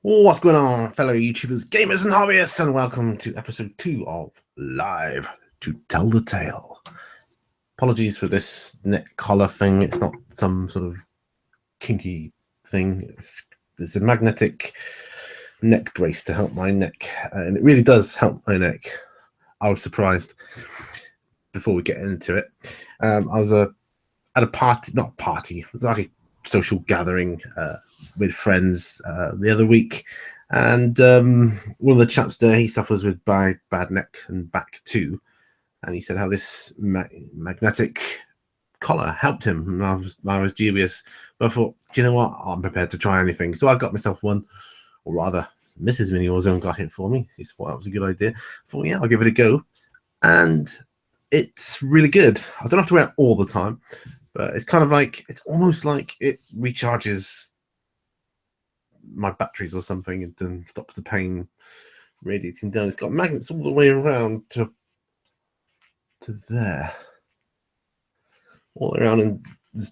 What's going on, fellow YouTubers, gamers, and hobbyists, and welcome to episode 2 of Live to Tell the Tale. Apologies for this neck collar thing. It's not some sort of kinky thing. It's a magnetic neck brace to help my neck, and it really does help my neck. I was surprised. Before we get into it, I was at a party, not party, it was like a social gathering with friends the other week, and one of the chaps there, he suffers with bad neck and back too, and he said how this magnetic collar helped him, and I was dubious, but I thought, do you know what, I'm prepared to try anything. So I got myself one, or rather Mrs. Mini Warzone got it for me. She thought that was a good idea. I thought, yeah, I'll give it a go, and it's really good. I don't have to wear it all the time, but it's kind of like, it's almost like it recharges my batteries or something, and then stops the pain radiating down. It's got magnets all the way around to there, all around, and there's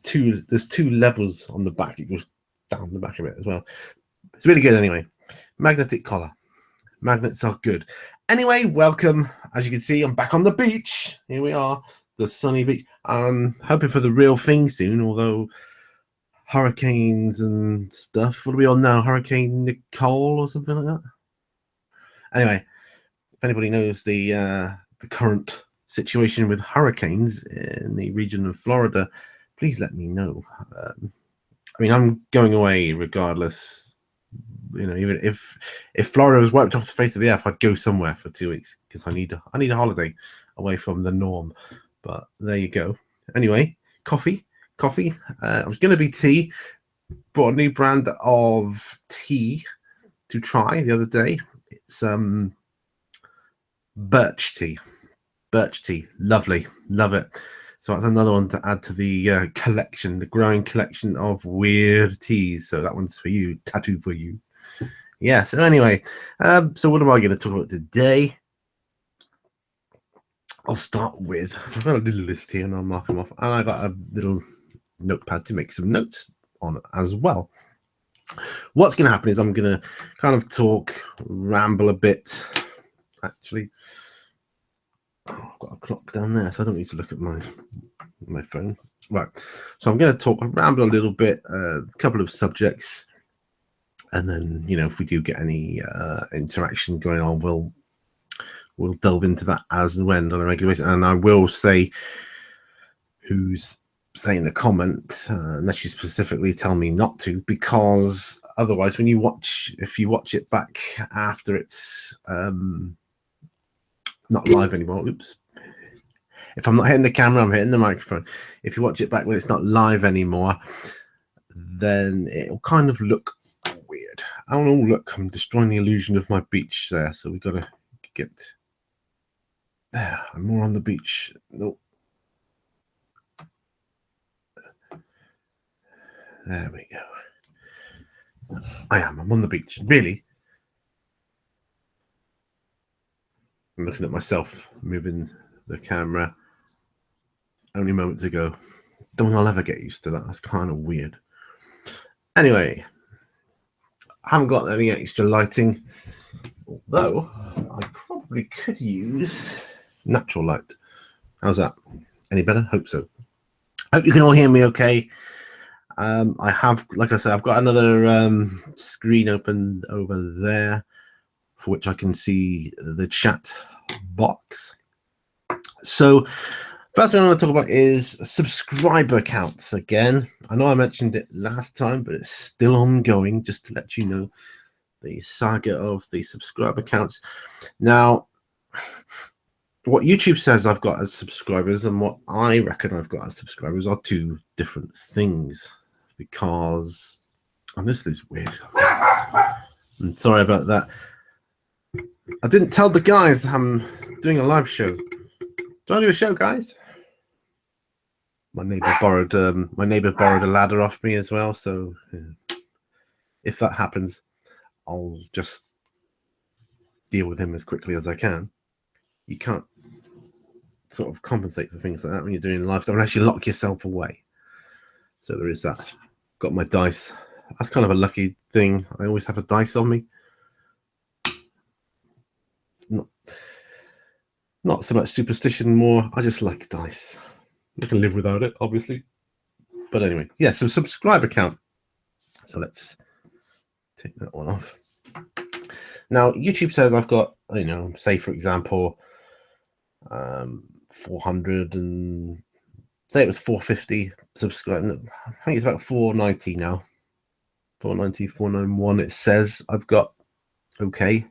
two levels on the back. It goes down the back of it as well. It's really good. Anyway, magnetic collar. Magnets are good. Anyway, welcome. As you can see, I'm back on the beach. Here we are, the sunny beach. I'm hoping for the real thing soon, although hurricanes and stuff. What are we on now? Hurricane Nicole or something like that? Anyway, if anybody knows the current situation with hurricanes in the region of Florida, please let me know. I mean, I'm going away regardless. You know, even if Florida was wiped off the face of the earth, I'd go somewhere for 2 weeks because I need a holiday away from the norm. But there you go. Anyway, coffee. I was going to be tea. Bought a new brand of tea to try the other day. It's birch tea. Lovely, love it. So that's another one to add to the collection, the growing collection of weird teas. So that one's for you, tattoo for you. Yeah, so anyway, so what am I going to talk about today? I'll start with, I've got a little list here and I'll mark them off. And I got a little notepad to make some notes on as well. What's going to happen is I'm going to kind of ramble a bit. Actually, I've got a clock down there, so I don't need to look at my phone. Right, so I'm going to ramble a little bit, a couple of subjects, and then, you know, if we do get any interaction going on, we'll delve into that as and when on a regular basis. And I will say who's saying the comment, unless you specifically tell me not to, because otherwise, if you watch it back after it's not live anymore. Oops. If I'm not hitting the camera, I'm hitting the microphone. If you watch it back when it's not live anymore, then it'll kind of look weird. Oh no, look, I'm destroying the illusion of my beach there. So we've got to get there. I'm more on the beach. No. There we go. I'm on the beach. Really? I'm looking at myself moving the camera only moments ago. Don't think I'll ever get used to that. That's kind of weird. Anyway, I haven't got any extra lighting, although I probably could use natural light. How's that? Any better? Hope so. Hope you can all hear me okay. I have, like I said, I've got another screen open over there for which I can see the chat box. So first thing I want to talk about is subscriber counts again. I know I mentioned it last time, but it's still ongoing, just to let you know, the saga of the subscriber counts. Now, what YouTube says I've got as subscribers and what I reckon I've got as subscribers are two different things, because, and this is weird, I'm sorry about that. I didn't tell the guys I'm doing a live show. Do I do a show, guys? My neighbor borrowed a ladder off me as well, so if that happens, I'll just deal with him as quickly as I can. You can't sort of compensate for things like that when you're doing live stuff unless you lock yourself away. So there is that. Got my dice That's kind of a lucky thing. I always have a dice on me. Not so much superstition, more I just like dice. I can live without it, obviously. But anyway, yeah, so subscriber count. So let's take that one off. Now, YouTube says I've got, you know, say for example, 400 and say it was 450 subscribers. I think it's about 490 now. 490, 491. It says I've got. Okay.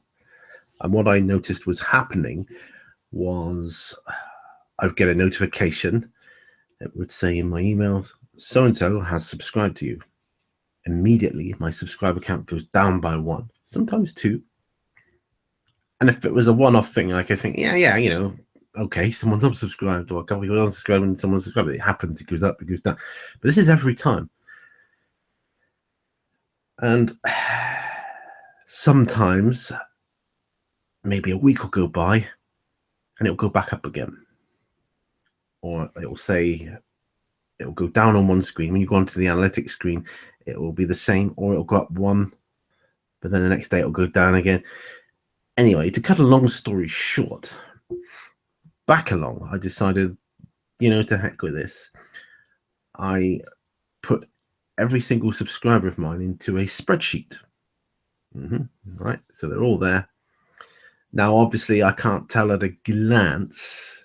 And what I noticed was happening was I'd get a notification. It would say in my emails, so-and-so has subscribed to you. Immediately, my subscriber count goes down by 1, sometimes 2. And if it was a one-off thing, like I think, yeah, you know, okay, someone's unsubscribed, or a couple of people unsubscribed and someone's subscribed. It happens, it goes up, it goes down. But this is every time. And sometimes maybe a week will go by and it'll go back up again. Or it will say, it will go down on one screen. When you go onto the analytics screen, it will be the same, or it'll go up 1, but then the next day it'll go down again. Anyway, to cut a long story short, back along, I decided, you know, to heck with this. I put every single subscriber of mine into a spreadsheet. Right, so they're all there. Now, obviously, I can't tell at a glance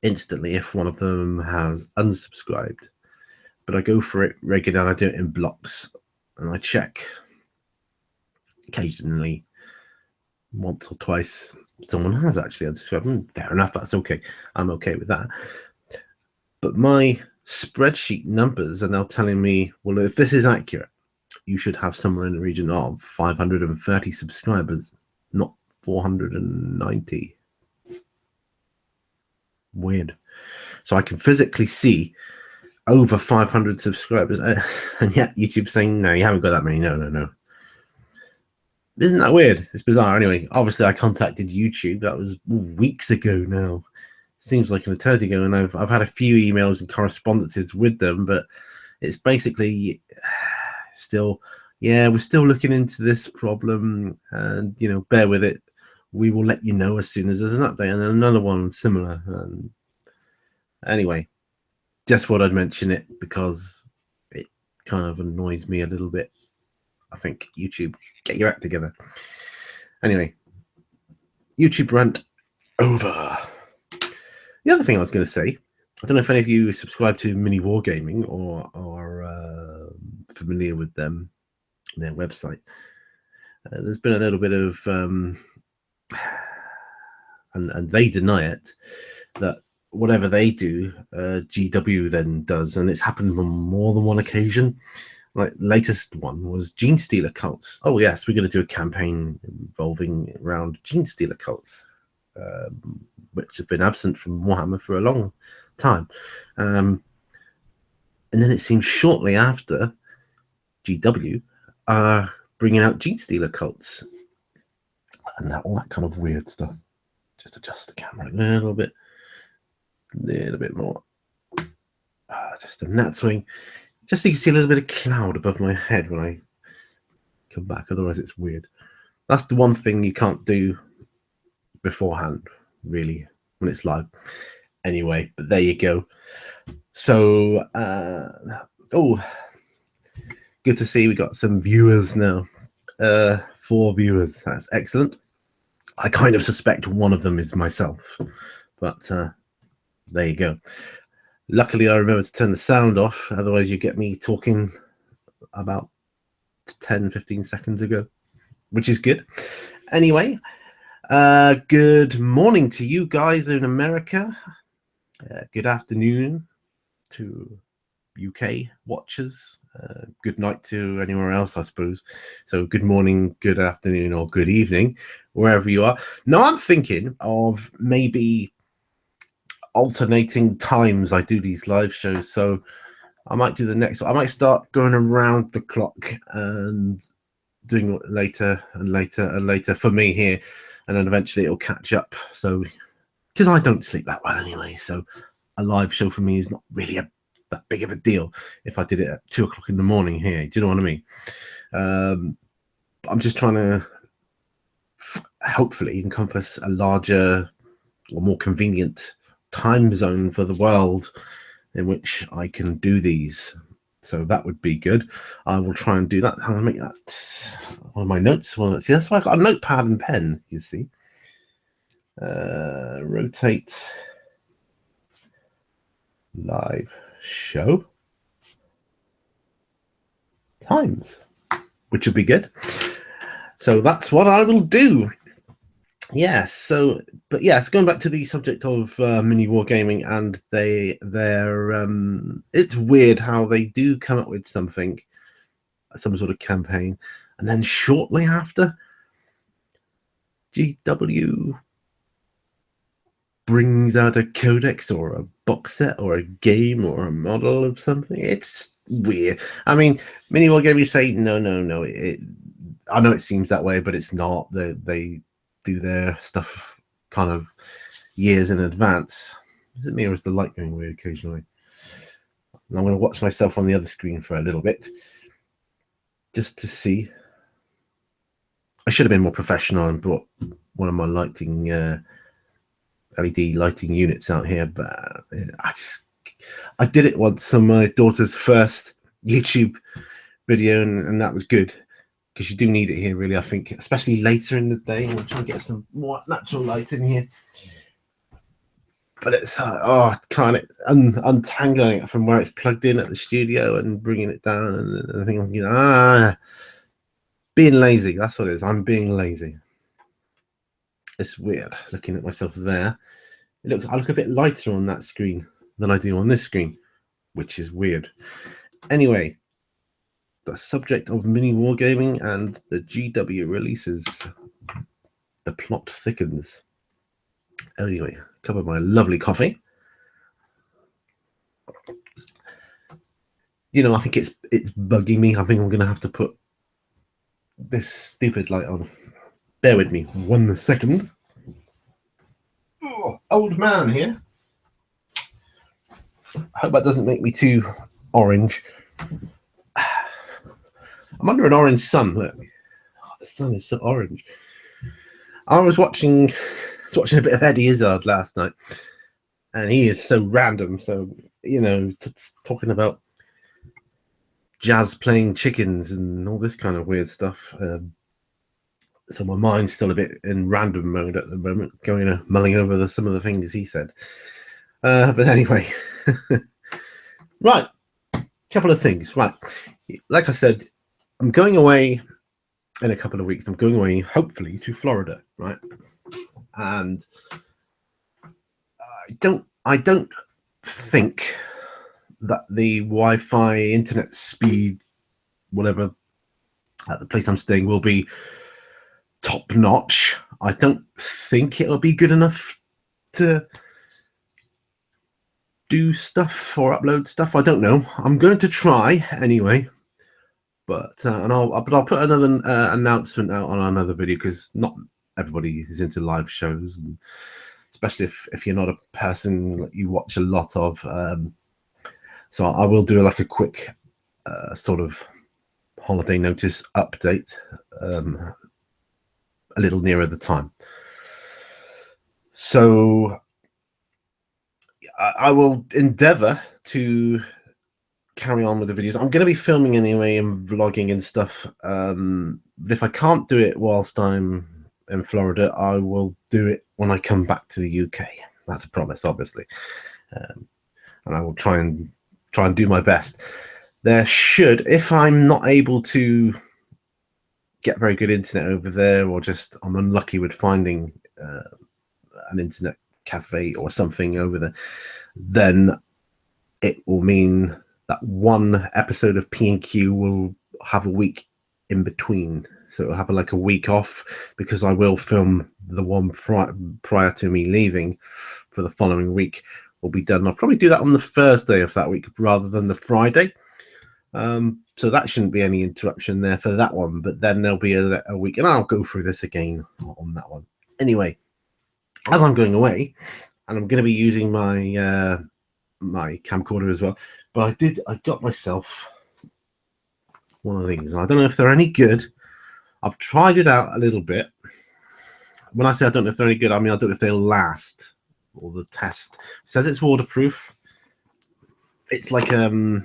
instantly if one of them has unsubscribed, but I go for it regularly. I do it in blocks, and I check occasionally, once or twice, someone has actually unsubscribed. Fair enough, that's okay. I'm okay with that. But my spreadsheet numbers are now telling me, well, if this is accurate, you should have somewhere in the region of 530 subscribers, not 490. Weird. So I can physically see over 500 subscribers, and yet YouTube's saying, no, you haven't got that many. No. Isn't that weird? It's bizarre. Anyway, obviously I contacted YouTube. That was weeks ago now. Seems like an eternity ago, and I've had a few emails and correspondences with them, but it's basically still, yeah, we're still looking into this problem, and you know, bear with it. We will let you know as soon as there's an update. And another one similar. Anyway, just thought I'd mention it because it kind of annoys me a little bit. I think YouTube, get your act together. Anyway, YouTube rant over. The other thing I was going to say, I don't know if any of you subscribe to Mini Wargaming or are familiar with them, their website. There's been a little bit of, and they deny it, that whatever they do, GW then does, and it's happened on more than one occasion. Like, latest one was gene stealer cults. Oh yes, we're going to do a campaign involving around gene stealer cults, which have been absent from Warhammer for a long time. And then it seems shortly after, GW are bringing out gene stealer cults and all that kind of weird stuff. Just adjust the camera a little bit more. Just a nat swing. Just so you can see a little bit of cloud above my head when I come back. Otherwise, it's weird. That's the one thing you can't do beforehand, really, when it's live. Anyway, but there you go. So, good to see we got some viewers now. 4 viewers. That's excellent. I kind of suspect one of them is myself, but there you go. Luckily, I remember to turn the sound off. Otherwise, you get me talking about 10-15 seconds ago, which is good. Anyway, good morning to you guys in America. Good afternoon to UK watchers. Good night to anywhere else, I suppose. So good morning, good afternoon, or good evening, wherever you are. Now, I'm thinking of maybe alternating times I do these live shows, so I might do the next one. I might start going around the clock and doing later and later and later for me here, and then eventually it'll catch up. So, because I don't sleep that well anyway, so a live show for me is not really a that big of a deal if I did it at 2 o'clock in the morning here. Do you know what I mean? I'm just trying to hopefully encompass a larger or more convenient time zone for the world in which I can do these. So that would be good. I will try and do that. I'll make that one of my notes. Well, see, that's why I got a notepad and pen, you see. Rotate live show times, which would be good. So that's what I will do. Yes. So, but yes, going back to the subject of mini wargaming, and it's weird how they do come up with something, some sort of campaign, and then shortly after, GW brings out a codex or a box set or a game or a model of something. It's weird. I mean, mini wargaming say no. I know it seems that way, but it's not. They do their stuff kind of years in advance. Is it me or is the light going weird occasionally? And I'm going to watch myself on the other screen for a little bit just to see. I should have been more professional and brought one of my lighting LED lighting units out here, but I did it once on my daughter's first YouTube video, and that was good. Because you do need it here, really, I think, especially later in the day. We'll try and get some more natural light in here. But it's, kind of untangling it from where it's plugged in at the studio and bringing it down. And I think, being lazy. That's what it is. I'm being lazy. It's weird looking at myself there. I look a bit lighter on that screen than I do on this screen, which is weird. Anyway. The subject of mini wargaming and the GW releases. The plot thickens. Anyway, cup of my lovely coffee. You know, I think it's bugging me. I think I'm going to have to put this stupid light on. Bear with me 1 second. Oh, old man here. I hope that doesn't make me too orange. I'm under an orange sun. Look, the sun is so orange. I was watching a bit of Eddie Izzard last night, and he is so random. So, you know, talking about jazz playing chickens and all this kind of weird stuff. So my mind's still a bit in random mode at the moment, mulling over some of the things he said. But anyway, right, couple of things. Right, like I said, I'm going away in a couple of weeks. I'm going away, hopefully, to Florida, right? And I don't think that the Wi-Fi internet speed, whatever, at the place I'm staying will be top notch. I don't think it'll be good enough to do stuff or upload stuff. I don't know. I'm going to try anyway. But I'll put another announcement out on another video, because not everybody is into live shows, and especially if you're not a person that you watch a lot of. So I will do like a quick sort of holiday notice update a little nearer the time. So I will endeavour to carry on with the videos. I'm going to be filming anyway and vlogging and stuff. But if I can't do it whilst I'm in Florida, I will do it when I come back to the UK. That's a promise, obviously. And I will try and do my best. There should, if I'm not able to get very good internet over there, or just I'm unlucky with finding an internet cafe or something over there, then it will mean that one episode of P&Q will have a week in between. So it'll have like a week off, because I will film the one prior to me leaving for the following week will be done. I'll probably do that on the Thursday of that week rather than the Friday. So that shouldn't be any interruption there for that one. But then there'll be a week, and I'll go through this again on that one. Anyway, as I'm going away, and I'm going to be using my my camcorder as well. But I got myself one of these. I don't know if they're any good. I've tried it out a little bit. When I say I don't know if they're any good, I mean I don't know if they'll last, or the test. It says it's waterproof. It's like a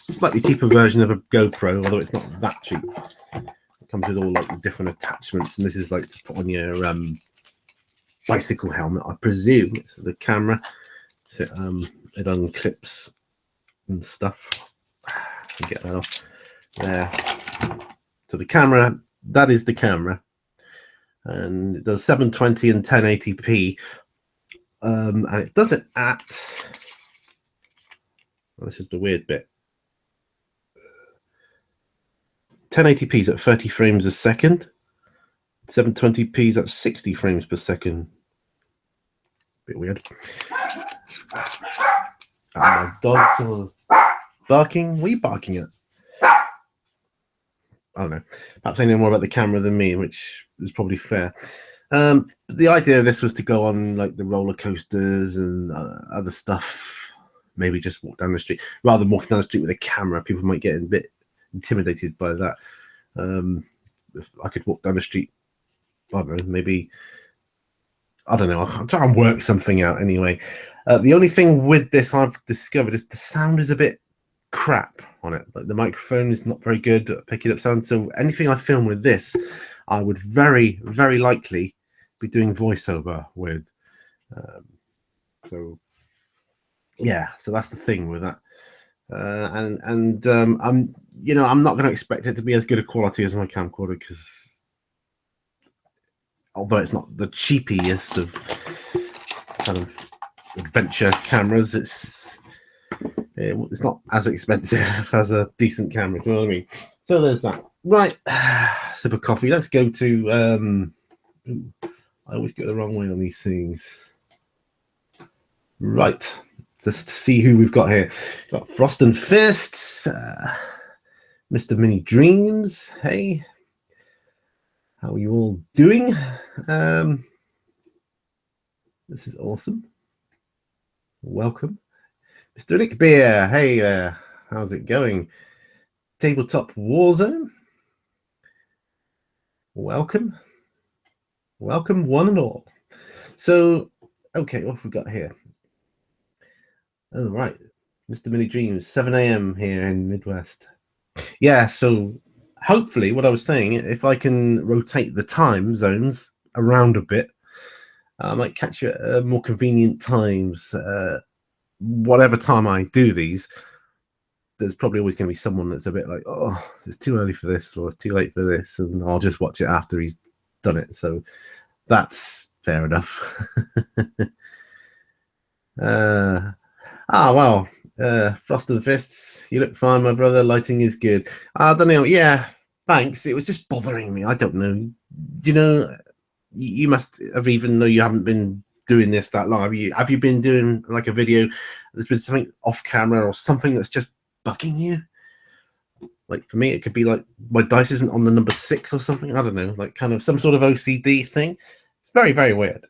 slightly cheaper version of a GoPro, although it's not that cheap. It comes with all like the different attachments, and this is like to put on your bicycle helmet, I presume. It's the camera. So it unclips and stuff. Get that off there. So the camera, that is the camera, and it does 720 and 1080p, and it does it at, well, this is the weird bit, 1080p is at 30 frames a second, 720p is at 60 frames per second. Bit weird. My dogs are barking. What are you barking at? I don't know. Perhaps they know more about the camera than me, which is probably fair. The idea of this was to go on like the roller coasters and other stuff. Maybe just walk down the street rather than walking down the street with a camera. People might get a bit intimidated by that. If I could walk down the street, I don't know. Maybe I don't know. I'll try and work something out anyway. The only thing with this I've discovered is the sound is a bit crap on it. Like the microphone is not very good at picking up sound. So anything I film with this, I would very, very likely be doing voiceover with. So yeah, so that's the thing with that. I'm, you know, I'm not going to expect it to be as good a quality as my camcorder, because although it's not the cheapiest of kind of adventure cameras, it's not as expensive as a decent camera. Do you know what I mean? So there's that. Right, sip of coffee. Let's go to. I always go the wrong way on these things. Right, just to see who we've got here. Got Frost and Fists, Mr. Mini Dreams. Hey, how are you all doing? This is awesome. Welcome. Mr. Nick Beer, hey there, how's it going? Tabletop Warzone, welcome, welcome one and all. So, okay, what have we got here? Oh, right, Mr. Mini Dreams, 7 a.m. here in Midwest. Yeah, so hopefully, what I was saying, if I can rotate the time zones around a bit, I might catch you at more convenient times. Whatever time I do these, there's probably always going to be someone that's a bit like, oh, it's too early for this, or it's too late for this, and I'll just watch it after he's done it. So that's fair enough. Well, Frost and Fists, you look fine, my brother. Lighting is good. I don't know. Yeah, thanks. It was just bothering me. I don't know. You know, you must have, even though you haven't been doing this that long, have you been doing like a video, there's been something off camera or something that's just bugging you? Like for me, it could be like my dice isn't on the number 6 or something. I don't know, like kind of some sort of OCD thing. It's very, very weird.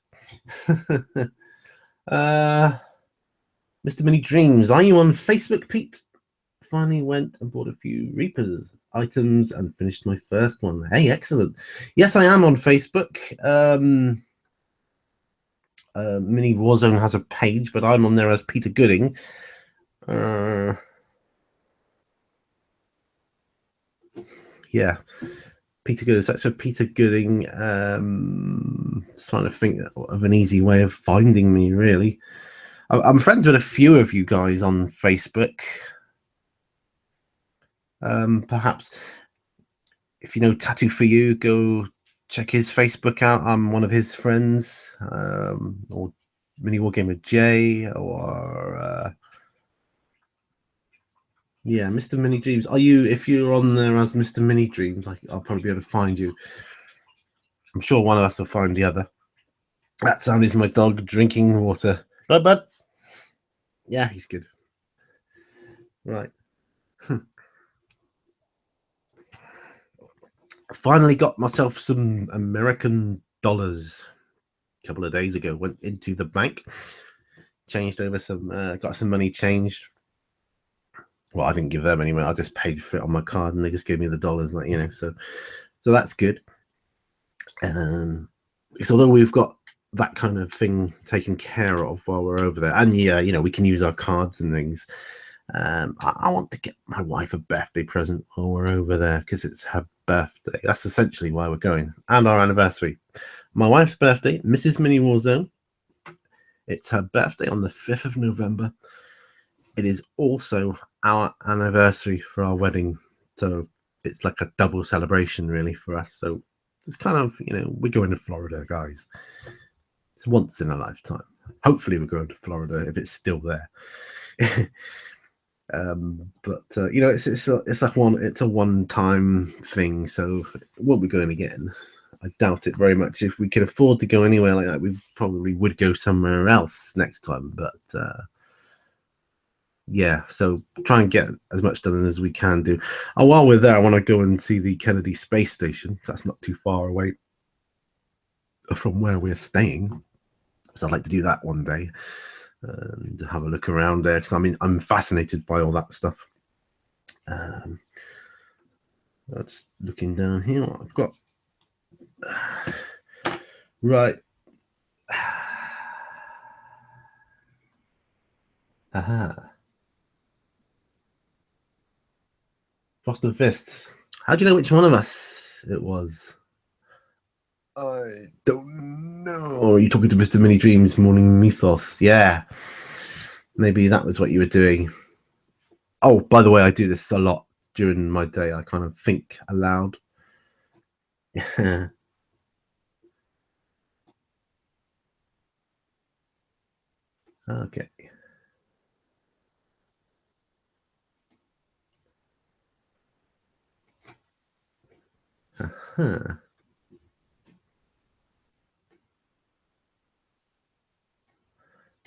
Mr. Mini Dreams, are you on Facebook, Pete? Finally went and bought a few Reapers items and finished my first one. Hey, excellent. Yes, I am on Facebook. Mini Warzone has a page, but I'm on there as Peter Gooding. Yeah, Peter Gooding. So Peter Gooding. Just trying to think of an easy way of finding me. Really, I'm friends with a few of you guys on Facebook. Perhaps if you know Tattoo for You, go check his Facebook out. I'm one of his friends. Or Mini Wargamer J, or yeah, Mr. Mini Dreams. Are you? If you're on there as Mr. Mini Dreams, I'll probably be able to find you. I'm sure one of us will find the other. That sound is my dog drinking water. Right, bud? Yeah, he's good. Right. Finally got myself some American dollars a couple of days ago. Went into the bank, changed over some, got some money changed. Well, I didn't give them any money. I just paid for it on my card, and they just gave me the dollars, like, you know. So that's good. Because although we've got that kind of thing taken care of while we're over there, and yeah, you know, we can use our cards and things. I want to get my wife a birthday present while we're over there because it's her birthday. That's essentially why we're going, and our anniversary. My wife's birthday, Mrs. Mini Warzone. It's her birthday on the 5th of November. It is also our anniversary for our wedding, so it's like a double celebration really for us. So it's kind of, you know, we're going to Florida, guys. It's once in a lifetime. Hopefully we're going to Florida if it's still there. But you know, it's like it's a one-time thing, so it won't be going again. I doubt it very much. If we could afford to go anywhere like that, we probably would go somewhere else next time. But yeah, so try and get as much done as we can do. While we're there, I want to go and see the Kennedy Space Station. That's not too far away from where we're staying, so I'd like to do that one day and have a look around there, because I mean, I'm fascinated by all that stuff. That's looking down here. I've got right. Aha. Frost and Fists. How do you know which one of us it was? I don't know. Or are you talking to Mr. Mini Dreams Morning Mythos? Yeah. Maybe that was what you were doing. Oh, by the way, I do this a lot during my day. I kind of think aloud. Okay.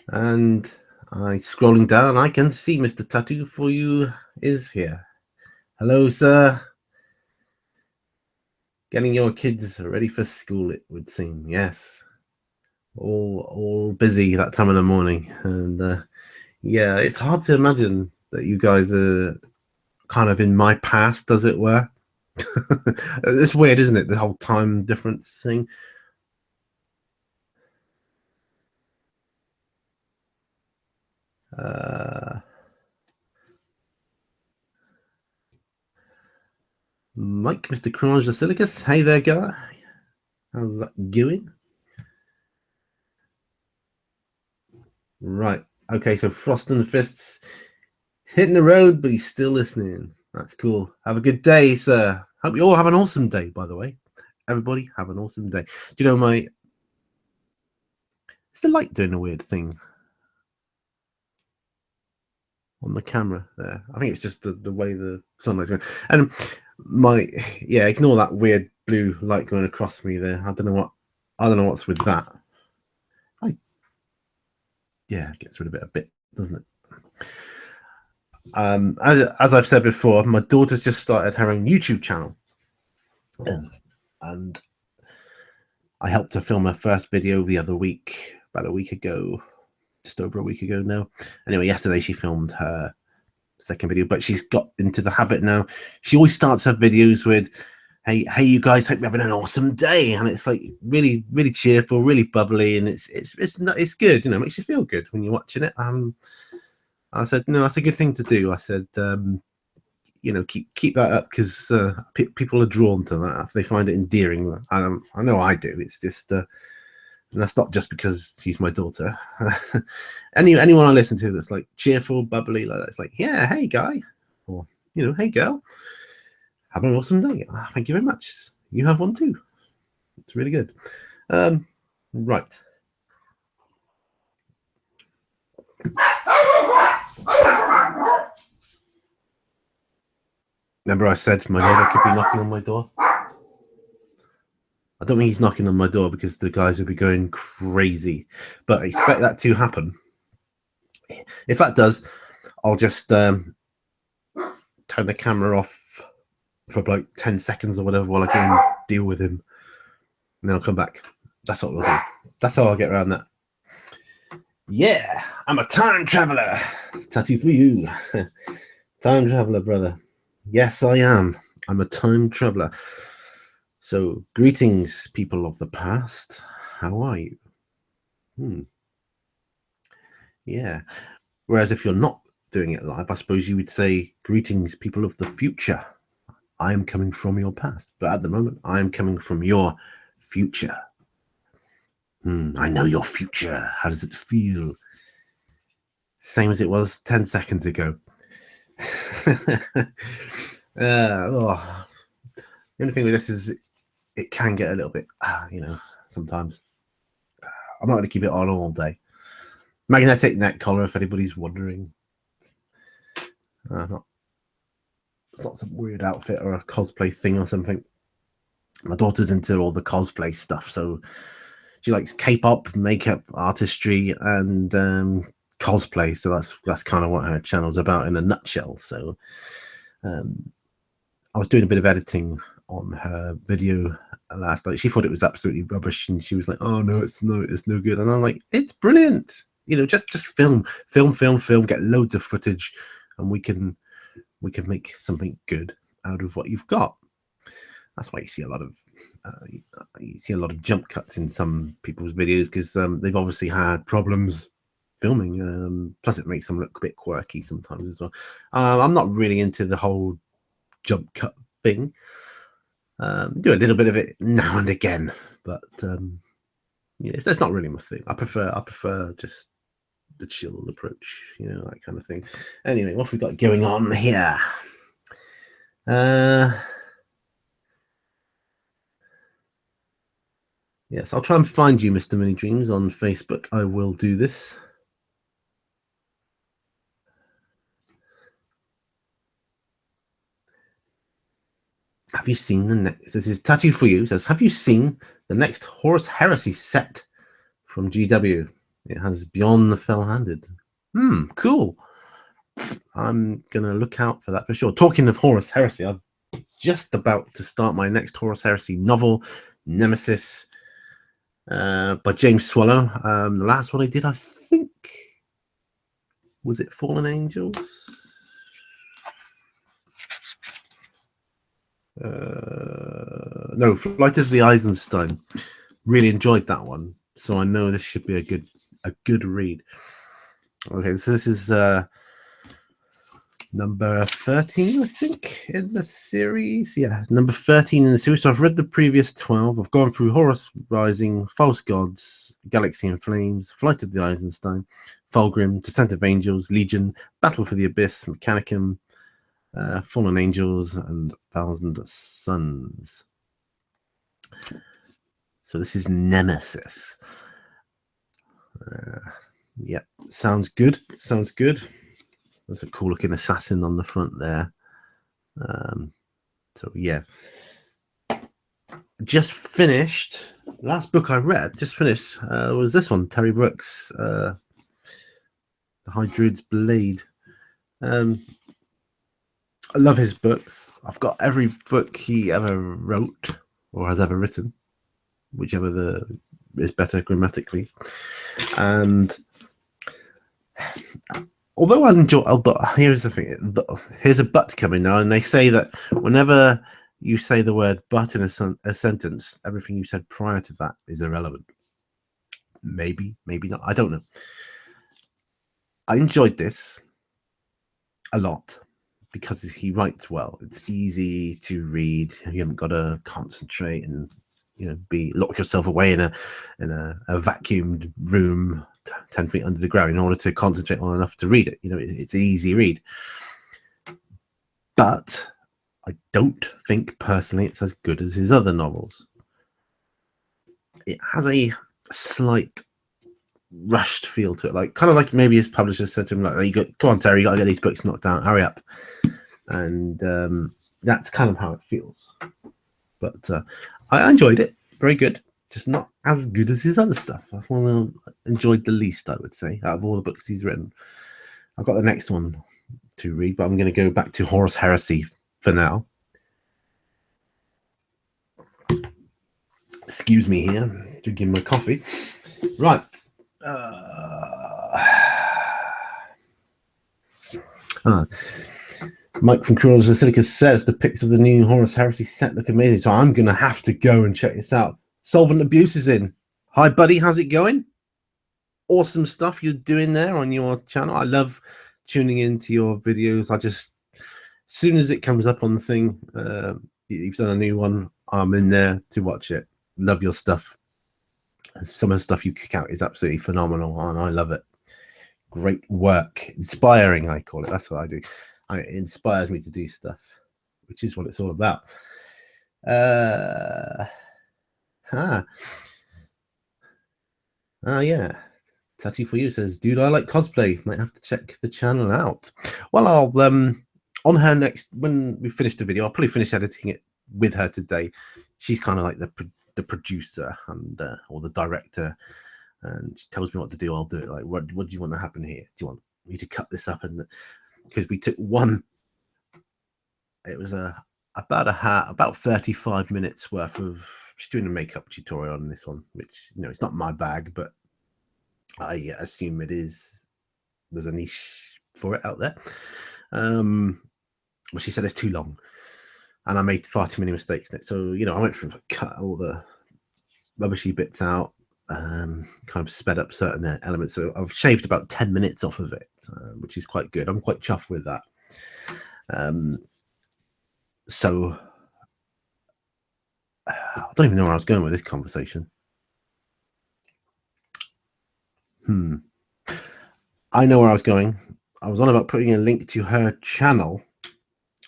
And scrolling down, I can see Mr. Tattoo for you is here. Hello, sir. Getting your kids ready for school, it would seem. Yes. All busy that time of the morning. And yeah, it's hard to imagine that you guys are kind of in my past, as it were. It's weird, isn't it? The whole time difference thing. Mike, Mr. Cronge the Silicus. Hey there, guy. How's that going? Right. Okay, so Frost and the Fists hitting the road, but he's still listening. That's cool. Have a good day, sir. Hope you all have an awesome day, by the way. Everybody have an awesome day. Do you know it's the light doing a weird thing on the camera there? I think it's just the way the sunlight's going. And ignore that weird blue light going across me there. I don't know what's with that. It gets rid of it a bit, doesn't it? As I've said before, my daughter's just started her own YouTube channel, and I helped her film her first video the other week, about a week ago, just over a week ago now. Anyway, yesterday she filmed her second video, but she's got into the habit now. She always starts her videos with, hey you guys, hope you're having an awesome day, and it's like really, really cheerful, really bubbly, and it's good, you know, it makes you feel good when you're watching it. I said, no, that's a good thing to do. I said, you know, keep that up, because people are drawn to that if they find it endearing. I know I do. It's just and that's not just because she's my daughter. Anyone I listen to that's like cheerful, bubbly like that, it's like, yeah, hey guy, or, you know, hey girl, have an awesome day. Thank you very much. You have one too. It's really good. Right. Remember I said my neighbor could be knocking on my door? I don't think he's knocking on my door because the guys will be going crazy, but I expect that to happen. If that does, I'll just turn the camera off for like 10 seconds or whatever while I go and deal with him, and then I'll come back. That's what we'll do. That's how I'll get around that. Yeah, I'm a time traveler. Tattoo for you. Time traveler, brother. Yes, I am. I'm a time traveler. So, greetings, people of the past. How are you? Yeah. Whereas if you're not doing it live, I suppose you would say, greetings, people of the future. I am coming from your past. But at the moment, I am coming from your future. I know your future. How does it feel? Same as it was 10 seconds ago. The only thing with this is it can get a little bit, sometimes. I'm not going to keep it on all day. Magnetic neck collar, if anybody's wondering. It's not some weird outfit or a cosplay thing or something. My daughter's into all the cosplay stuff, so she likes K-pop, makeup, artistry, and cosplay. So that's kind of what her channel's about in a nutshell. So I was doing a bit of editing on her video last night. She thought it was absolutely rubbish, and she was like, "Oh no, it's no good." And I'm like, "It's brilliant. Just film, get loads of footage, and we can make something good out of what you've got." That's why you see a lot of jump cuts in some people's videos, because they've obviously had problems filming. Plus, it makes them look a bit quirky sometimes as well. I'm not really into the whole jump cut thing. Do a little bit of it now and again, but it's not really my thing. I prefer just the chill approach, that kind of thing. Anyway, what have we got going on here? Yes, I'll try and find you, Mr. Mini Dreams, on Facebook. I will do this. Have you seen the next? This is Tattoo for You. Says, have you seen the next Horus Heresy set from GW? It has Beyond the Fell-Handed. Cool. I'm gonna look out for that for sure. Talking of Horus Heresy, I'm just about to start my next Horus Heresy novel, Nemesis, by James Swallow. The last one I did, I think, was it Fallen Angels? No, Flight of the Eisenstein. Really enjoyed that one, so I know this should be a good read. Okay, so this is number 13, I think, in the series. Yeah, number 13 in the series. So I've read the previous 12. I've gone through Horus Rising, False Gods, Galaxy in Flames, Flight of the Eisenstein, Fulgrim, Descent of Angels, Legion, Battle for the Abyss, Mechanicum, Fallen Angels, and Thousand Suns. So this is Nemesis. Yeah, sounds good. There's a cool looking assassin on the front there. So yeah, just finished. Last book I read, was this one, Terry Brooks, The High Druid's Blade. I love his books. I've got every book he ever wrote or has ever written, whichever is better grammatically. And although here's the thing, here's a but coming now, and they say that whenever you say the word but in a sentence, everything you said prior to that is irrelevant. Maybe not. I don't know. I enjoyed this a lot because he writes well. It's easy to read. You haven't got to concentrate and lock yourself away in a vacuumed room 10 feet under the ground in order to concentrate on enough to read it. It's an easy read. But I don't think personally it's as good as his other novels. It has a slight rushed feel to it, kind of like maybe his publisher said to him, like, "Come on, Terry, you got to get these books knocked out. Hurry up." And that's kind of how it feels. But I enjoyed it. Very good. Just not as good as his other stuff. I've enjoyed the least, I would say, out of all the books he's written. I've got the next one to read, but I'm going to go back to Horus Heresy for now. Excuse me here, drinking my coffee. Right. Ah, Mike from Cruel Basilica says the pics of the new Horus Heresy set look amazing, so I'm gonna have to go and check this out. Solvent Abuse is in. Hi, buddy. How's it going? Awesome stuff you're doing there on your channel. I love tuning into your videos. As soon as it comes up on the thing, you've done a new one, I'm in there to watch it. Love your stuff. Some of the stuff you kick out is absolutely phenomenal, and I love it. Great work. Inspiring, I call it. That's what I do. It inspires me to do stuff, which is what it's all about. Yeah. Tattoo for you says, dude, I like cosplay. Might have to check the channel out. Well, I'll on her next, when we finish the video, I'll probably finish editing it with her today. She's kind of like the producer and or the director, and she tells me what to do. I'll do it. Like, what do you want to happen here? Do you want me to cut this up? And because we took one, it was about 35 minutes worth of. She's doing a makeup tutorial on this one, which, you know, it's not my bag, but I assume it is. There's a niche for it out there. Well, she said it's too long, and I made far too many mistakes in it. So, you know, I went through, cut all the rubbishy bits out, kind of sped up certain elements. So I've shaved about 10 minutes off of it, which is quite good. I'm quite chuffed with that. So I don't even know where I was going with this conversation. I know where I was going. I was on about putting a link to her channel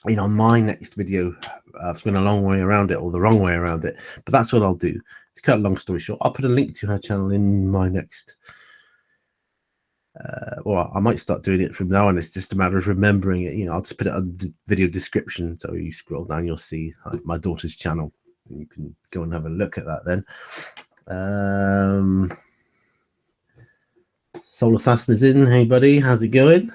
in on my next video. I've gone a long way around it, or the wrong way around it, but that's what I'll do. To cut a long story short, I'll put a link to her channel in my next. Well, I might start doing it from now on. It's just a matter of remembering it. You know, I'll just put it on the video description. So you scroll down, you'll see my daughter's channel. And you can go and have a look at that then. Soul Assassin is in. Hey, buddy, how's it going?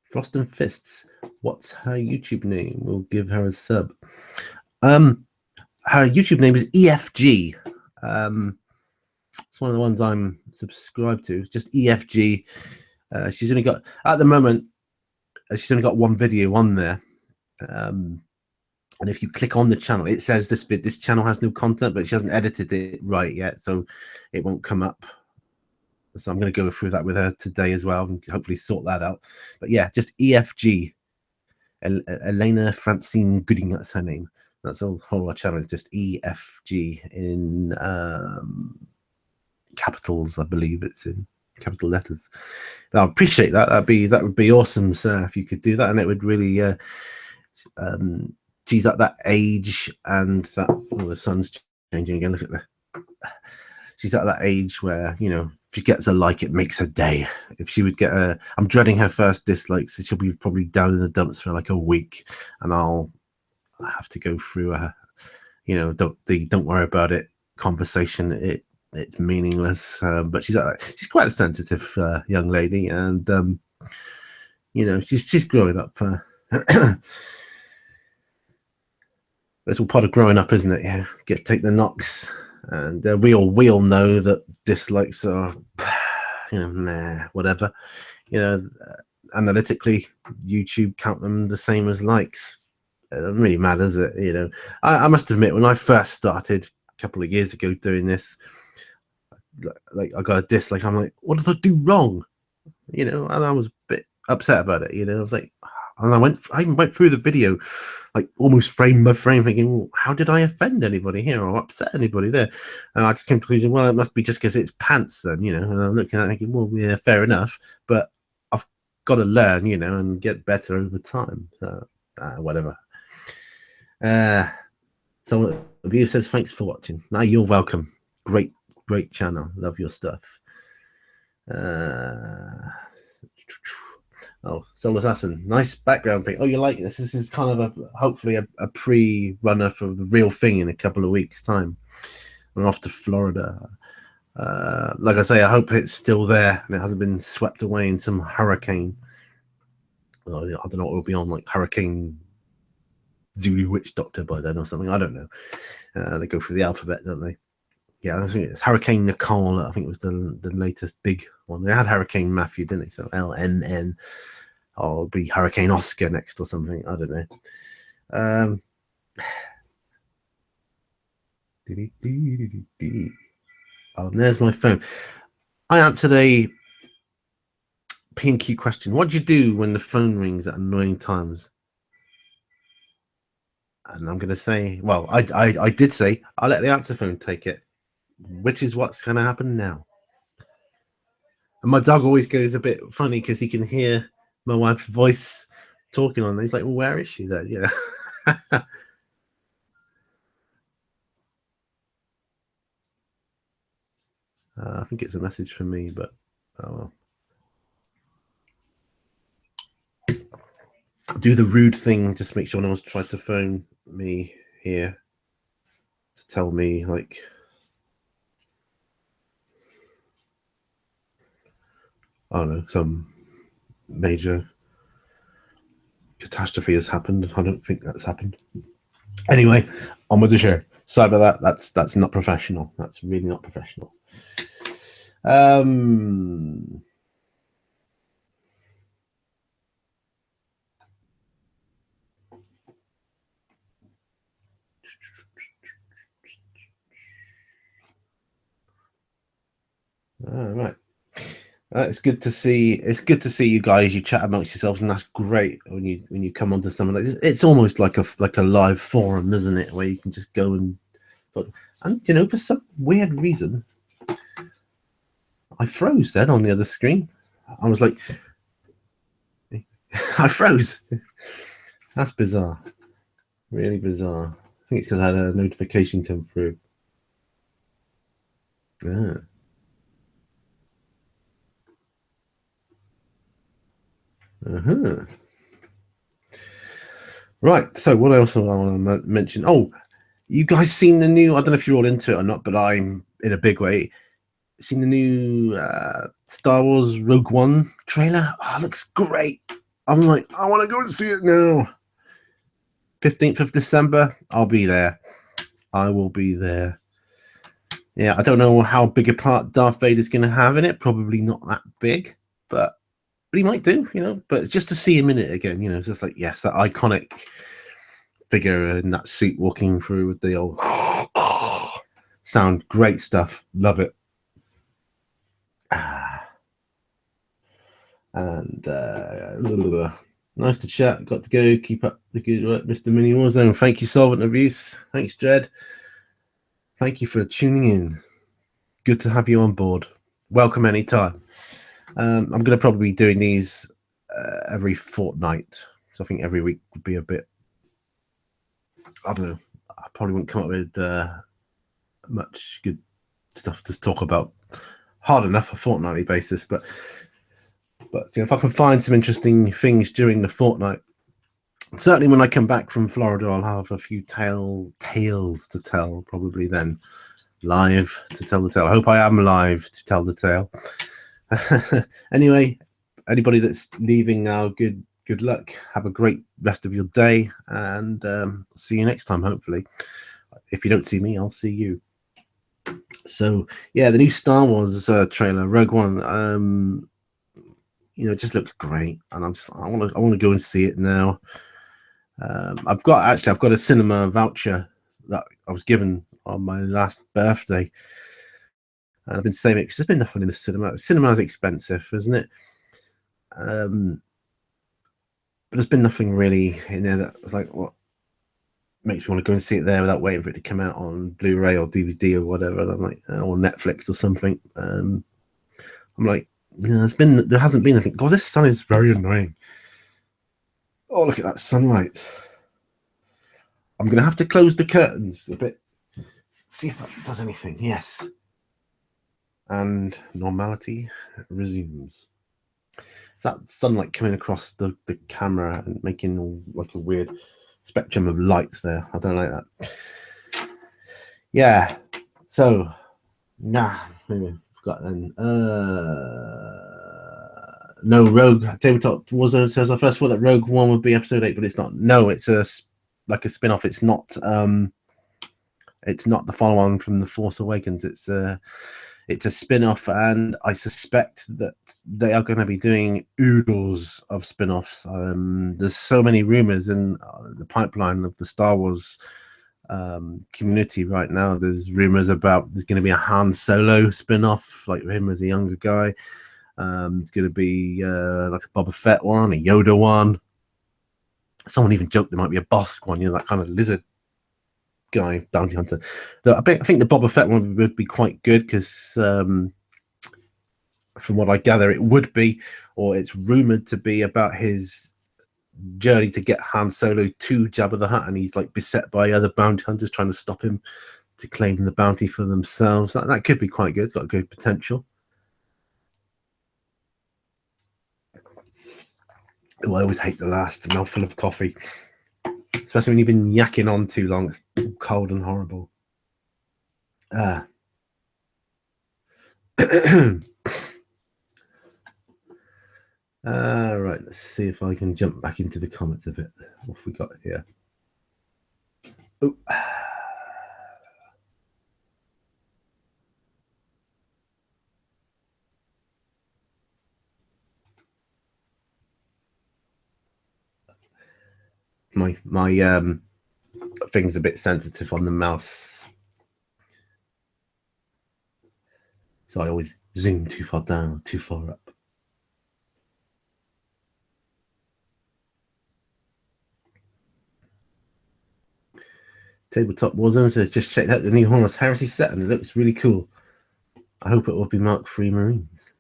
Frost and Fists. What's her YouTube name? We'll give her a sub. Her YouTube name is EFG. It's one of the ones I'm subscribed to. Just EFG. She's only got, at the moment, she's only got one video on there. And if you click on the channel, it says this channel has no content, but she hasn't edited it right yet, so it won't come up. So I'm going to go through that with her today as well, and hopefully sort that out. But yeah, just EFG. Elena Francine Gooding, that's her name. That's the whole channel is just EFG in capitals. I believe it's in capital letters. I appreciate that. That would be awesome, sir, if you could do that, and it would really. She's at that age, and that the sun's changing again. Look at that. She's at that age where, you know, if she gets a like, it makes her day. If she would get I'm dreading her first dislikes, so she'll be probably down in the dumps for like a week, and I'll have to go through a, you know, don't worry about it conversation. It's meaningless. But she's quite a sensitive young lady, and you know, she's growing up. That's all part of growing up, isn't it? Yeah, take the knocks. And we all know that dislikes are, you know, whatever. You know, analytically, YouTube count them the same as likes. It doesn't really matter, does it? You know, I must admit, when I first started a couple of years ago doing this, like I got a dislike. I'm like, what did I do wrong? You know, and I was a bit upset about it. You know, I was like, and I even went through the video, like almost frame by frame, thinking, well, how did I offend anybody here or upset anybody there? And I just came to the conclusion, well, it must be just because it's pants then, you know. And I'm looking at it thinking, well, yeah, fair enough, but I've got to learn, you know, and get better over time. So, whatever. Someone of you says, thanks for watching. No, you're welcome. Great channel. Love your stuff. Oh, Soul Assassin, nice background pic. Oh, you like this? This is kind of hopefully a pre-runner for the real thing in a couple of weeks' time. We're off to Florida. Like I say, I hope it's still there and it hasn't been swept away in some hurricane. Well, I don't know what will be on, like Hurricane Zulu Witch Doctor by then or something. I don't know. They go through the alphabet, don't they? Yeah, I think it's Hurricane Nicole. I think it was the latest big one. They had Hurricane Matthew, didn't they? So LMN. Or it'll be Hurricane Oscar next or something. I don't know. Oh, there's my phone. I answered a P&Q question. What do you do when the phone rings at annoying times? And I'm going to say, well, I did say I'll let the answer phone take it, which is what's going to happen now. And my dog always goes a bit funny because he can hear my wife's voice talking on there. He's like, well, where is she then? You know. I think it's a message for me, but oh well. Do the rude thing, just make sure no one's tried to phone me here to tell me, like, I don't know, some major catastrophe has happened. I don't think that's happened. Anyway, on with the show. Sorry about that. That's not professional. That's really not professional. All right. It's good to see. It's good to see you guys. You chat amongst yourselves, and that's great when you come onto something like this. It's almost like a live forum, isn't it? Where you can just go and you know, for some weird reason, I froze then on the other screen. I was like, I froze. That's bizarre. Really bizarre. I think it's because I had a notification come through. Yeah. Uh-huh. Right. So what else do I want to mention? Oh, you guys seen the new? I don't know if you're all into it or not, but I'm in a big way. Seen the new Star Wars Rogue One trailer? Oh, it looks great. I'm like, I want to go and see it now. 15th of December, I'll be there. I will be there. Yeah, I don't know how big a part Darth Vader's going to have in it. Probably not that big, but he might do, you know. But just to see him in it again, you know, it's just like, yes, that iconic figure in that suit walking through with the old sound. Great stuff. Love it. And nice to chat. Got to go. Keep up the good work, Mr. Mini Warzone. Thank you, Solvent Abuse. Thanks, Jed. Thank you for tuning in. Good to have you on board. Welcome anytime. I'm going to probably be doing these every fortnight. So I think every week would be a bit, I don't know. I probably wouldn't come up with much good stuff to talk about. Hard enough a fortnightly basis, but you know, if I can find some interesting things during the fortnight, certainly when I come back from Florida, I'll have a few tales to tell. Probably then live to tell the tale. I hope I am live to tell the tale. Anyway, anybody that's leaving now, good luck. Have a great rest of your day, and see you next time. Hopefully, if you don't see me, I'll see you. So yeah, the new Star Wars trailer, Rogue One. You know, it just looks great, and I want to go and see it now. I've got a cinema voucher that I was given on my last birthday, and I've been saving it because there's been nothing in the cinema. The cinema is expensive, isn't it? But there's been nothing really in there that was like what makes me want to go and see it there without waiting for it to come out on Blu-ray or DVD or whatever. And I'm like, or Netflix or something. I'm like, yeah, there hasn't been anything. God, this sun is very annoying. Oh, look at that sunlight. I'm gonna have to close the curtains a bit. See if that does anything. Yes. And normality resumes. That sunlight coming across the camera and making like a weird spectrum of light there. I don't like that. Yeah. So, maybe I forgot then. No, Rogue Tabletop Warzone says I first thought that Rogue One would be episode 8, but it's not. No, it's like a spin-off. It's not It's not the follow-on from The Force Awakens. It's a spin-off, and I suspect that they are going to be doing oodles of spin-offs. There's so many rumors in the pipeline of the Star Wars community right now. There's rumors about there's going to be a Han Solo spin-off, like him as a younger guy. It's going to be like a Boba Fett one, a Yoda one. Someone even joked there might be a Bosk one, that kind of lizard guy bounty hunter. I think the Boba Fett one would be quite good because, from what I gather, it would be, or it's rumored to be, about his journey to get Han Solo to Jabba the Hutt, and he's like beset by other bounty hunters trying to stop him to claim the bounty for themselves. That could be quite good. It's got good potential. Oh, I always hate the last mouthful of coffee, especially when you've been yakking on too long. It's cold and horrible. Right, let's see if I can jump back into the comments a bit. What have we got here? Oh. My thing's a bit sensitive on the mouse, so I always zoom too far down or too far up. Tabletop Warzone says just checked out the new Horus Heresy set and it looks really cool. I hope it will be Mark III Marines.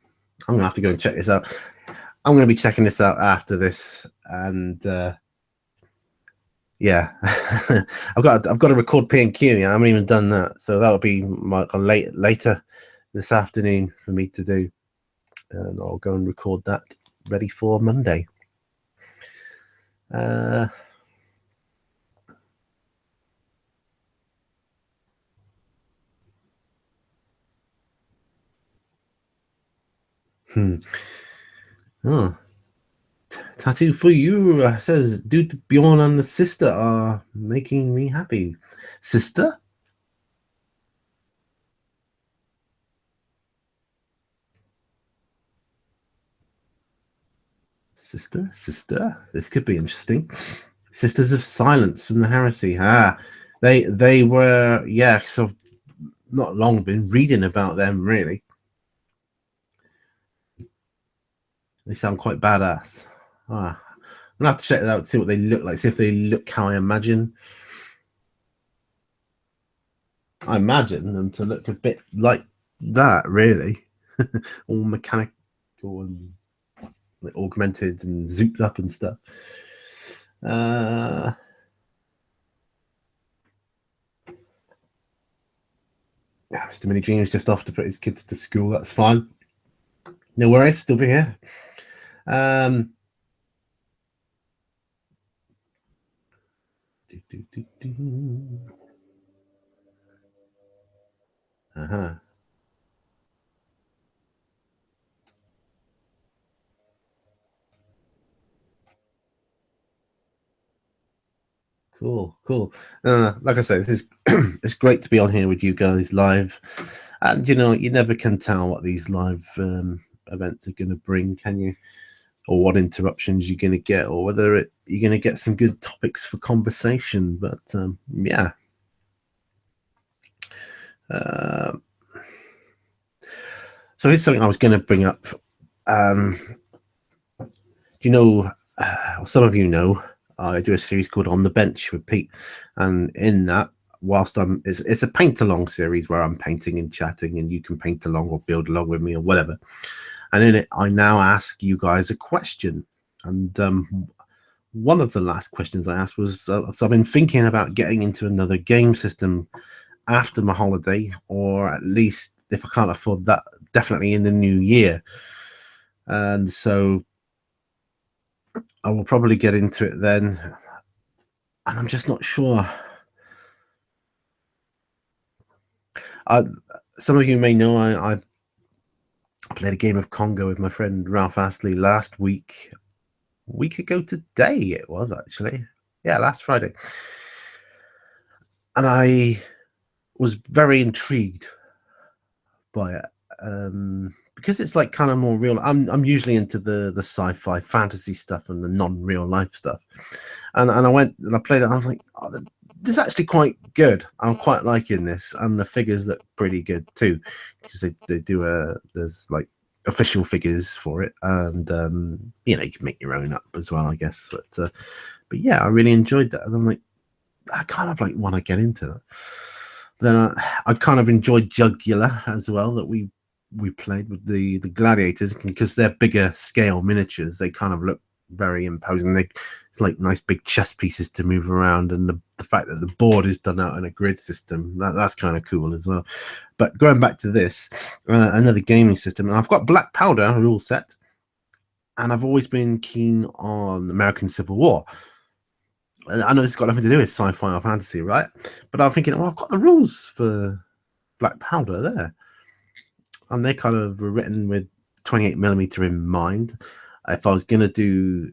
I'm gonna have to go and check this out. I'm gonna be checking this out after this, and yeah, I've got to record P&Q. I haven't even done that, so that'll be later this afternoon for me to do, and I'll go and record that ready for Monday. Oh, tattoo for you says, dude, Bjorn and the sister are making me happy. Sister? Sister. This could be interesting. Sisters of Silence from the Heresy. They were, yeah. So not long been reading about them. Really, they sound quite badass. I'm gonna have to check it out, see what they look like, see if they look how I imagine. I imagine them to look a bit like that, really, all mechanical and augmented and zooped up and stuff. Yeah, Mr. Mini Dream's just off to put his kids to school. That's fine. No worries, still be here. Cool. Like I said, this is it's great to be on here with you guys live, and you never can tell what these live events are going to bring, can you? Or what interruptions you're going to get, or whether you're going to get some good topics for conversation. But yeah. So here's something I was going to bring up. Do you know? Some of you know, I do a series called On the Bench with Pete, and in that, whilst it's a paint along series where I'm painting and chatting, and you can paint along or build along with me or whatever. And in it, I now ask you guys a question. And one of the last questions I asked was, so I've been thinking about getting into another game system after my holiday, or at least if I can't afford that, definitely in the new year. And so I will probably get into it then. And I'm just not sure. Some of you may know I played a game of Congo with my friend Ralph Astley last week. A week ago today it was, actually. Yeah, last Friday. And I was very intrigued by it, because it's like kind of more real. I'm usually into the sci-fi fantasy stuff and the non-real life stuff, and I went and I played it. And I was like, oh, this is actually quite good. I'm quite liking this, and the figures look pretty good too, because they do there's like official figures for it, and you know, you can make your own up as well, I guess. But yeah, I really enjoyed that, and I'm like, I kind of like want to get into that. Then I kind of enjoyed Jugular as well, that we played with the gladiators, because they're bigger scale miniatures. They kind of look very imposing. It's like nice big chess pieces to move around, and the fact that the board is done out in a grid system, that's kind of cool as well. But going back to this, another gaming system, and I've got Black Powder rule set, and I've always been keen on American Civil War. I know it's got nothing to do with sci-fi or fantasy, right? But I'm thinking, I've got the rules for Black Powder there, and they kind of were written with 28mm in mind. If I was going to do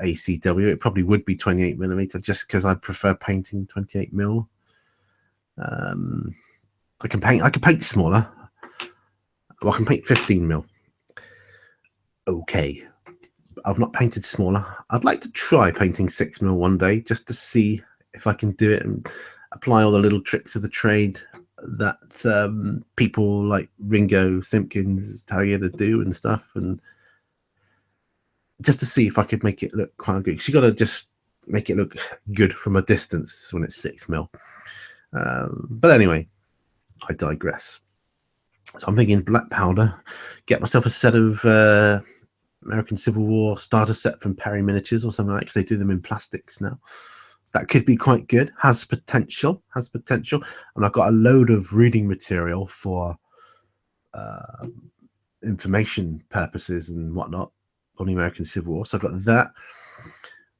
ACW, it probably would be 28mm, just because I prefer painting 28mm. I can paint smaller. Well, I can paint 15mm. Okay. I've not painted smaller. I'd like to try painting 6mm one day, just to see if I can do it and apply all the little tricks of the trade that people like Ringo Simpkins tell you to do and stuff, and just to see if I could make it look quite good. You got to just make it look good from a distance when it's 6mm. But anyway, I digress. So I'm thinking Black Powder, get myself a set of American Civil War starter set from Perry Miniatures or something like that, because they do them in plastics now. That could be quite good. Has potential. And I've got a load of reading material for information purposes and whatnot on the American Civil War. So I've got that.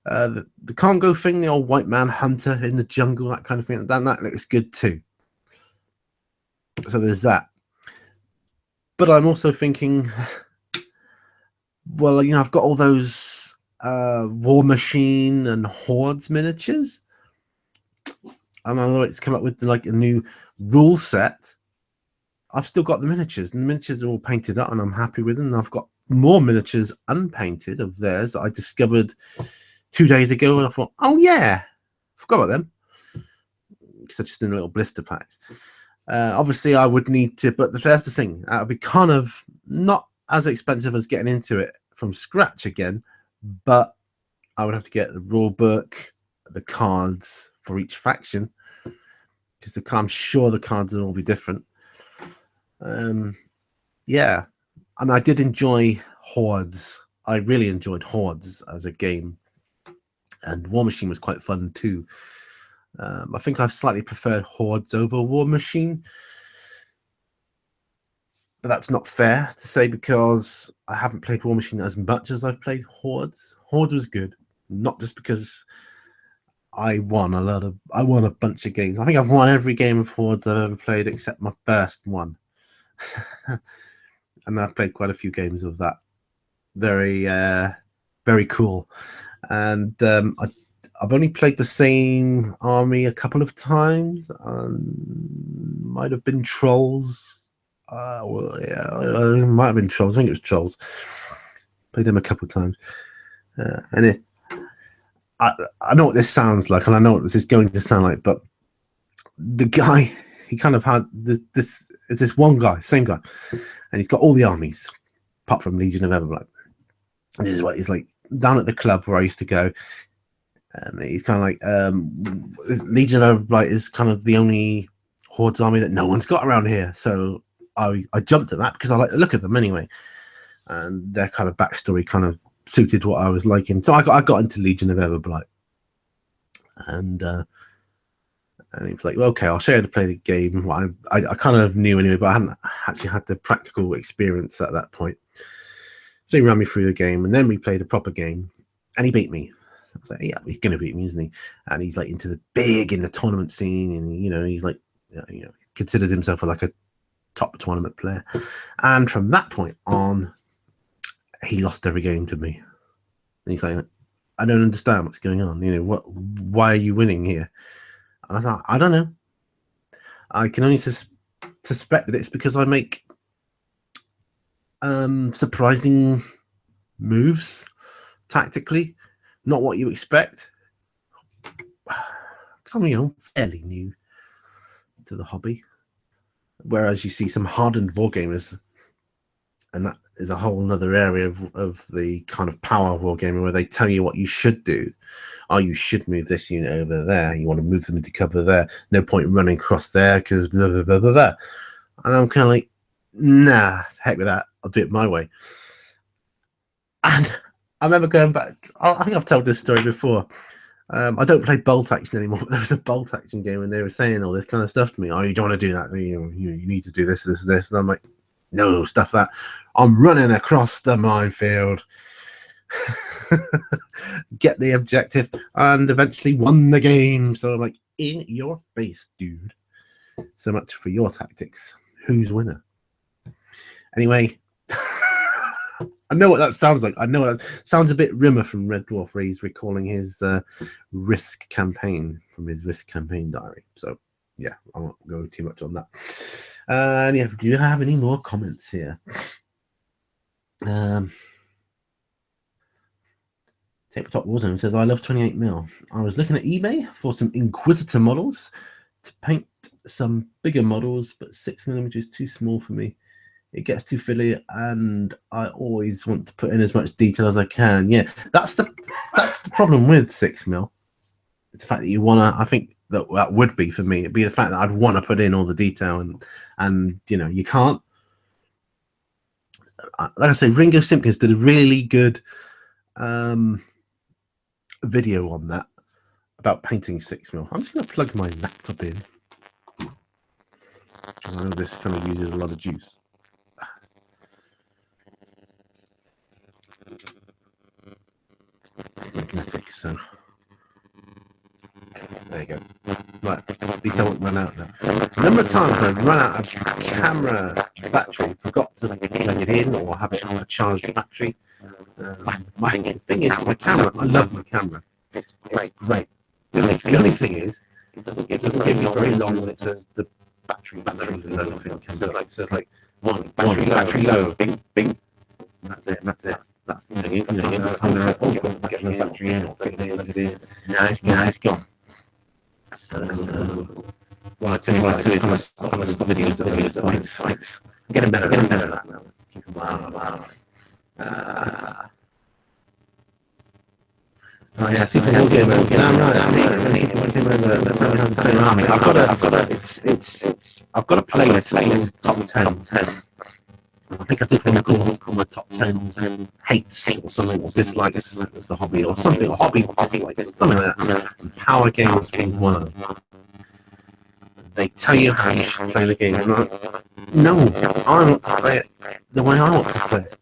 The Congo thing, the old white man hunter in the jungle, that kind of thing. That looks good too. So there's that. But I'm also thinking, well, you know, I've got all those War Machine and Hordes miniatures, and I know it's come up with like a new rule set. I've still got the miniatures, and the miniatures are all painted up, and I'm happy with them. And I've got more miniatures unpainted of theirs that I discovered 2 days ago, and I thought, oh yeah, forgot about them, because they're just in little blister packs. Obviously, I would need to, but that's the thing. That would be kind of not as expensive as getting into it from scratch again, but I would have to get the rule book, the cards for each faction, because I'm sure the cards will all be different. Yeah, and I did enjoy Hordes. I really enjoyed Hordes as a game, and War Machine was quite fun too. I think I've slightly preferred Hordes over War Machine, but that's not fair to say, because I haven't played War Machine as much as I've played Hordes. Hordes was good, not just because I won a bunch of games. I think I've won every game of Hordes I've ever played except my first one. And I've played quite a few games of that. Very, very cool. And I've only played the same army a couple of times. Might have been Trolls. Well, yeah, it might have been Trolls. I think it was Trolls. Played them a couple of times. And I know what this sounds like, and I know what this is going to sound like, but the guy, he kind of had this one guy, same guy, and he's got all the armies, apart from Legion of Everblight. And this is what he's like down at the club where I used to go. He's kind of like, Legion of Everblight is kind of the only Hordes army that no one's got around here. So I jumped at that because I like the look of them anyway, and their kind of backstory kind of suited what I was liking. So I got into Legion of Everblight, and he was like, well, okay, I'll show you how to play the game. Well, I kind of knew anyway, but I hadn't actually had the practical experience at that point. So he ran me through the game, and then we played a proper game, and he beat me. I was like, yeah, he's going to beat me, isn't he? And he's like into the tournament scene, and you know, he's like, you know, considers himself like a top tournament player. And from that point on, he lost every game to me. And he's like, I don't understand what's going on. You know, why are you winning here? And I thought, I don't know. I can only suspect that it's because I make surprising moves tactically, not what you expect. Because I'm, fairly new to the hobby, whereas you see some hardened wargamers, and that is a whole other area of the kind of power wargaming where they tell you what you should do. Oh, you should move this unit over there. You want to move them into cover there. No point running across there because blah, blah, blah, blah, blah. And I'm kind of like, nah, heck with that. I'll do it my way. And I remember going back. I think I've told this story before. I don't play bolt action anymore. But there was a bolt action game and they were saying all this kind of stuff to me. Oh, you don't want to do that. You need to do this, this, this. And I'm like, no, stuff that. I'm running across the minefield. Get the objective and eventually won the game. So I'm like, in your face, dude. So much for your tactics. Who's winner? Anyway, I know what that sounds like. I know that sounds a bit Rimmer from Red Dwarf, where he's recalling his Risk campaign from his Risk campaign diary. So yeah, I won't go too much on that. Yeah, do you have any more comments here? Tabletop Warzone says, I love 28mm. I was looking at eBay for some Inquisitor models to paint some bigger models, but 6mm is too small for me. It gets too fiddly, and I always want to put in as much detail as I can. Yeah, that's the problem with 6mm. It's the fact that you want to. I think that would be for me. It'd be the fact that I'd want to put in all the detail, and you can't. Like I say, Ringo Simpkins did a really good video on that about painting 6mm. I'm just going to plug my laptop in because I know this kind of uses a lot of juice. It's magnetic, so there you go. Right, at least I won't run out now. A number of times I've run out of camera battery, forgot to plug it in or have it on a charged battery. My thing is, my camera, I love my camera. It's great. The only thing is, it doesn't give me very long when it says the battery's low. It says like one battery low, bing, bing. That's it. That's the thing. Every time they're oh, you've got to get the battery in or plug it in. Nice, gone. So what I do is I stop videos at lights. I'm getting better at that now. Keep an eye on. Oh yeah, Super Wargamer. I've got a playlist top 10. I think I did one called my top 10 hates or something, or dislikes as a hobby, or something, or hobby dislikes, something like that. And power games being one of them. They tell you how you should play the game, and I'm like, no, I want to play it the way I want to play it.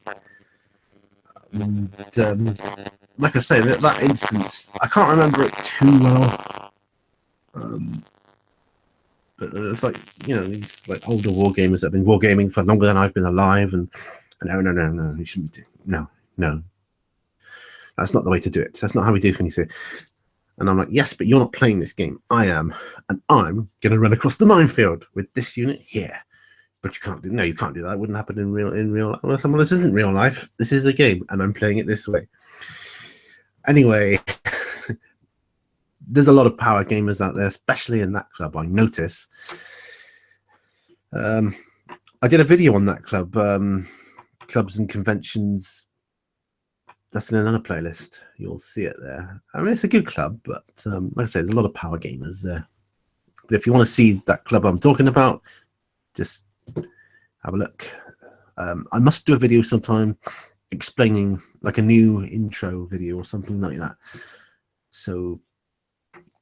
And, like I say, that instance, I can't remember it too well. But it's like, these like older wargamers that have been wargaming for longer than I've been alive, and no, you shouldn't do. No, that's not the way to do it. That's not how we do things here. And I'm like, yes, but you're not playing this game. I am, and I'm gonna run across the minefield with this unit here. But you can't do. No, you can't do that. It wouldn't happen in real life. Well, someone this isn't real life. This is a game, and I'm playing it this way. Anyway. There's a lot of power gamers out there, especially in that club, I notice. I did a video on that club, clubs and conventions. That's in another playlist. You'll see it there. I mean, it's a good club, but like I say, there's a lot of power gamers there. But if you want to see that club I'm talking about, just have a look. I must do a video sometime explaining, like a new intro video or something like that. So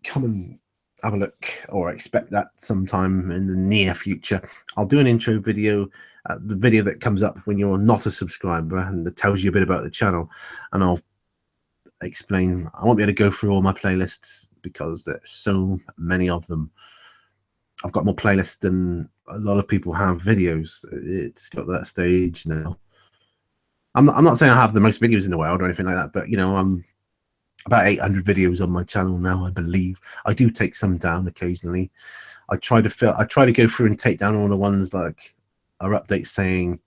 come and have a look, or expect that sometime in the near future. I'll do an intro video, the video that comes up when you're not a subscriber, and that tells you a bit about the channel, and I'll explain. I won't be able to go through all my playlists because there's so many of them. I've got more playlists than a lot of people have videos. It's got that stage now. I'm not saying I have the most videos in the world or anything like that, but I'm about 800 videos on my channel now, I believe. I do take some down occasionally. I try to go through and take down all the ones like our updates saying,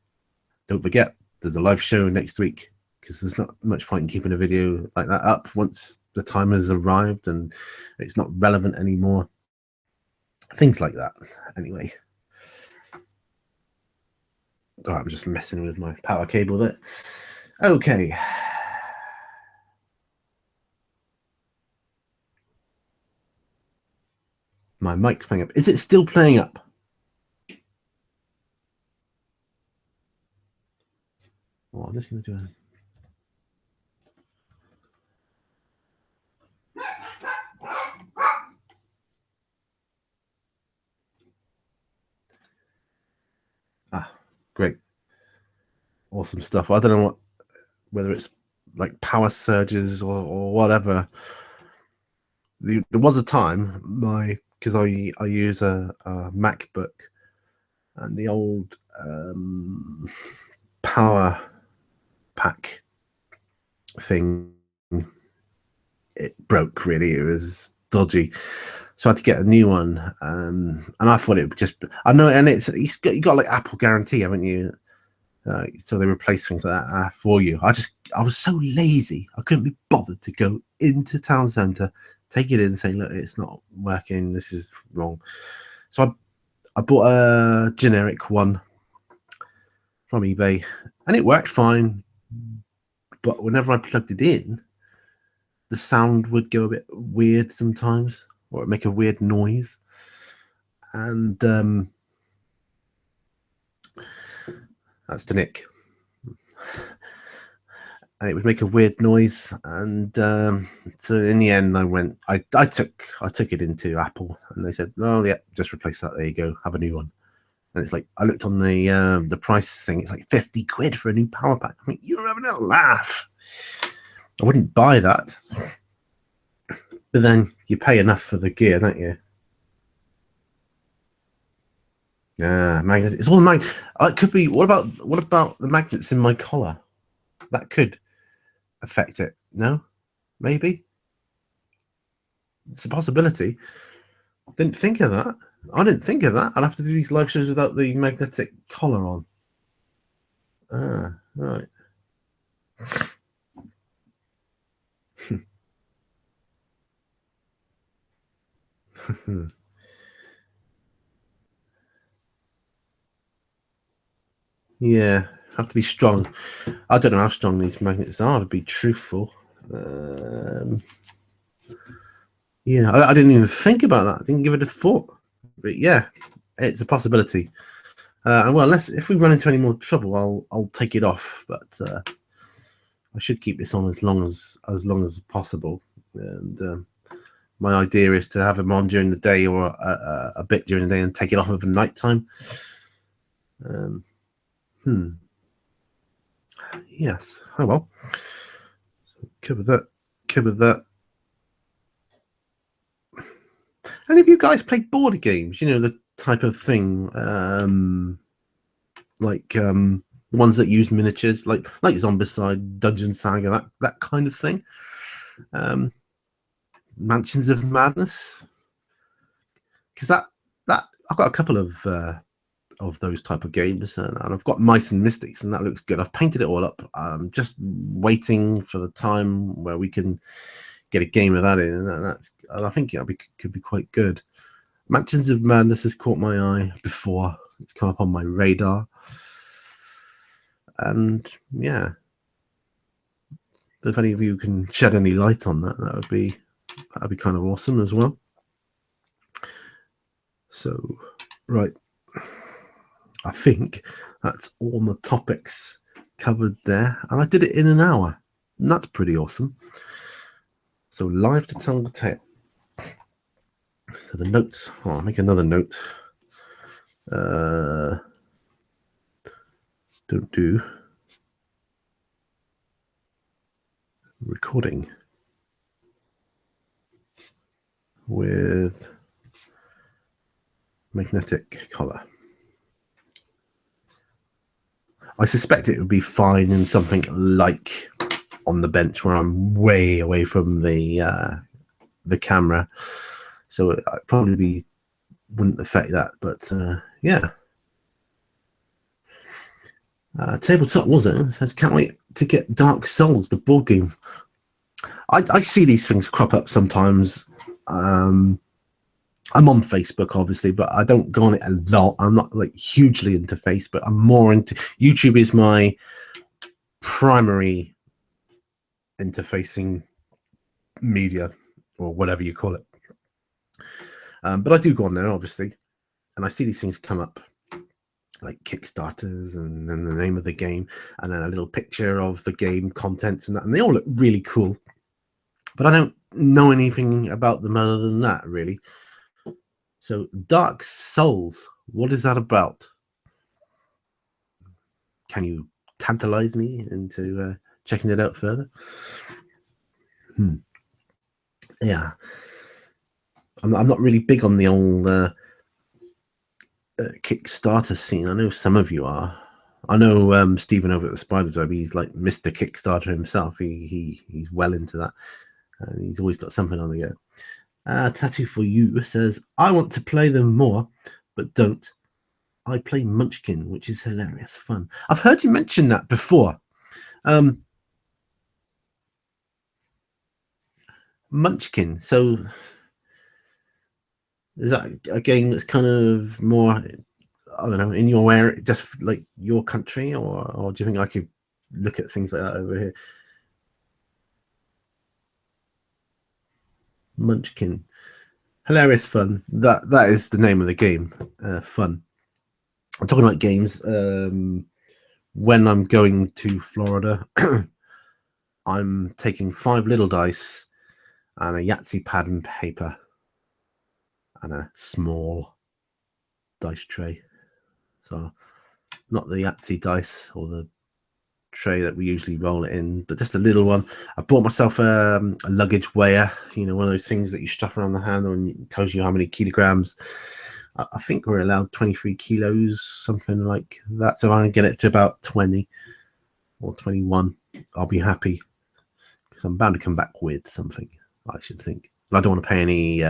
don't forget, there's a live show next week, because there's not much point in keeping a video like that up once the time has arrived and it's not relevant anymore. Things like that. Anyway. Oh, I'm just messing with my power cable there. Okay. My mic's playing up. Is it still playing up? Oh, I'm just going to do great. Awesome stuff. I don't know whether it's like power surges or whatever. There was a time because I use a MacBook, and the old power pack thing, it broke. Really, it was dodgy, so I had to get a new one. And I thought it would just, I know, and you got like Apple guarantee, haven't you? So they replace things like that for you. I was so lazy, I couldn't be bothered to go into town centre, take it in and say, look, it's not working, this is wrong. So I bought a generic one from eBay, and it worked fine, but whenever I plugged it in, the sound would go a bit weird sometimes, or it'd make a weird noise. And that's the nick. And it would make a weird noise, and so in the end I took it into Apple, and they said, oh yeah, just replace that, there you go, have a new one. And it's like, I looked on the price thing, it's like 50 quid for a new power pack. I mean, you're having a laugh. I wouldn't buy that, but then you pay enough for the gear, don't you? Magnet. It's all magnet. It could be. What about the magnets in my collar? That could affect it. No, maybe it's a possibility. Didn't think of that. I didn't think of that. I'd have to do these live shows without the magnetic collar on. Right. Yeah, have to be strong. I don't know how strong these magnets are, to be truthful. Yeah, I didn't even think about that. I didn't give it a thought. But yeah, it's a possibility. And well, if we run into any more trouble, I'll take it off. But I should keep this on as long as possible. And my idea is to have them on during the day, or a bit during the day, and take it off over night time. Yes. Oh well. So cover that. Any of you guys play board games? You know, the type of thing, like ones that use miniatures, like Zombicide, Dungeon Saga, that kind of thing. Mansions of Madness, because that I've got a couple of those type of games, and I've got Mice and Mystics, and that looks good. I've painted it all up. I'm just waiting for the time where we can get a game of that in, and I think it could be quite good. Mansions of Madness has caught my eye before. It's come up on my radar, and yeah, if any of you can shed any light on that, that'd be kind of awesome as well. So, right, I think that's all the topics covered there, and I did it in an hour, and that's pretty awesome. So live to tell the tale. So the notes, I'll make another note. Don't do recording with magnetic collar. I suspect it would be fine in something like on the bench where I'm way away from the camera, so I'd probably be wouldn't affect that. But yeah. Tabletop Warzone says, can't wait to get Dark Souls, the board game. I see these things crop up sometimes. I'm on Facebook, obviously, but I don't go on it a lot. I'm not like hugely into Facebook. I'm more into YouTube. Is my primary interfacing media, or whatever you call it. But I do go on there, obviously, and I see these things come up, like Kickstarters, and then the name of the game, and then a little picture of the game contents and that, and they all look really cool. But I don't know anything about them other than that, really. So, Dark Souls, what is that about? Can you tantalize me into checking it out further? Yeah. I'm not really big on the old Kickstarter scene. I know some of you are. I know Stephen over at the Spider's Web, he's like Mr. Kickstarter himself. He's well into that. He's always got something on the go. Tattoo for You says, I want to play them more, but don't. I play Munchkin, which is hilarious fun. I've heard you mention that before. Munchkin. So is that a game that's kind of more, I don't know, in your area, just like your country, or do you think I could look at things like that over here? Munchkin. Hilarious fun. That is the name of the game. Fun. I'm talking about games. When I'm going to Florida, I'm taking 5 little dice and a Yahtzee pad and paper and a small dice tray. So not the Yahtzee dice or the tray that we usually roll it in, but just a little one. I bought myself a luggage weigher, you know, one of those things that you strap around the handle and it tells you how many kilograms. I think we're allowed 23 kilos, something like that. So if I can get it to about 20 or 21, I'll be happy, because I'm bound to come back with something, I should think. I don't want to pay any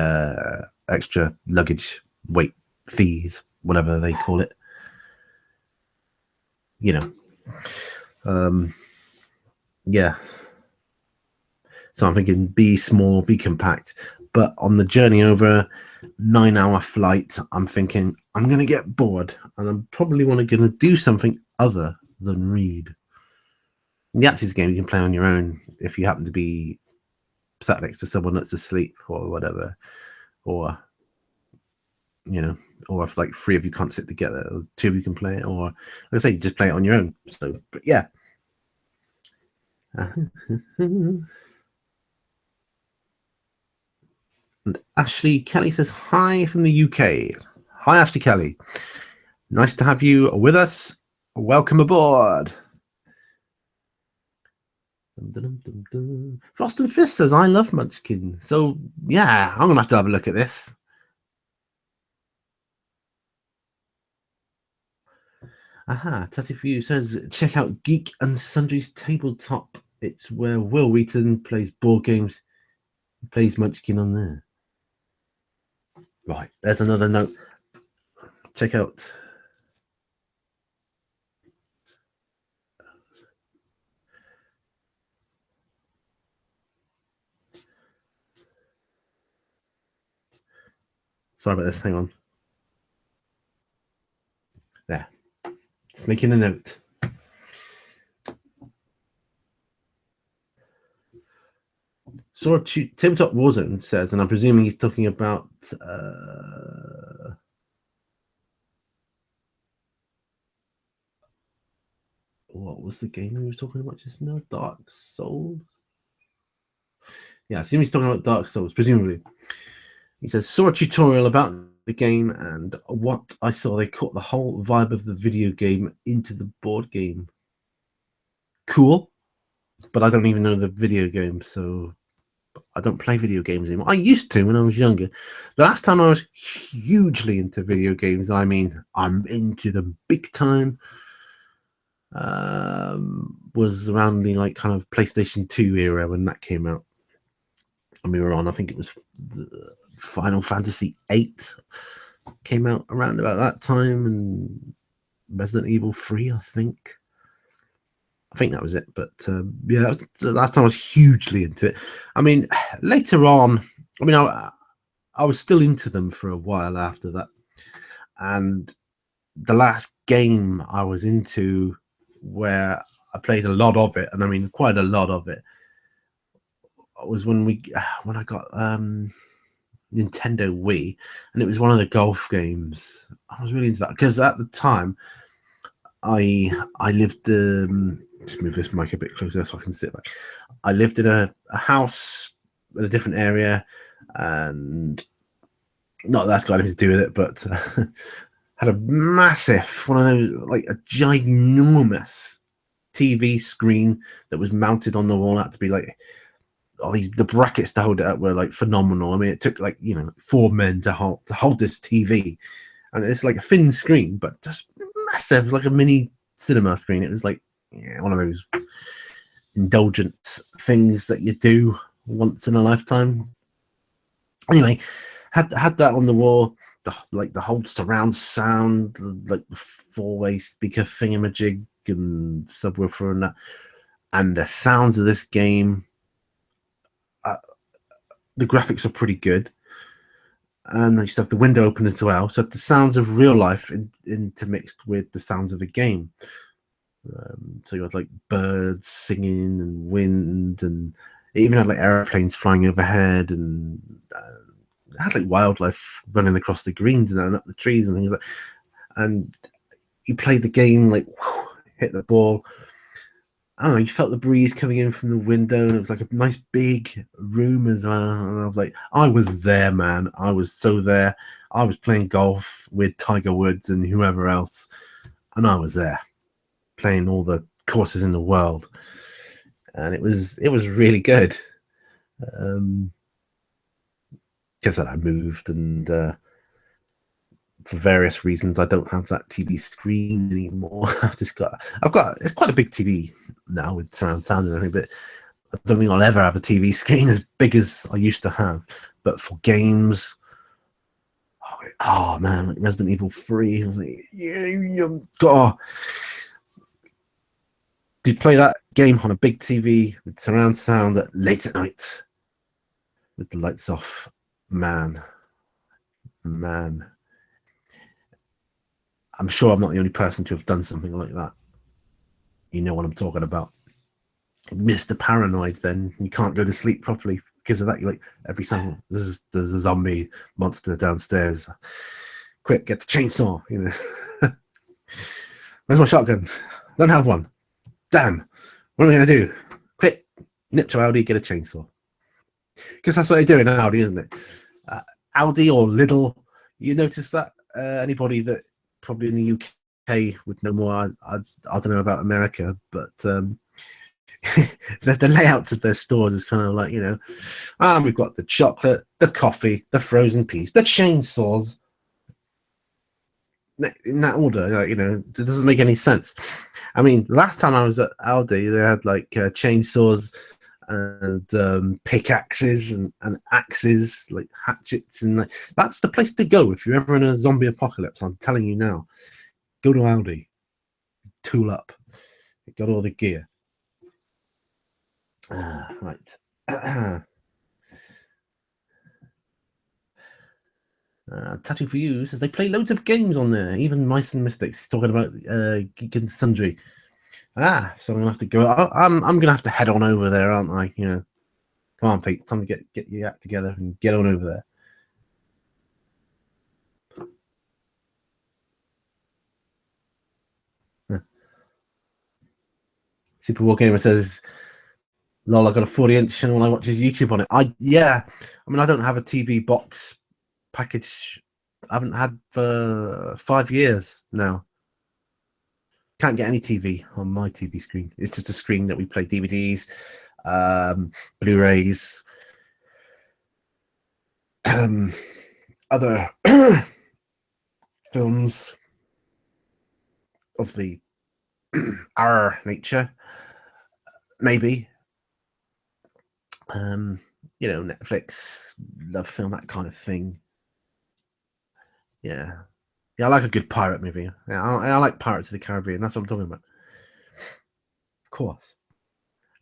extra luggage weight fees, whatever they call it. You know. Yeah. So I'm thinking be small, be compact. But on the journey over 9-hour flight, I'm thinking I'm going to get bored, and I'm probably going to do something other than read. The Yahtzee's game you can play on your own if you happen to be sat next to someone that's asleep or whatever, or you know, or if like 3 of you can't sit together, or 2 of you can play it, or like I say, just play it on your own. So, but yeah. And Ashley Kelly says hi from the UK. Hi, Ashley Kelly. Nice to have you with us. Welcome aboard. Frost and Fist says, I love Munchkin. So, yeah, I'm going to have a look at this. Aha, Tatty for You says, check out Geek and Sundry's Tabletop. It's where Will Wheaton plays board games. He plays Munchkin on there. Right, there's another note. Check out. Sorry about this, hang on. There. Just making a note. So Tabletop Warzone says, and I'm presuming he's talking about what was the game we were talking about just now? Dark Souls? Yeah, I assume he's talking about Dark Souls, presumably. He says, saw a tutorial about the game, and what I saw, they caught the whole vibe of the video game into the board game. Cool, but I don't even know the video game, so I don't play video games anymore. I used to when I was younger. The last time I was hugely into video games, I mean, I'm into them big time, was around the like kind of PlayStation 2 era when that came out. And we were on, I think it was Final Fantasy 8 came out around about that time, and Resident Evil 3, I think. I think that was it. But yeah, that was the last time I was hugely into it. I mean, later on, I mean, I was still into them for a while after that. And the last game I was into where I played a lot of it, and I mean quite a lot of it, was when I got Nintendo Wii, and it was one of the golf games. I was really into that because at the time I lived. Just move this mic a bit closer so I can sit back. I lived in a house in a different area, and not that that's got anything to do with it, but had a massive one of those, like a ginormous TV screen that was mounted on the wall. It had to be like all these, the brackets to hold it up were like phenomenal. I mean, it took like 4 men to hold this TV, and it's like a thin screen, but just massive, like a mini cinema screen. It was like one of those indulgent things that you do once in a lifetime. Anyway, had that on the wall, the whole surround sound, like the 4-way speaker thingamajig and subwoofer and that, and the sounds of this game. The graphics are pretty good, and they used to have the window open as well, so the sounds of real life intermixed with the sounds of the game. So you had like birds singing and wind, and it even had like airplanes flying overhead, and it had like wildlife running across the greens and up the trees and things like. And you played the game like hit the ball. I don't know, you felt the breeze coming in from the window, and it was like a nice big room as well. And I was like, I was there, man. I was so there. I was playing golf with Tiger Woods and whoever else, and I was there playing all the courses in the world, and it was really good. Because I moved, and for various reasons, I don't have that TV screen anymore. I've got it's quite a big TV now with surround sound and everything, but I don't think I'll ever have a TV screen as big as I used to have. But for games, oh man, like Resident Evil 3, I was like, yeah, God. Did play that game on a big TV with surround sound at late at night with the lights off. Man. I'm sure I'm not the only person to have done something like that. You know what I'm talking about. Mr. Paranoid, then you can't go to sleep properly because of that. You're like, every time there's a zombie monster downstairs. Quick, get the chainsaw, Where's my shotgun? I don't have one. Damn. What am I going to do? Quick, nip to Aldi, get a chainsaw. Because that's what they do in Aldi, isn't it? Aldi or Lidl, you notice that? Anybody that probably in the UK would know more. I don't know about America, but the layouts of their stores is kind of like, we've got the chocolate, the coffee, the frozen peas, the chainsaws. In that order, it doesn't make any sense. I mean, last time I was at Aldi, they had like chainsaws and pickaxes and axes, like hatchets, and that's the place to go if you're ever in a zombie apocalypse. I'm telling you now, go to Aldi, tool up, got all the gear. Right. Tattoo for You says they play loads of games on there, even Mice and Mystics. He's talking about Geek and Sundry. So I'm gonna have to go. I'm gonna have to head on over there, aren't I? Come on, Pete. It's time to get your act together and get on over there. Super War Gamer says, "Lol, I got a 40-inch and all I watch is YouTube on it." I mean, I don't have a TV box package. I haven't had for 5 years now. Can't get any TV on my TV screen. It's just a screen that we play DVDs, Blu-rays, other films of the our nature, maybe. Netflix, love film, that kind of thing. Yeah. Yeah, I like a good pirate movie. Yeah, I like Pirates of the Caribbean. That's what I'm talking about. Of course.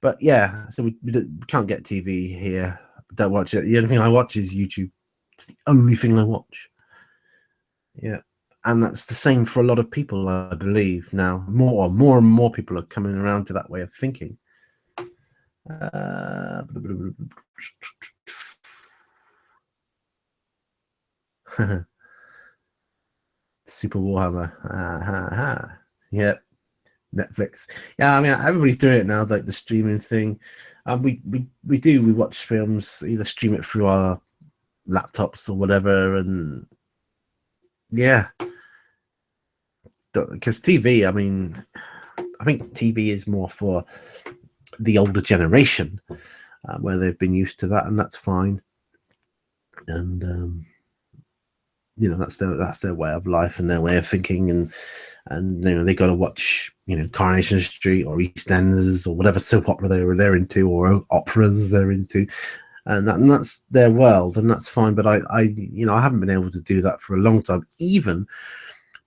But yeah, so we can't get TV here. Don't watch it. The only thing I watch is YouTube. It's the only thing I watch. Yeah. And that's the same for a lot of people, I believe, now. More and more people are coming around to that way of thinking. Super Warhammer. Yep. Netflix. Yeah, I mean everybody's doing it now, like the streaming thing. We watch films, either stream it through our laptops or whatever, and yeah, because TV. I mean, I think TV is more for the older generation, where they've been used to that, and that's fine. And that's their way of life and their way of thinking, and they got to watch Coronation Street or EastEnders or whatever soap opera they're into, or operas they're into, and that's their world, and that's fine. But I haven't been able to do that for a long time, even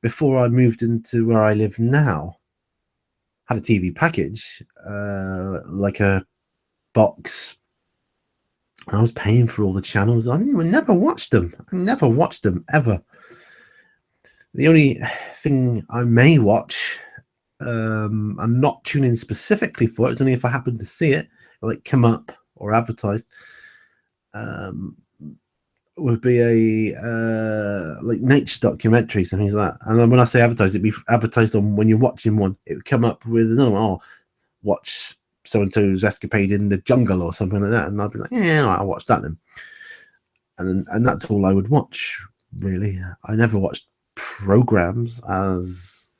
before I moved into where I live now. Had a TV package, like a box. I was paying for all the channels. I never watched them. I never watched them ever. The only thing I may watch, I'm not tuning specifically for it. It's only if I happen to see it, like come up or advertised. Would be a like nature documentary, something like that. And then when I say advertised, it'd be advertised on when you're watching one. It would come up with another one. Oh, watch so and so's escapade in the jungle or something like that, and I'd be like, yeah, I'll watch that then. And that's all I would watch, really. I never watched programs as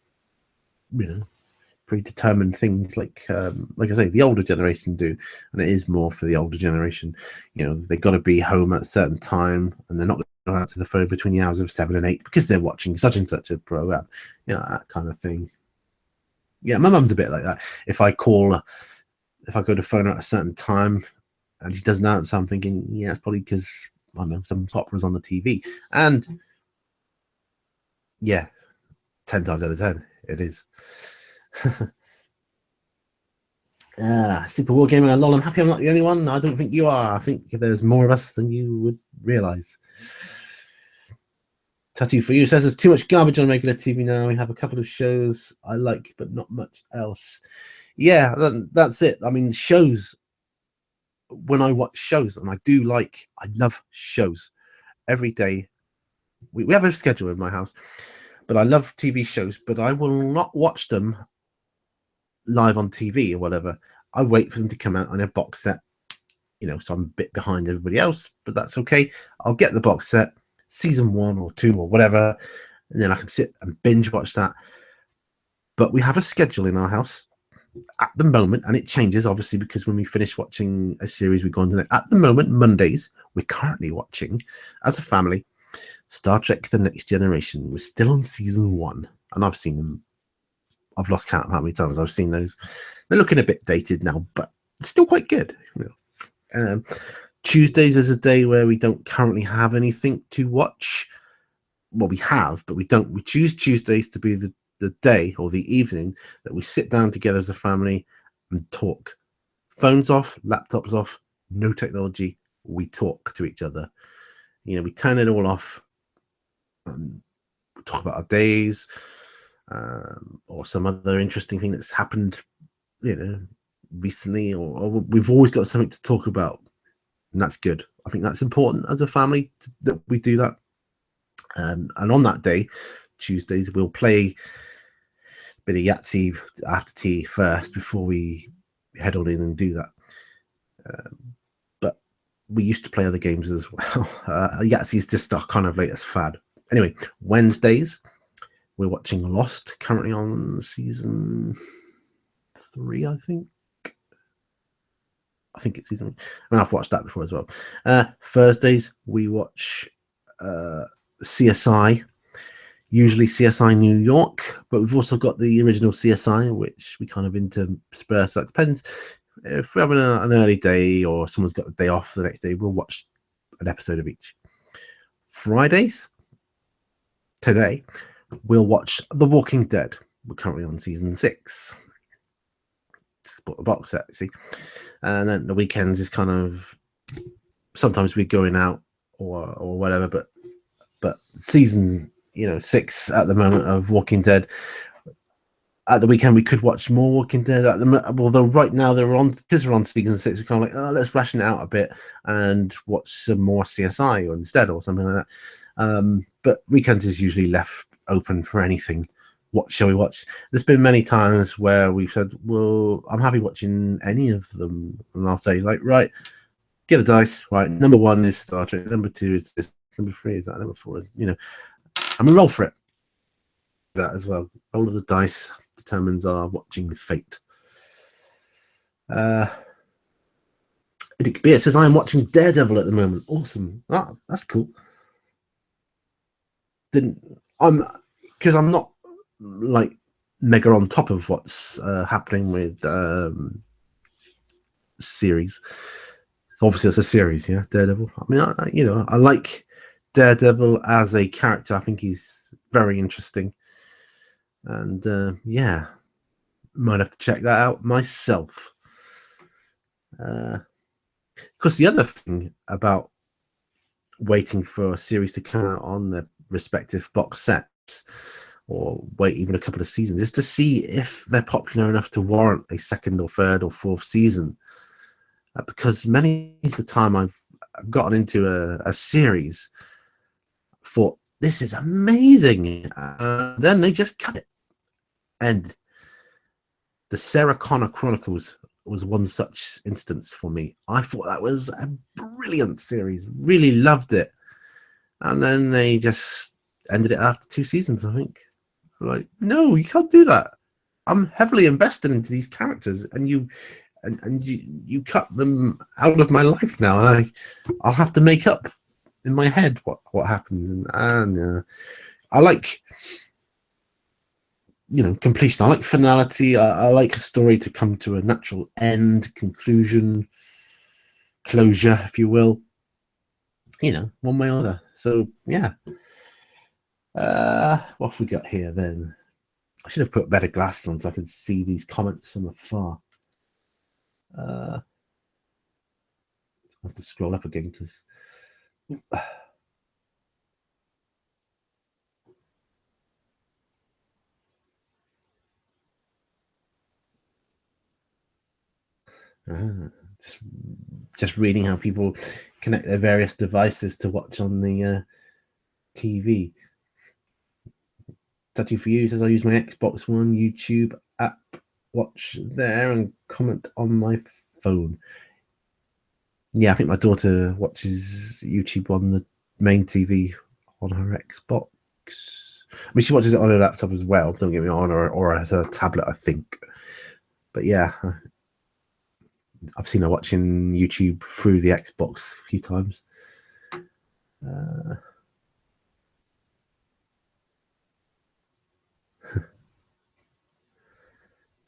predetermined things like I say, the older generation do, and it is more for the older generation. They got to be home at a certain time, and they're not going to answer the phone between the hours of 7 and 8 because they're watching such and such a program, that kind of thing. Yeah, my mum's a bit like that. If I go to phone her at a certain time and she doesn't answer, I'm thinking, yeah, it's probably because I don't know, some opera's on the TV. And yeah, 10 times out of 10 it is. Super Wargaming. Lol, I'm happy I'm not the only one. I don't think you are. I think there's more of us than you would realize. Tattoo for You says there's too much garbage on regular TV now. We have a couple of shows I like, but not much else. Yeah, that's it. I mean, shows. When I watch shows, and I love shows. Every day, we have a schedule in my house, but I love TV shows, but I will not watch them live on TV or whatever. I wait for them to come out on a box set, so I'm a bit behind everybody else, but that's okay. I'll get the box set, season 1 or 2 or whatever, and then I can sit and binge watch that. But we have a schedule in our house at the moment, and it changes obviously because when we finish watching a series, we go on to it. At the moment, Mondays, we're currently watching as a family Star Trek The Next Generation. We're still on season 1, and I've seen them. I've lost count of how many times I've seen those. They're looking a bit dated now, but it's still quite good. Tuesdays is a day where we don't currently have anything to watch. Well, we have, but we don't. We choose Tuesdays to be the day or the evening that we sit down together as a family and talk. Phones off, laptops off, no technology. We talk to each other. We turn it all off and talk about our days, or some other interesting thing that's happened, recently, or we've always got something to talk about, and that's good. I think that's important as a family that we do that. And on that day, Tuesdays, we'll play a bit of Yahtzee after tea first before we head on in and do that. But we used to play other games as well. Yahtzee is just our kind of latest fad. Anyway, Wednesdays, we're watching Lost, currently on season 3, I think. I think it's season 1. I mean, I've watched that before as well. Thursdays, we watch CSI, usually CSI New York, but we've also got the original CSI, which we kind of intersperse. That depends. If we're having an early day or someone's got the day off the next day, we'll watch an episode of each. Fridays, today we'll watch The Walking Dead. We're currently on season 6. Just bought the box set, see, and then the weekends is kind of sometimes we're going out or whatever, but season 6 at the moment of Walking Dead. At the weekend, we could watch more Walking Dead. Although right now because we're on season 6, we're kind of like, oh, let's ration it out a bit and watch some more CSI instead or something like that. But weekends is usually left open for anything. What shall we watch? There's been many times where we've said, well, I'm happy watching any of them, and I'll say, like, right, get a dice. Right, number 1 is Star Trek. Number 2 is this. Number 3 is that. Number 4 is and we roll for it. That as well. Roll of the dice determines our watching fate. It says I'm watching Daredevil at the moment. Awesome. That's cool. Because I'm not like mega on top of what's happening with series. So obviously it's a series, yeah, Daredevil. I mean, I like Daredevil as a character. I think he's very interesting. And might have to check that out myself. Because the other thing about waiting for a series to come out on their respective box sets, or wait even a couple of seasons, is to see if they're popular enough to warrant a 2nd or 3rd or 4th season. Because many of the time I've gotten into a series, thought this is amazing, then they just cut it. And the Sarah Connor Chronicles was one such instance for me. I thought that was a brilliant series, really loved it, and then they just ended it after 2 seasons, I think. Like, no, you can't do that. I'm heavily invested into these characters, and you cut them out of my life now, and I'll have to make up in my head what happens. And I like completion. I like finality. I like a story to come to a natural end, conclusion, closure, if you will. One way or other. So yeah. What have we got here then? I should have put better glasses on so I could see these comments from afar. I have to scroll up again because just reading how people connect their various devices to watch on the TV. Touchy for you says I use my Xbox One YouTube app, watch there and comment on my phone. Yeah, I think my daughter watches YouTube on the main TV on her Xbox. I mean, she watches it on her laptop as well, don't get me wrong, or her tablet, I think. But yeah, I've seen her watching YouTube through the Xbox a few times.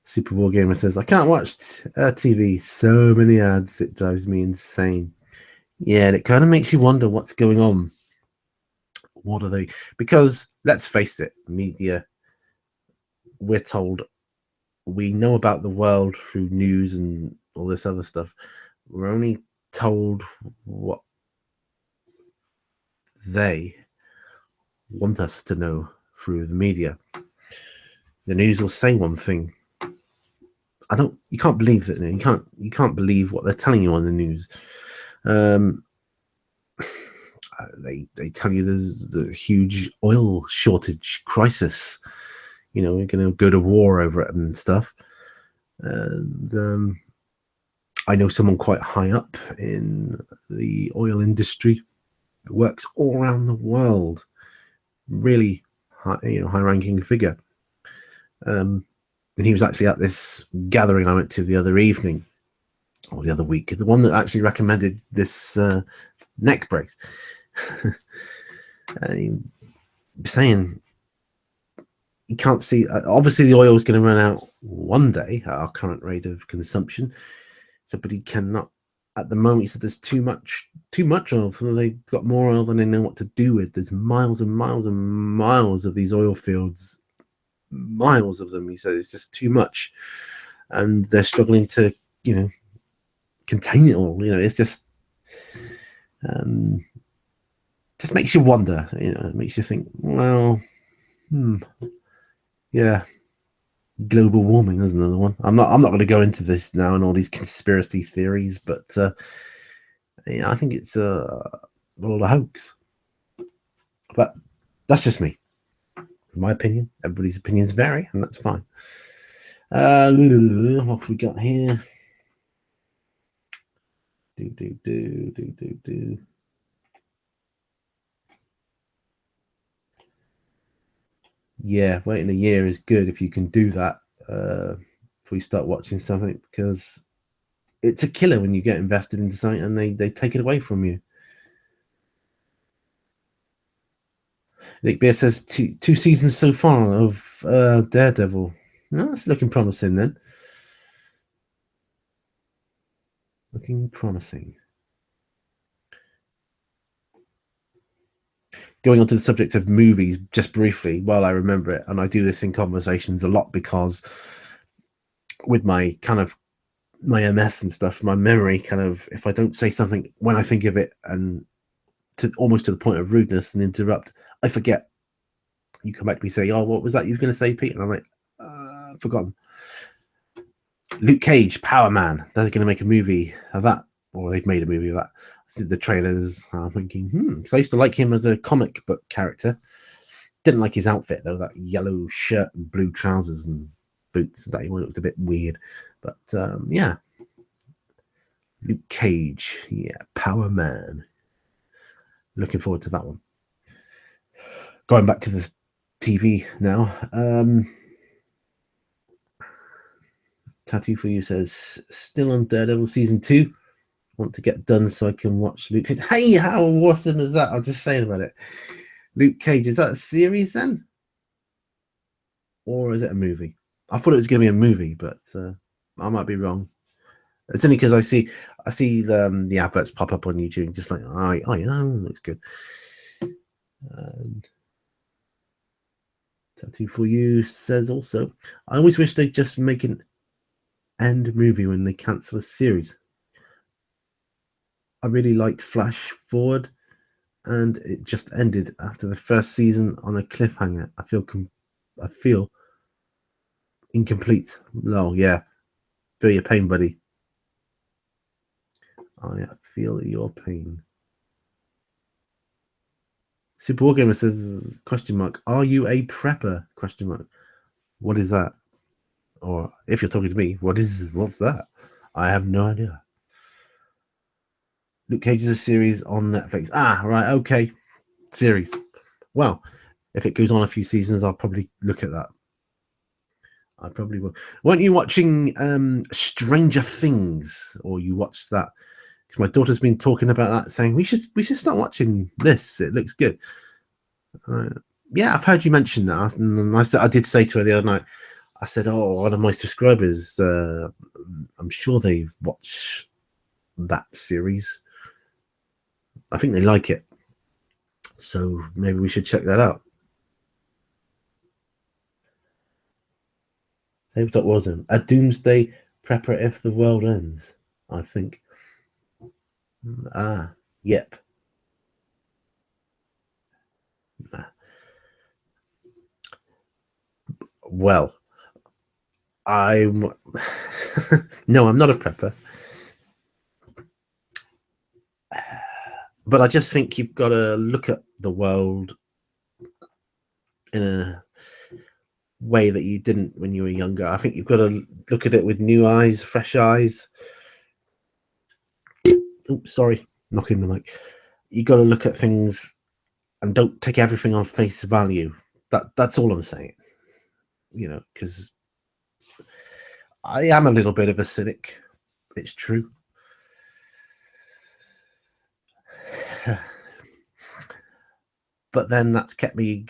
Super Bowl Gamer says, I can't watch TV. So many ads, it drives me insane. Yeah, and it kind of makes you wonder what's going on. What are they? Because let's face it, media, we're told, we know about the world through news and all this other stuff. We're only told what they want us to know through the media. The news will say one thing. You can't believe it. You can't believe what they're telling you on the news. They tell you there's a huge oil shortage crisis. We're going to go to war over it and stuff. And I know someone quite high up in the oil industry that works all around the world. Really high, high-ranking figure. And he was actually at this gathering I went to the other evening, or the other week, the one that actually recommended this neck brace. And he was saying you can't see, obviously the oil is going to run out one day at our current rate of consumption. So, but he cannot at the moment, he said there's too much oil. So they've got more oil than they know what to do with. There's miles and miles and miles of these oil fields, miles of them. He said it's just too much, and they're struggling to, contain it all. It's just makes you wonder. It makes you think. Well, yeah. Global warming is another one. I'm not going to go into this now and all these conspiracy theories, but I think it's all a hoax. But that's just me. In my opinion, everybody's opinions vary, and that's fine. What have we got here? Yeah, waiting a year is good if you can do that before you start watching something, because it's a killer when you get invested into something and they take it away from you. Nick Beer says two seasons so far of Daredevil. No, that's looking promising then. Looking promising. Going on to the subject of movies, just briefly, while I remember it, and I do this in conversations a lot because with my my MS and stuff, my memory if I don't say something when I think of it and almost to the point of rudeness and interrupt, I forget. You come back to me saying, "Oh, what was that you were going to say, Pete?" And I'm like, forgotten. Luke Cage, Power Man. They're going to make a movie of that, or they've made a movie of that. I see the trailers. I'm thinking, because I used to like him as a comic book character. Didn't like his outfit though, that yellow shirt and blue trousers and boots. That he looked a bit weird, but yeah. Luke Cage, yeah, Power Man. Looking forward to that one. Going back to this TV now. Tattoo for You says, still on Daredevil season 2. Want to get done so I can watch Luke Cage. Hey, how awesome is that? I was just saying about it. Luke Cage, is that a series then? Or is it a movie? I thought it was going to be a movie, but I might be wrong. It's only because I see the adverts pop up on YouTube, just like, oh yeah, looks good. Tattoo for You says also, I always wish they'd just make an end movie when they cancel a series. I really liked Flash Forward, and it just ended after the first season on a cliffhanger. I feel incomplete. No, yeah, feel your pain, buddy. I feel your pain. Super Wargamer says, question mark, are you a prepper? Question mark. What is that? Or if you're talking to me, what's that? I have no idea. Luke Cage is a series on Netflix. Ah, right, okay. Series. Well, if it goes on a few seasons, I'll probably look at that. I probably will. Weren't you watching Stranger Things? Or you watched that? Because my daughter's been talking about that, saying we should start watching this. It looks good. Yeah, I've heard you mention that. And I did say to her the other night, I said, oh, one of my subscribers, I'm sure they've watched that series. I think they like it. So maybe we should check that out. Tabletop Warzone. A doomsday prepper if the world ends, I think. Ah, yep. Well, I'm no, I'm not a prepper. But I just think you've got to look at the world in a way that you didn't when you were younger. I think you've got to look at it with new eyes, fresh eyes. Oh, sorry, knocking the mic. You've got to look at things and don't take everything on face value. That's all I'm saying. Because I am a little bit of a cynic. It's true. But then that's kept me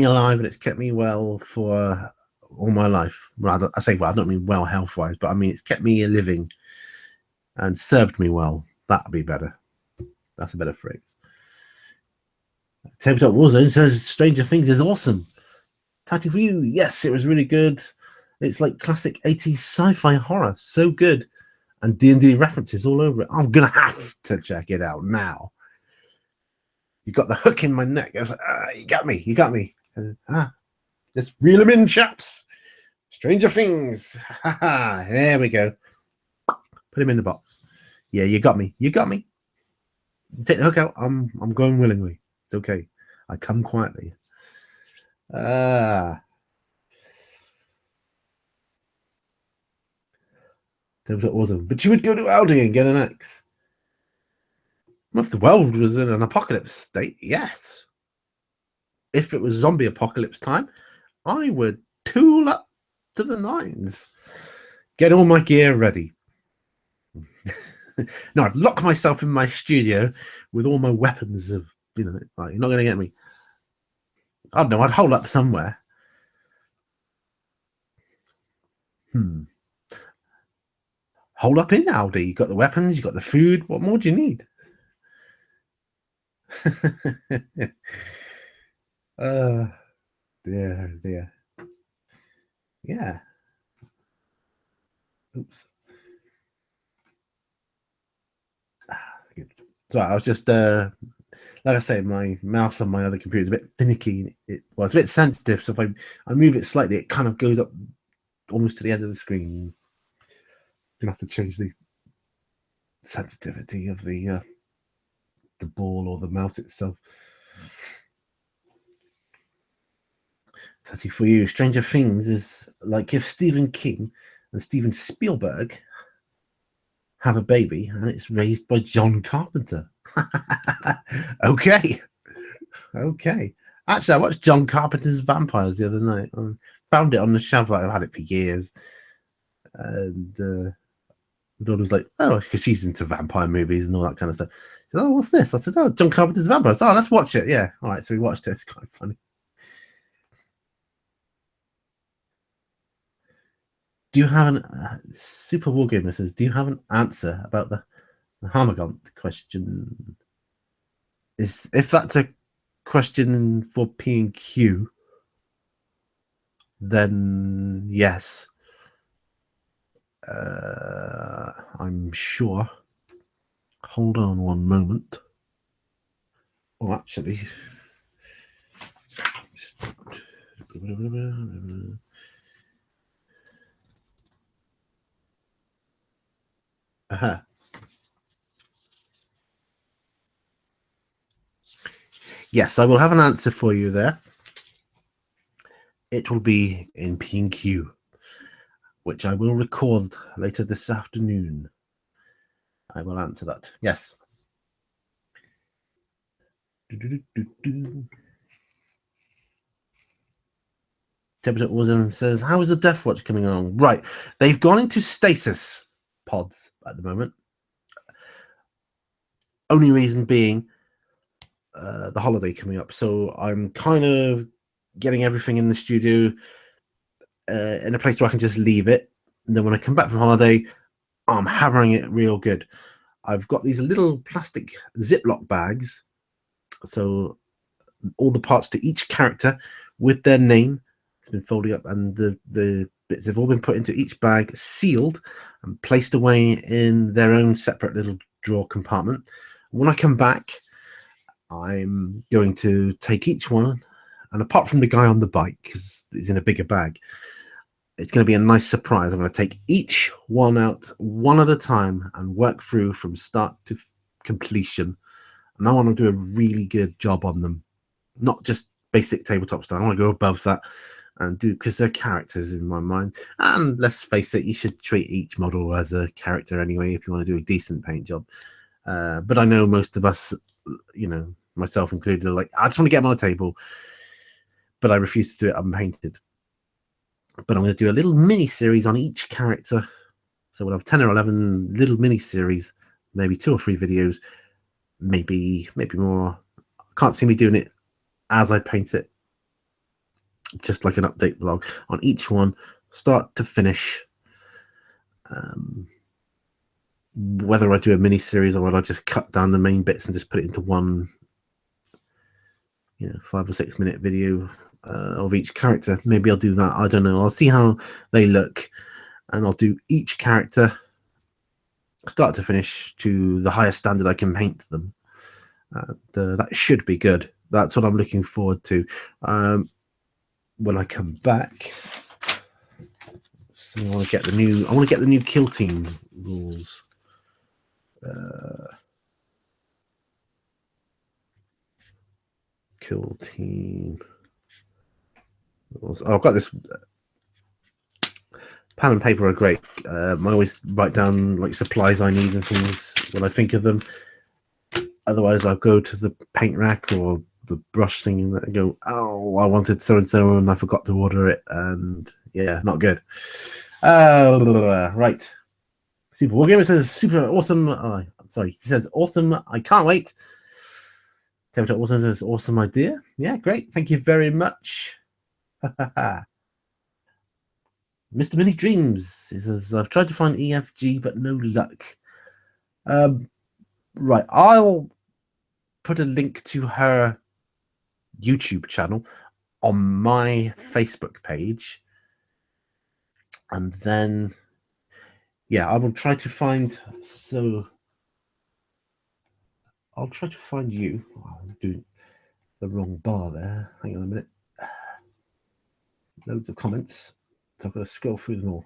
alive, and it's kept me well for all my life. Well, I don't mean well health-wise, but I mean it's kept me living. and served me well. That'd be better. That's a better phrase. Tabletop Warzone says Stranger Things is awesome. Tatty for you. Yes, it was really good. It's like classic 80s sci-fi horror. So good. And D&D references all over it. I'm going to have to check it out now. You got the hook in my neck. I was like, you got me. You got me. Just reel them in, chaps. Stranger Things. There we go. Put him in the box. Yeah, you got me. You got me. Take the hook out. I'm going willingly. It's okay. I come quietly. That was awesome. But you would go to Aldi and get an axe. If the world was in an apocalypse state, yes. If it was zombie apocalypse time, I would tool up to the nines. Get all my gear ready. No, I'd lock myself in my studio with all my weapons of, like, you're not going to get me. I don't know, I'd hole up somewhere. Hole up in Aldi. You got the weapons, you got the food. What more do you need? Dear. Yeah. Oops. Good. So I was just like I say, my mouse on my other computer is a bit finicky. It's a bit sensitive, so if I move it slightly, it kind of goes up almost to the end of the screen. I'm gonna have to change the sensitivity of the ball or the mouse itself. Tatty for you. Stranger Things is like if Stephen King and Steven Spielberg have a baby and it's raised by John Carpenter. Okay. Actually, I watched John Carpenter's Vampires the other night. I found it on the shelf. I've had it for years. And the daughter was like, oh, because she's into vampire movies and all that kind of stuff. She said, oh, what's this? I said, oh, John Carpenter's Vampires. Oh, let's watch it. Yeah. All right. So we watched it. It's quite funny. Do you have an Super Wargamer says, do you have an answer about the Harmagont question? If that's a question for P and Q, then yes. I'm sure. Hold on one moment. Oh, actually. Yes, I will have an answer for you there. It will be in P and Q, which I will record later this afternoon. I will answer that. Yes. Tabletop Warzone says, how is the Death Watch coming along? Right. They've gone into stasis pods at the moment. Only reason being the holiday coming up. So I'm kind of getting everything in the studio in a place where I can just leave it. And then when I come back from holiday, I'm hammering it real good. I've got these little plastic Ziploc bags. So all the parts to each character with their name. It's been folded up, and the bits have all been put into each bag, sealed, and placed away in their own separate little drawer compartment. When I come back, I'm going to take each one, and apart from the guy on the bike, because he's in a bigger bag, it's going to be a nice surprise. I'm going to take each one out one at a time and work through from start to completion. And I want to do a really good job on them, not just basic tabletop style. I want to go above that and do, because they're characters in my mind. And let's face it, you should treat each model as a character anyway if you want to do a decent paint job. But I know most of us, myself included, are like, I just want to get them on the table, but I refuse to do it unpainted. But I'm going to do a little mini series on each character. So we'll have 10 or 11 little mini series, maybe 2 or 3 videos, maybe more. I can't see me doing it as I paint it, just like an update vlog on each one, start to finish. whether I do a mini series or whether I just cut down the main bits and just put it into one, 5 or 6 minute video of each character. Maybe I'll do that. I don't know. I'll see how they look, and I'll do each character start to finish to the highest standard I can paint them. That should be good. That's what I'm looking forward to. When I come back, so I want to get the new kill team rules. Kill team rules. Oh, I've got this. Pen and paper are great. I always write down like supplies I need and things when I think of them. Otherwise, I'll go to the paint rack or the brush thing and go, oh, I wanted so and so and I forgot to order it, and yeah, not good. Right. Super Wargamer says super awesome. Sorry, he says awesome. I can't wait. Tabletop Awesome says awesome idea. Yeah, great. Thank you very much. Mr. Mini Dreams, he says, I've tried to find EFG, but no luck. Right, I'll put a link to her YouTube channel on my Facebook page. And then, yeah, I will try to find, I'll try to find you. Oh, I'm doing the wrong bar there. Hang on a minute. Loads of comments. So I've got to scroll through them all.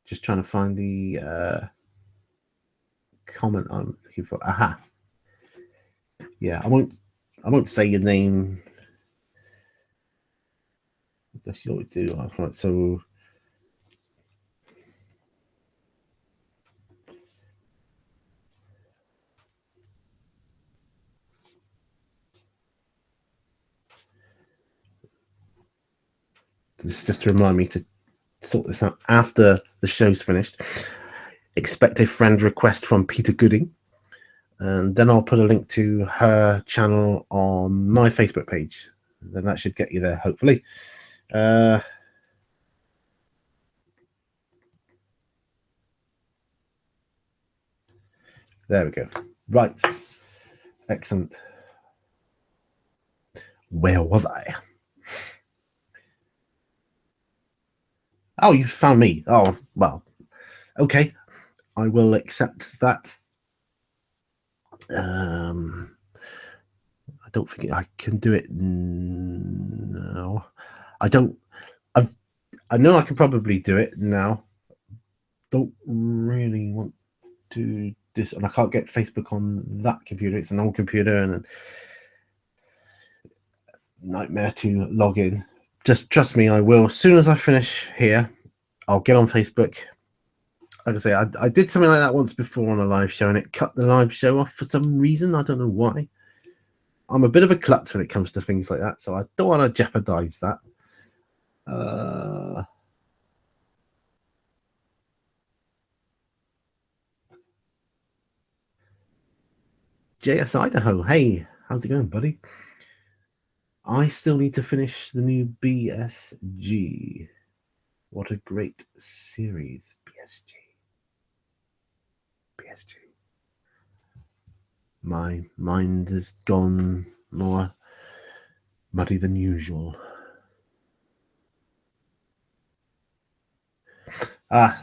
Just trying to find the comment I'm looking for. Aha. Yeah, I won't say your name. That's what we do. Right, so this is just to remind me to sort this out after the show's finished. Expect a friend request from Peter Gooding, and then I'll put a link to her channel on my Facebook page. Then that should get you there, hopefully. There we go. Right. Excellent. Where was I? Oh, you found me. Oh, well. Okay. I will accept that. I don't think I can do it. No. I don't. I know I can probably do it now. Don't really want to this, and I can't get Facebook on that computer. It's an old computer and a nightmare to log in. Just trust me, I will. As soon as I finish here, I'll get on Facebook. Like I say, I did something like that once before on a live show, and it cut the live show off for some reason. I don't know why. I'm a bit of a klutz when it comes to things like that, so I don't want to jeopardize that. JS Idaho, hey, how's it going, buddy? I still need to finish the new BSG. What a great series, BSG. My mind has gone more muddy than usual.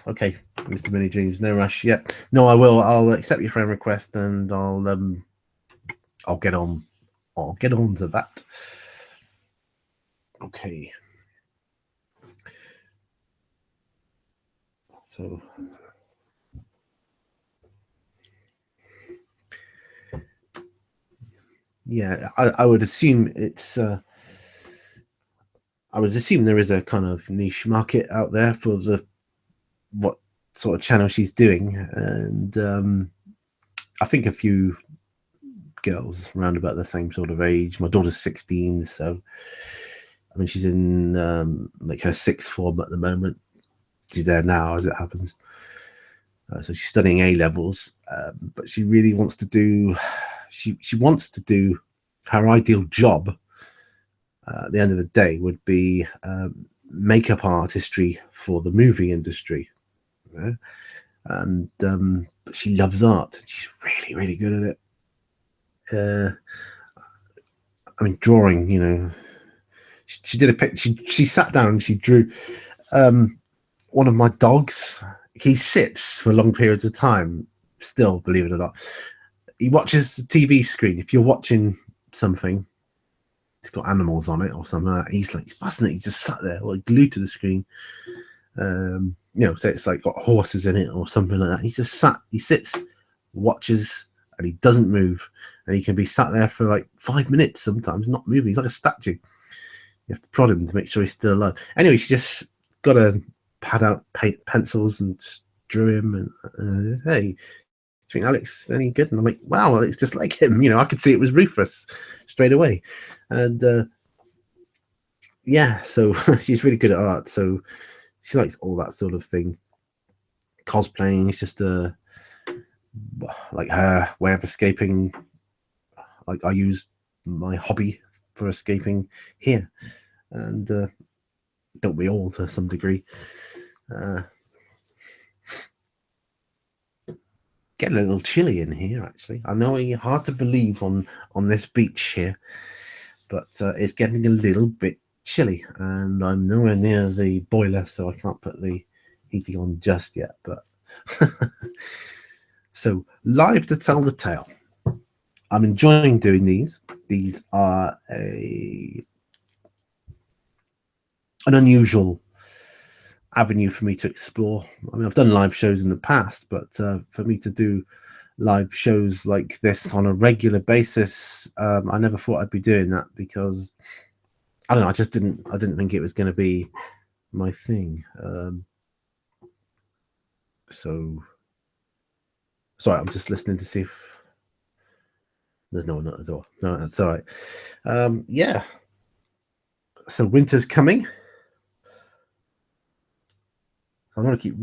Okay, Mr. Mini Dreams, no rush yet. No, I will. I'll accept your friend request and I'll get on. I'll get on to that. Okay. So yeah, I would assume it's I would assume there is a kind of niche market out there for what sort of channel she's doing, and I think a few girls around about the same sort of age. My daughter's 16, so I mean she's in like her sixth form at the moment. She's there now, as it happens. So she's studying A levels, but she really wants to do. She wants to do her ideal job at the end of the day would be makeup artistry for the movie industry. And but she loves art. She's really, really good at it. I mean, drawing. You know, she did a picture. She sat down and she drew one of my dogs. He sits for long periods of time. Still, believe it or not, he watches the TV screen. If you're watching something, it's got animals on it or something. He's like, he's fascinated. He just sat there, like glued to the screen. You know, say it's like got horses in it or something like that. He just he sits, watches, and he doesn't move. And he can be sat there for like 5 minutes sometimes, not moving. He's like a statue. You have to prod him to make sure he's still alive. Anyway, she just got a pad out pencils and just drew him. And hey, do you think Alex any good? And I'm like, wow, it's just like him. You know, I could see it was Rufus straight away. And yeah, so she's really good at art. So she likes all that sort of thing. Cosplaying is just like her way of escaping. Like I use my hobby for escaping here, and don't we all to some degree? Getting a little chilly in here, actually. I know it's hard to believe on this beach here, but it's getting a little bit chilly, and I'm nowhere near the boiler, so I can't put the heating on just yet. But so live to tell the tale. I'm enjoying doing these. These are an unusual avenue for me to explore. I mean, I've done live shows in the past, but for me to do live shows like this on a regular basis, I never thought I'd be doing that, because I don't know, I didn't think it was going to be my thing. So sorry, I'm just listening to see if there's no one at the door. No, that's all right. Yeah, so winter's coming. I'm going to keep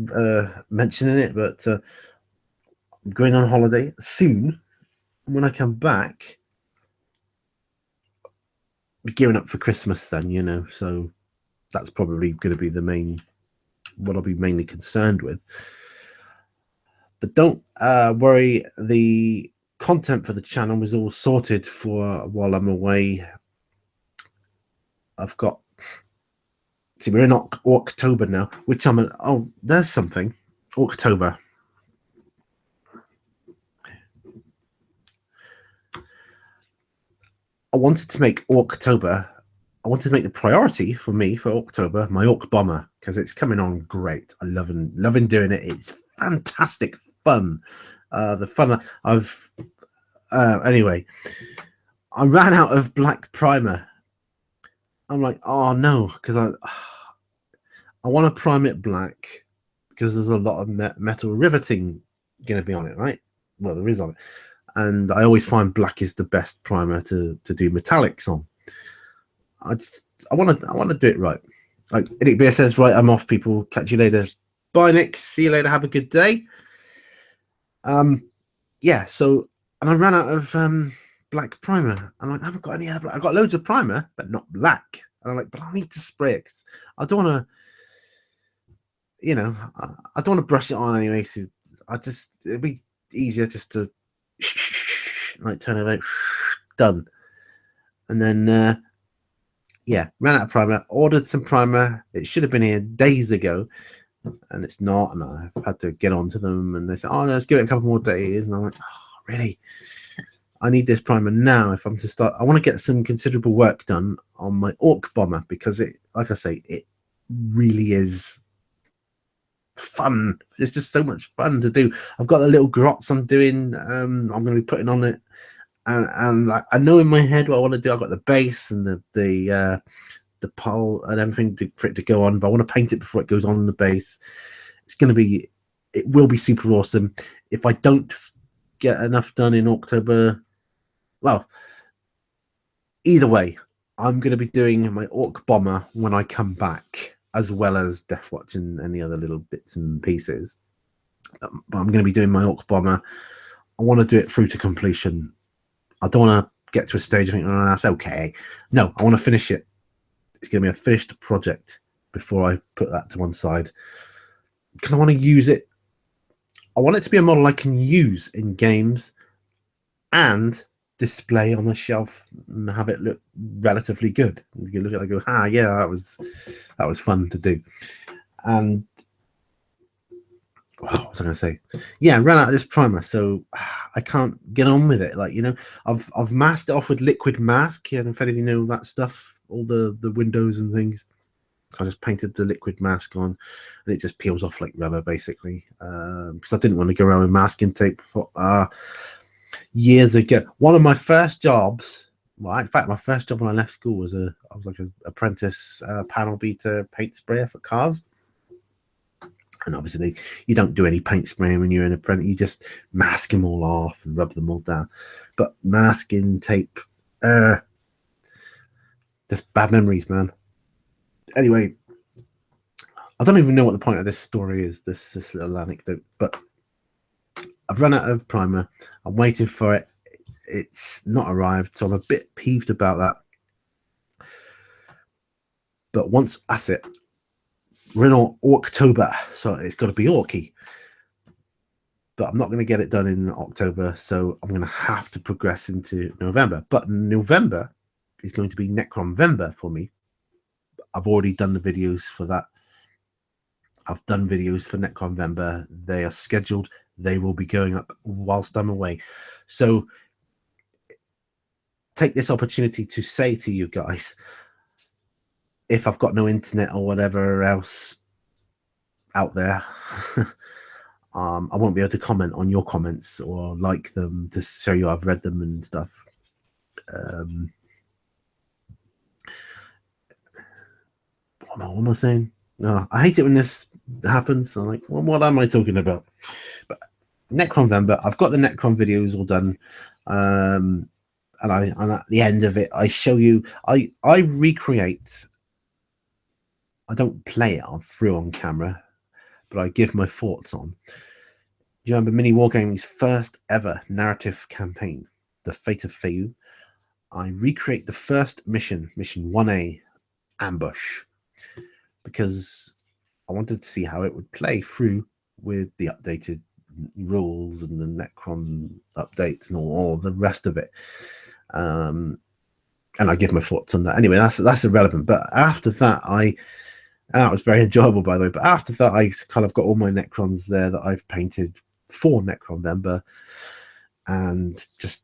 mentioning it, but I'm going on holiday soon. When I come back, be gearing up for Christmas then, you know, so that's probably going to be what I'll be mainly concerned with. But don't worry, the content for the channel was all sorted for while I'm away. I've got, see, we're in October now, which oh, there's something. October. I wanted to make the priority for me for October my Orc Bomber, because it's coming on great. I loving doing it. It's fantastic fun. The fun I've anyway, I ran out of black primer. I'm like, oh no, because I want to prime it black, because there's a lot of metal riveting going to be on it, right? Well, there is on it. And I always find black is the best primer to do metallics on. I want to do it right. Like Nick Beer says, right, I'm off, people. Catch you later. Bye, Nick. See you later. Have a good day. Yeah. So, and I ran out of black primer. I'm like, I haven't got any other black. I've got loads of primer, but not black. And I'm like, but I need to spray it. I don't want to, you know, I don't want to brush it on anyway. So it'd be easier just to like turn it over, done. And then yeah, ran out of primer, ordered some primer. It should have been here days ago, and it's not, and I've had to get onto them, and they said, oh no, let's give it a couple more days. And I'm like, oh really, I need this primer now if I'm to start. I want to get some considerable work done on my Orc Bomber, because it, like I say, it really is fun. It's just so much fun to do. I've got the little grots I'm doing. I'm going to be putting on it, and like, I know in my head what I want to do. I've got the base and the pole and everything for it to go on, but I want to paint it before it goes on the base. It will be super awesome. If I don't get enough done in October, well, either way, I'm going to be doing my Orc Bomber when I come back, as well as Deathwatch and any other little bits and pieces. But I'm going to be doing my Orc Bomber. I want to do it through to completion. I don't want to get to a stage and think, oh, that's okay. No, I want to finish it. It's going to be a finished project before I put that to one side, because I want to use it. I want it to be a model I can use in games and display on the shelf and have it look relatively good. You look at it and go, yeah, that was fun to do. And what was I going to say? Yeah, I ran out of this primer, so I can't get on with it. Like, you know, I've masked it off with liquid mask. Yeah, if any of you know that stuff, all the windows and things. So I just painted the liquid mask on, and it just peels off like rubber, basically. Because I didn't want to go around with masking tape for years ago. One of my first jobs, well, in fact, my first job when I left school was I was like an apprentice panel beater paint sprayer for cars. And obviously, you don't do any paint spraying when you're an apprentice. You just mask them all off and rub them all down. But masking tape, just bad memories, man. Anyway, I don't even know what the point of this story is, this little anecdote, but I've run out of primer. I'm waiting for it. It's not arrived, so I'm a bit peeved about that. But once that's it, we're in October, so it's got to be Orky. But I'm not going to get it done in October, so I'm going to have to progress into November. But November is going to be Necronvember for me. I've already done the videos for that. I've done videos for Necronvember. They are scheduled. They will be going up whilst I'm away. So take this opportunity to say to you guys, if I've got no internet or whatever else out there, I won't be able to comment on your comments or like them to show you I've read them and stuff. What am I saying? No, I hate it when this happens. I'm like, well, what am I talking about? But Necronvember, I've got the Necron videos all done. And at the end of it, I show you, I recreate. I don't play it through on camera, but I give my thoughts on. Do you remember Mini Wargaming's first ever narrative campaign, The Fate of Feu? I recreate the first mission 1A, Ambush, because I wanted to see how it would play through with the updated rules and the Necron updates and all the rest of it. And I give my thoughts on that. Anyway, that's irrelevant. But after that, that was very enjoyable, by the way. But after that, I kind of got all my Necrons there that I've painted for Necronvember, and just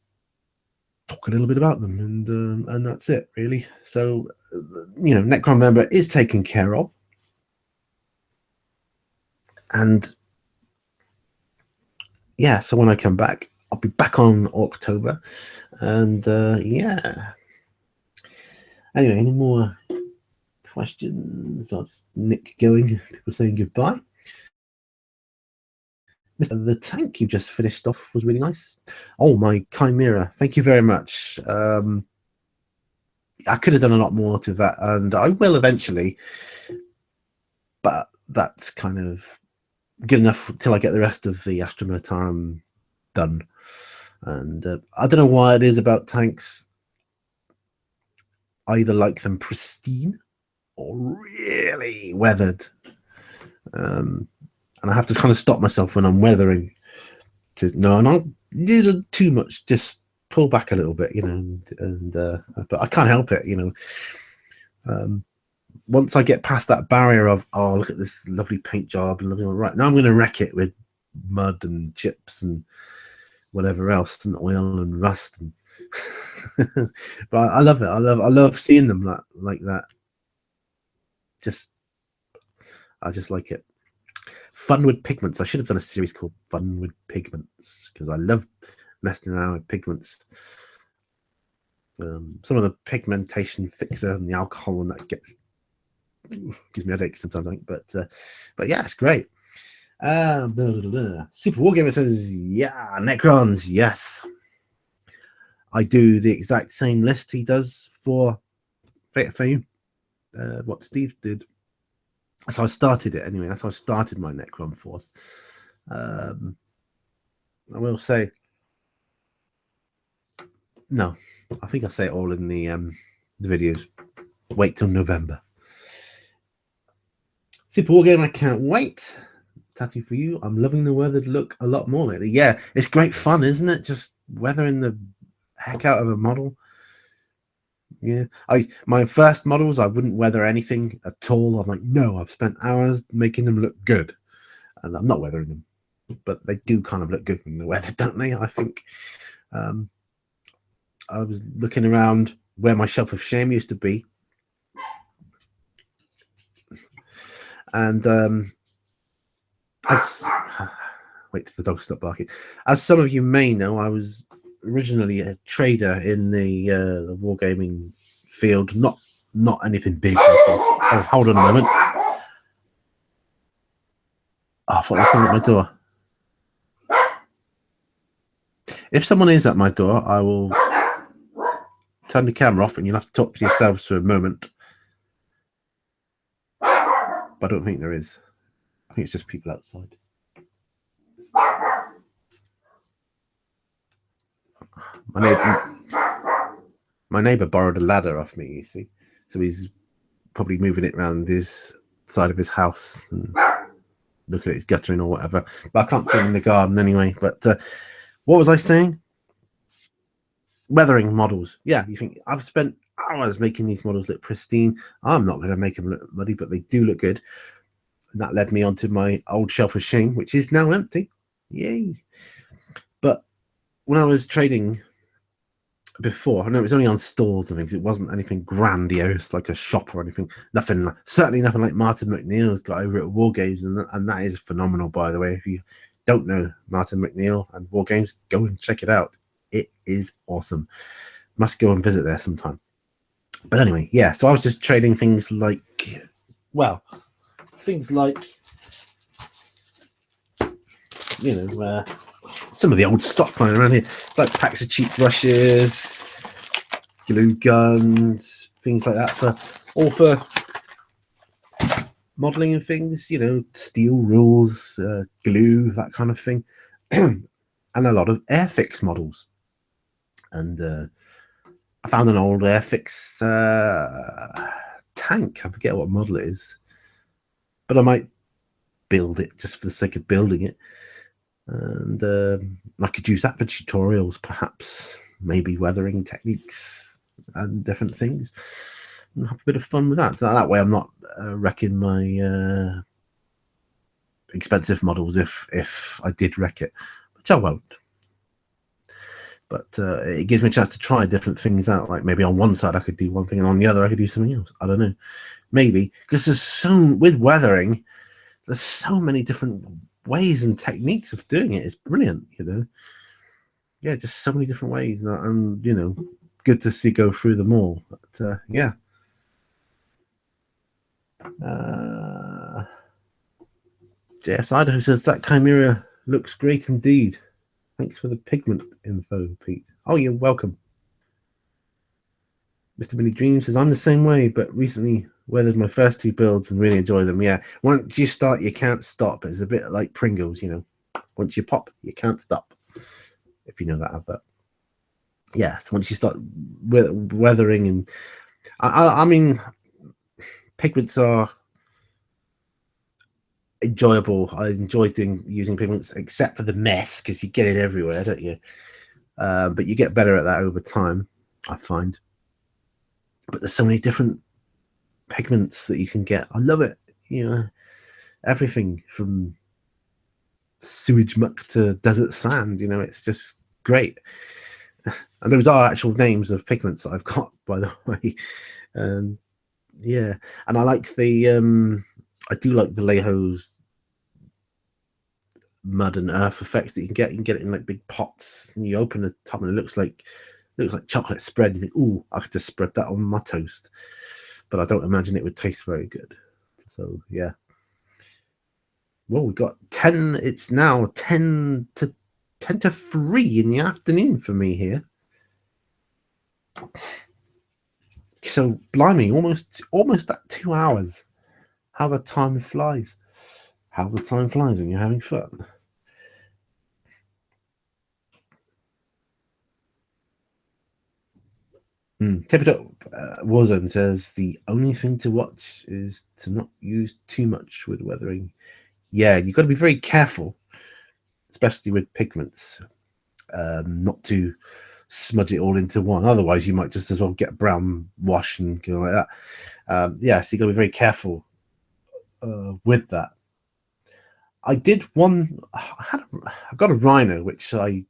talk a little bit about them, and that's it, really. So, you know, Necronvember is taken care of, and yeah. So when I come back, I'll be back on October, and yeah. Anyway, any more questions? I'll just nick going. People saying goodbye. Mr. The tank you just finished off was really nice. Oh, my Chimera. Thank you very much. I could have done a lot more to that, and I will eventually. But that's kind of good enough till I get the rest of the Astra Militarum done. And I don't know why it is about tanks. I either like them pristine or really weathered. And I have to kind of stop myself when I'm weathering to no, not little too much. Just pull back a little bit, you know. But I can't help it, you know. Once I get past that barrier of, oh, look at this lovely paint job, and right now I'm going to wreck it with mud and chips and whatever else, and oil and rust. And but I love it. I love seeing them like that. I just like it. Fun with pigments. I should have done a series called Fun with Pigments, because I love messing around with pigments. Some of the pigmentation fixer and the alcohol and that gives me headaches sometimes, I think. But yeah, it's great. Super Wargamer says, yeah, Necrons, yes. I do the exact same list he does for Fate of Fame, what Steve did. So I started it anyway. That's how I started my Necron force. I will say, no, I think I say it all in the videos. Wait till November. Super War game, I can't wait. Tattoo for you. I'm loving the weathered look a lot more lately. Yeah, it's great fun, isn't it? Just weathering the heck out of a model. Yeah, my first models, I wouldn't weather anything at all. I'm like, no, I've spent hours making them look good, and I'm not weathering them, but they do kind of look good when they're weathered, don't they? I think. I was looking around where my shelf of shame used to be, and as wait for the dog to stop barking. As some of you may know, I was originally a trader in the wargaming field, not anything big. Oh, hold on a moment. Oh, I thought there was someone at my door. If someone is at my door, I will turn the camera off and you'll have to talk to yourselves for a moment. But I don't think there is. I think it's just people outside. My neighbour borrowed a ladder off me, you see. So he's probably moving it around his side of his house and looking at his guttering or whatever. But I can't see him in the garden anyway. But what was I saying? Weathering models. Yeah, you think I've spent hours making these models look pristine. I'm not going to make them look muddy, but they do look good. And that led me onto my old shelf of shame, which is now empty. Yay. But when I was trading before, I know it was only on stalls and things. It wasn't anything grandiose like a shop or anything. Nothing, certainly nothing like Martin McNeil's got over at War Games, and that is phenomenal, by the way. If you don't know Martin McNeil and War Games, go and check it out. It is awesome. Must go and visit there sometime. But anyway, yeah. So I was just trading things like, well, things like, you know, some of the old stock lying around here, like packs of cheap brushes, glue guns, things like that, for modeling and things, you know, steel rules, glue, that kind of thing, and a lot of Airfix models. And I found an old Airfix tank. I forget what model it is, but I might build it just for the sake of building it. And I could use that for tutorials, perhaps, maybe weathering techniques and different things, and have a bit of fun with that. So that way I'm not wrecking my expensive models if I did wreck it, which I won't. But it gives me a chance to try different things out. Like maybe on one side I could do one thing and on the other I could do something else. I don't know. Maybe, because with weathering, there's so many different ways and techniques of doing it. It's brilliant, you know. Yeah, just so many different ways, and you know, good to see go through them all. But yeah. JS Idaho says that Chimera looks great indeed. Thanks for the pigment info, Pete. Oh, you're welcome. Mr. Mini Dream says I'm the same way, but recently weathered my first two builds and really enjoy them. Yeah, once you start, you can't stop. It's a bit like Pringles, you know. Once you pop, you can't stop. If you know that advert. Yeah, so once you start weathering, and I mean, pigments are enjoyable. I enjoy using pigments, except for the mess, because you get it everywhere, don't you? But you get better at that over time, I find. But there's so many different pigments that you can get. I love it. You know, everything from sewage muck to desert sand. You know, it's just great. And those are actual names of pigments that I've got, by the way. And yeah, and I like the I do like Vallejo's mud and earth effects that you can get. You can get it in like big pots, and you open the top, and it looks like chocolate spread. You think, ooh, I could just spread that on my toast. But I don't imagine it would taste very good. So yeah. Well, we got 10. It's now 10 to 3 in the afternoon for me here. So blimey, almost at 2 hours. How the time flies. How the time flies when you're having fun. Tabletop Warzone says the only thing to watch is to not use too much with weathering. Yeah, you've got to be very careful, especially with pigments, not to smudge it all into one. Otherwise, you might just as well get a brown wash and go like that. Yeah, so you got to be very careful with that. I did one. I got a rhino, which I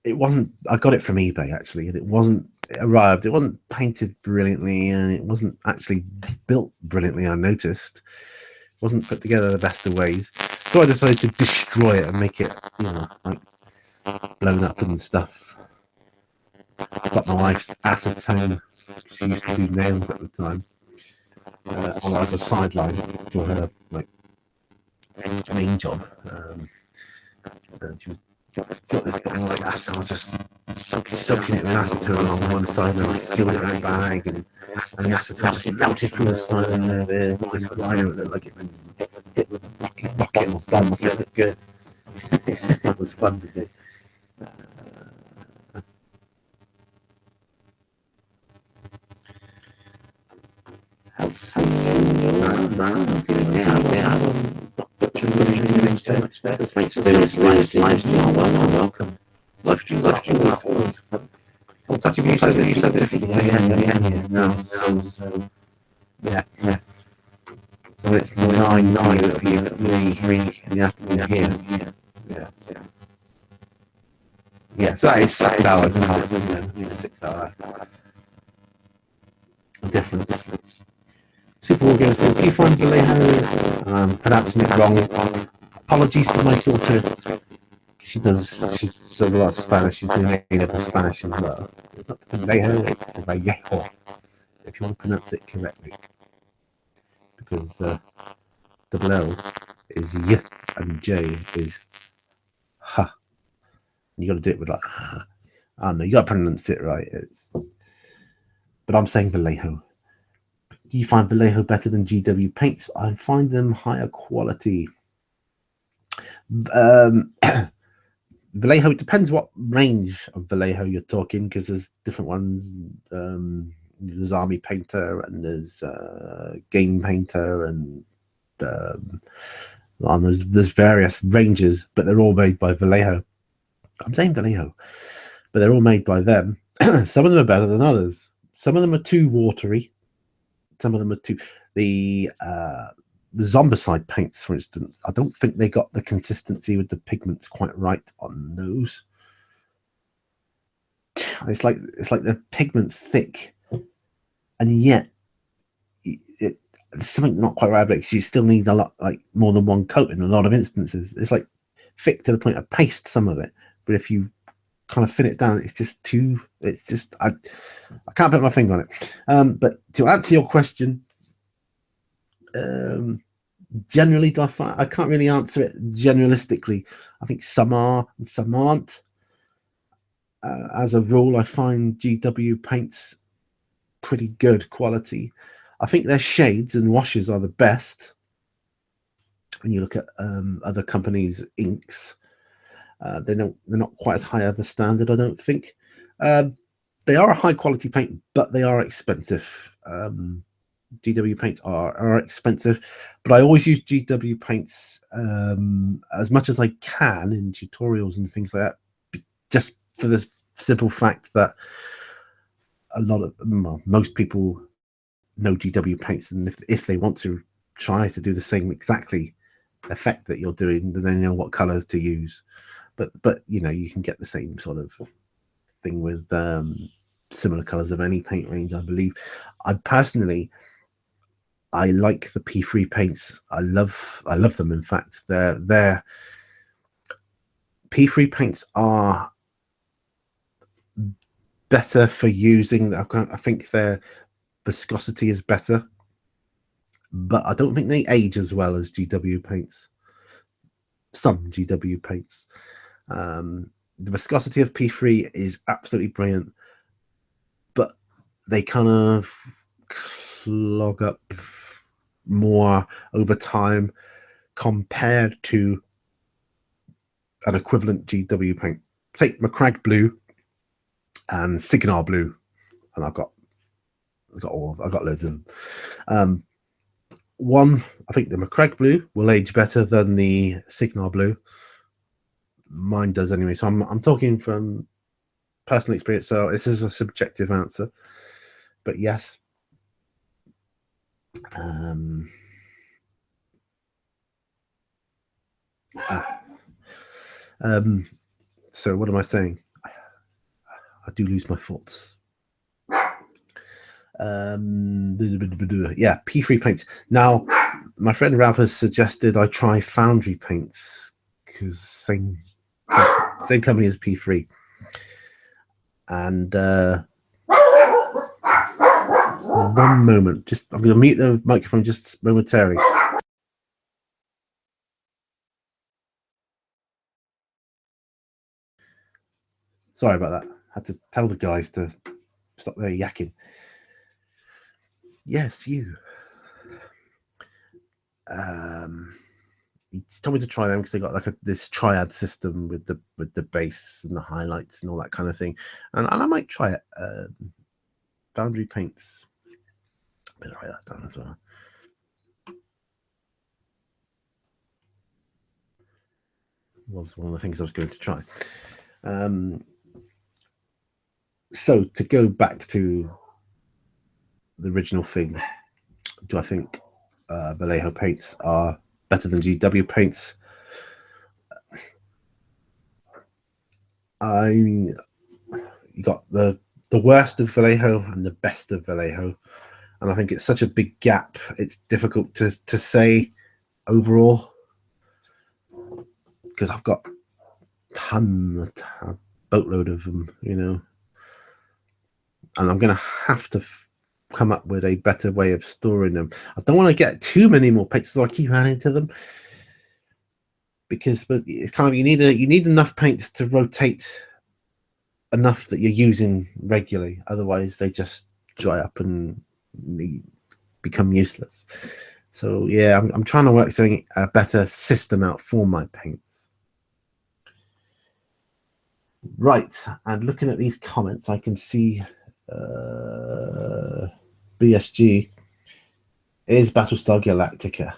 got it from eBay actually, and it arrived. It wasn't painted brilliantly, and it wasn't actually built brilliantly. I noticed it wasn't put together the best of ways, so I decided to destroy it and make it, like blown up and stuff. Got my wife's acetone. She used to do nails at the time, as a sideline to her main job. And she was got this bag of acid, just soaking it with acetone along one side and sealing it in a bag, and the acetone just melted through the side of there. This rhino that looked like it hit with a rocket or bomb, so it looked good. It was fun to do. Welcome. Live streams are always fun. Touch of you says yeah. No, so yeah. So it's 9 for you, 3 in the afternoon here. Yeah. So that is 6 hours, isn't it? Yeah, 6 hours. Difference. Super Wargamer says, do you find Vallejo pronouncing it wrong? Apologies to my daughter. She does a lot of Spanish. She's doing A-level Spanish as well. It's not Vallejo, it's Vallejo, if you want to pronounce it correctly. Because double L is Y and J is H. You got to do it with like, I don't know, you got to pronounce it right. But I'm saying Vallejo. Do you find Vallejo better than GW paints? I find them higher quality. Vallejo, it depends what range of Vallejo you're talking, because there's different ones. There's Army Painter and there's Game Painter, and there's various ranges, but they're all made by Vallejo. I'm saying Vallejo, but they're all made by them. Some of them are better than others. Some of them are too watery. Some of them are too the Zombicide paints, for instance. I don't think they got the consistency with the pigments quite right on those. It's like the pigment thick, and yet it's something not quite right. But you still need a lot, like more than one coat in a lot of instances. It's like thick to the point of paste, some of it, but if you kind of thin it down, it's just too. It's just I can't put my finger on it. But to answer your question, generally, I can't really answer it generalistically. I think some are and some aren't. As a rule, I find GW paints pretty good quality. I think their shades and washes are the best. When you look at other companies' inks, they're not quite as high of a standard, I don't think. They are a high quality paint, but they are expensive. GW paints are expensive, but I always use GW paints as much as I can in tutorials and things like that, just for the simple fact that most people know GW paints, and if they want to try to do the same exactly effect that you're doing, then they know what colors to use. But you can get the same sort of thing with similar colors of any paint range, I believe. I like the P3 paints. I love them. In fact, their P3 paints are better for using. I think their viscosity is better, but I don't think they age as well as GW paints. Some GW paints. The viscosity of P3 is absolutely brilliant, but they kind of clog up more over time compared to an equivalent GW paint. Take McCrag Blue and Signal Blue, and I've got loads of them. One, I think the McCraig Blue will age better than the Signal Blue. Mine does anyway. So I'm talking from personal experience. So this is a subjective answer, but yes. So what am I saying? I do lose my thoughts. Yeah, P3 paints. Now, my friend Ralph has suggested I try Foundry paints because same company as P3. And one moment, I'm going to mute the microphone just momentarily. Sorry about that. I had to tell the guys to stop their yakking. Yes, you. He told me to try them because they got like this triad system with the base and the highlights and all that kind of thing, and I might try it. Foundry paints. Better write that down as well. Was one of the things I was going to try. So to go back to the original thing, do I think Vallejo paints are better than GW paints? You got the worst of Vallejo and the best of Vallejo, and I think it's such a big gap. It's difficult to say overall because I've got a boatload of them, you know, and I'm going to have to come up with a better way of storing them. I don't want to get too many more paints, so I keep adding to them because, but it's kind of you need enough paints to rotate enough that you're using regularly. Otherwise, they just dry up and become useless. So yeah, I'm trying to work something a better system out for my paints. Right, and looking at these comments, I can see BSG is Battlestar Galactica.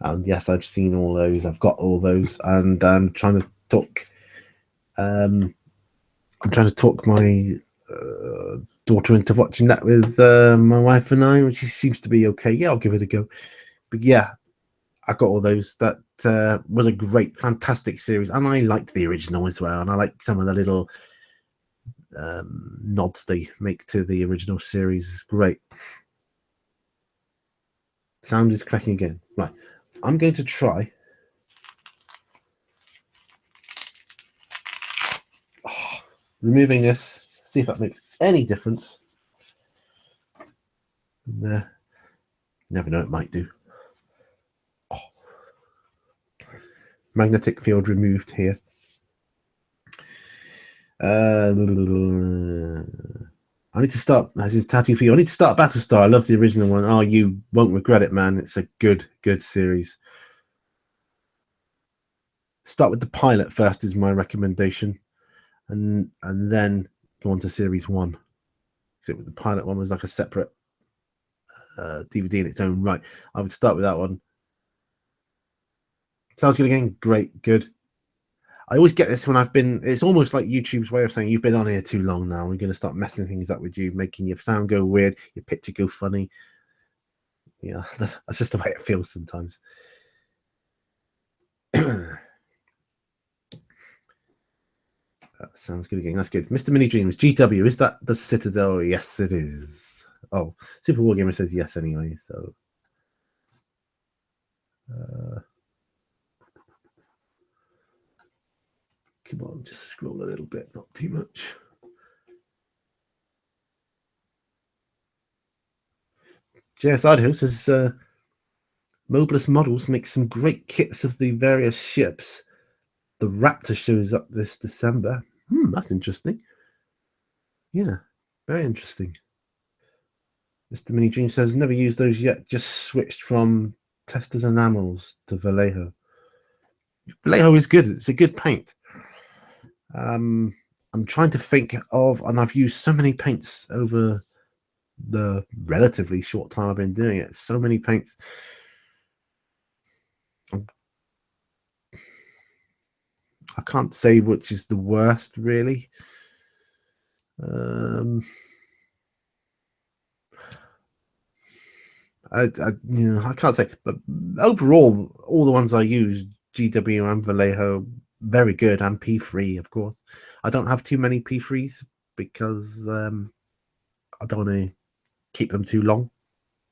And yes, I've seen all those. I've got all those, and I'm trying to talk. I'm trying to talk my daughter into watching that with my wife and I, which seems to be okay. Yeah, I'll give it a go. But yeah, I got all those. That was a great, fantastic series, and I liked the original as well. And I like some of the little nods they make to the original series. It's great. Sound is cracking again. Right, I'm going to try. Removing this, see if that makes any difference. There, never know, it might do. Oh. Magnetic field removed here. I need to start. This is tattoo for you. I need to start Battlestar. I love the original one. Oh, you won't regret it, man. It's a good series. Start with the pilot first is my recommendation, and then go on to series 1. Except the pilot one was like a separate DVD in its own right. I would start with that one. Sounds good again. Great, good. I always get this when I've been. It's almost like YouTube's way of saying you've been on here too long now. We're going to start messing things up with you, making your sound go weird, your picture go funny. Yeah, that's just the way it feels sometimes. That sounds good again. That's good. Mr. Mini Dreams, GW, is that the Citadel? Yes, it is. Oh, Super Wargamer says yes anyway. So, come on, just scroll a little bit, not too much. JS Idaho says Mobilus Models makes some great kits of the various ships. The Raptor shows up this December. That's interesting. Yeah, very interesting. Mr. Mini Dream says, never used those yet, just switched from Testers Enamels to Vallejo. Vallejo is good. It's a good paint. I'm trying to think of, and I've used so many paints over the relatively short time I've been doing it. So many paints. I can't say which is the worst, really. I can't say, but overall, all the ones I use, GW and Vallejo, very good, and P3, of course. I don't have too many P3s because I don't want to keep them too long,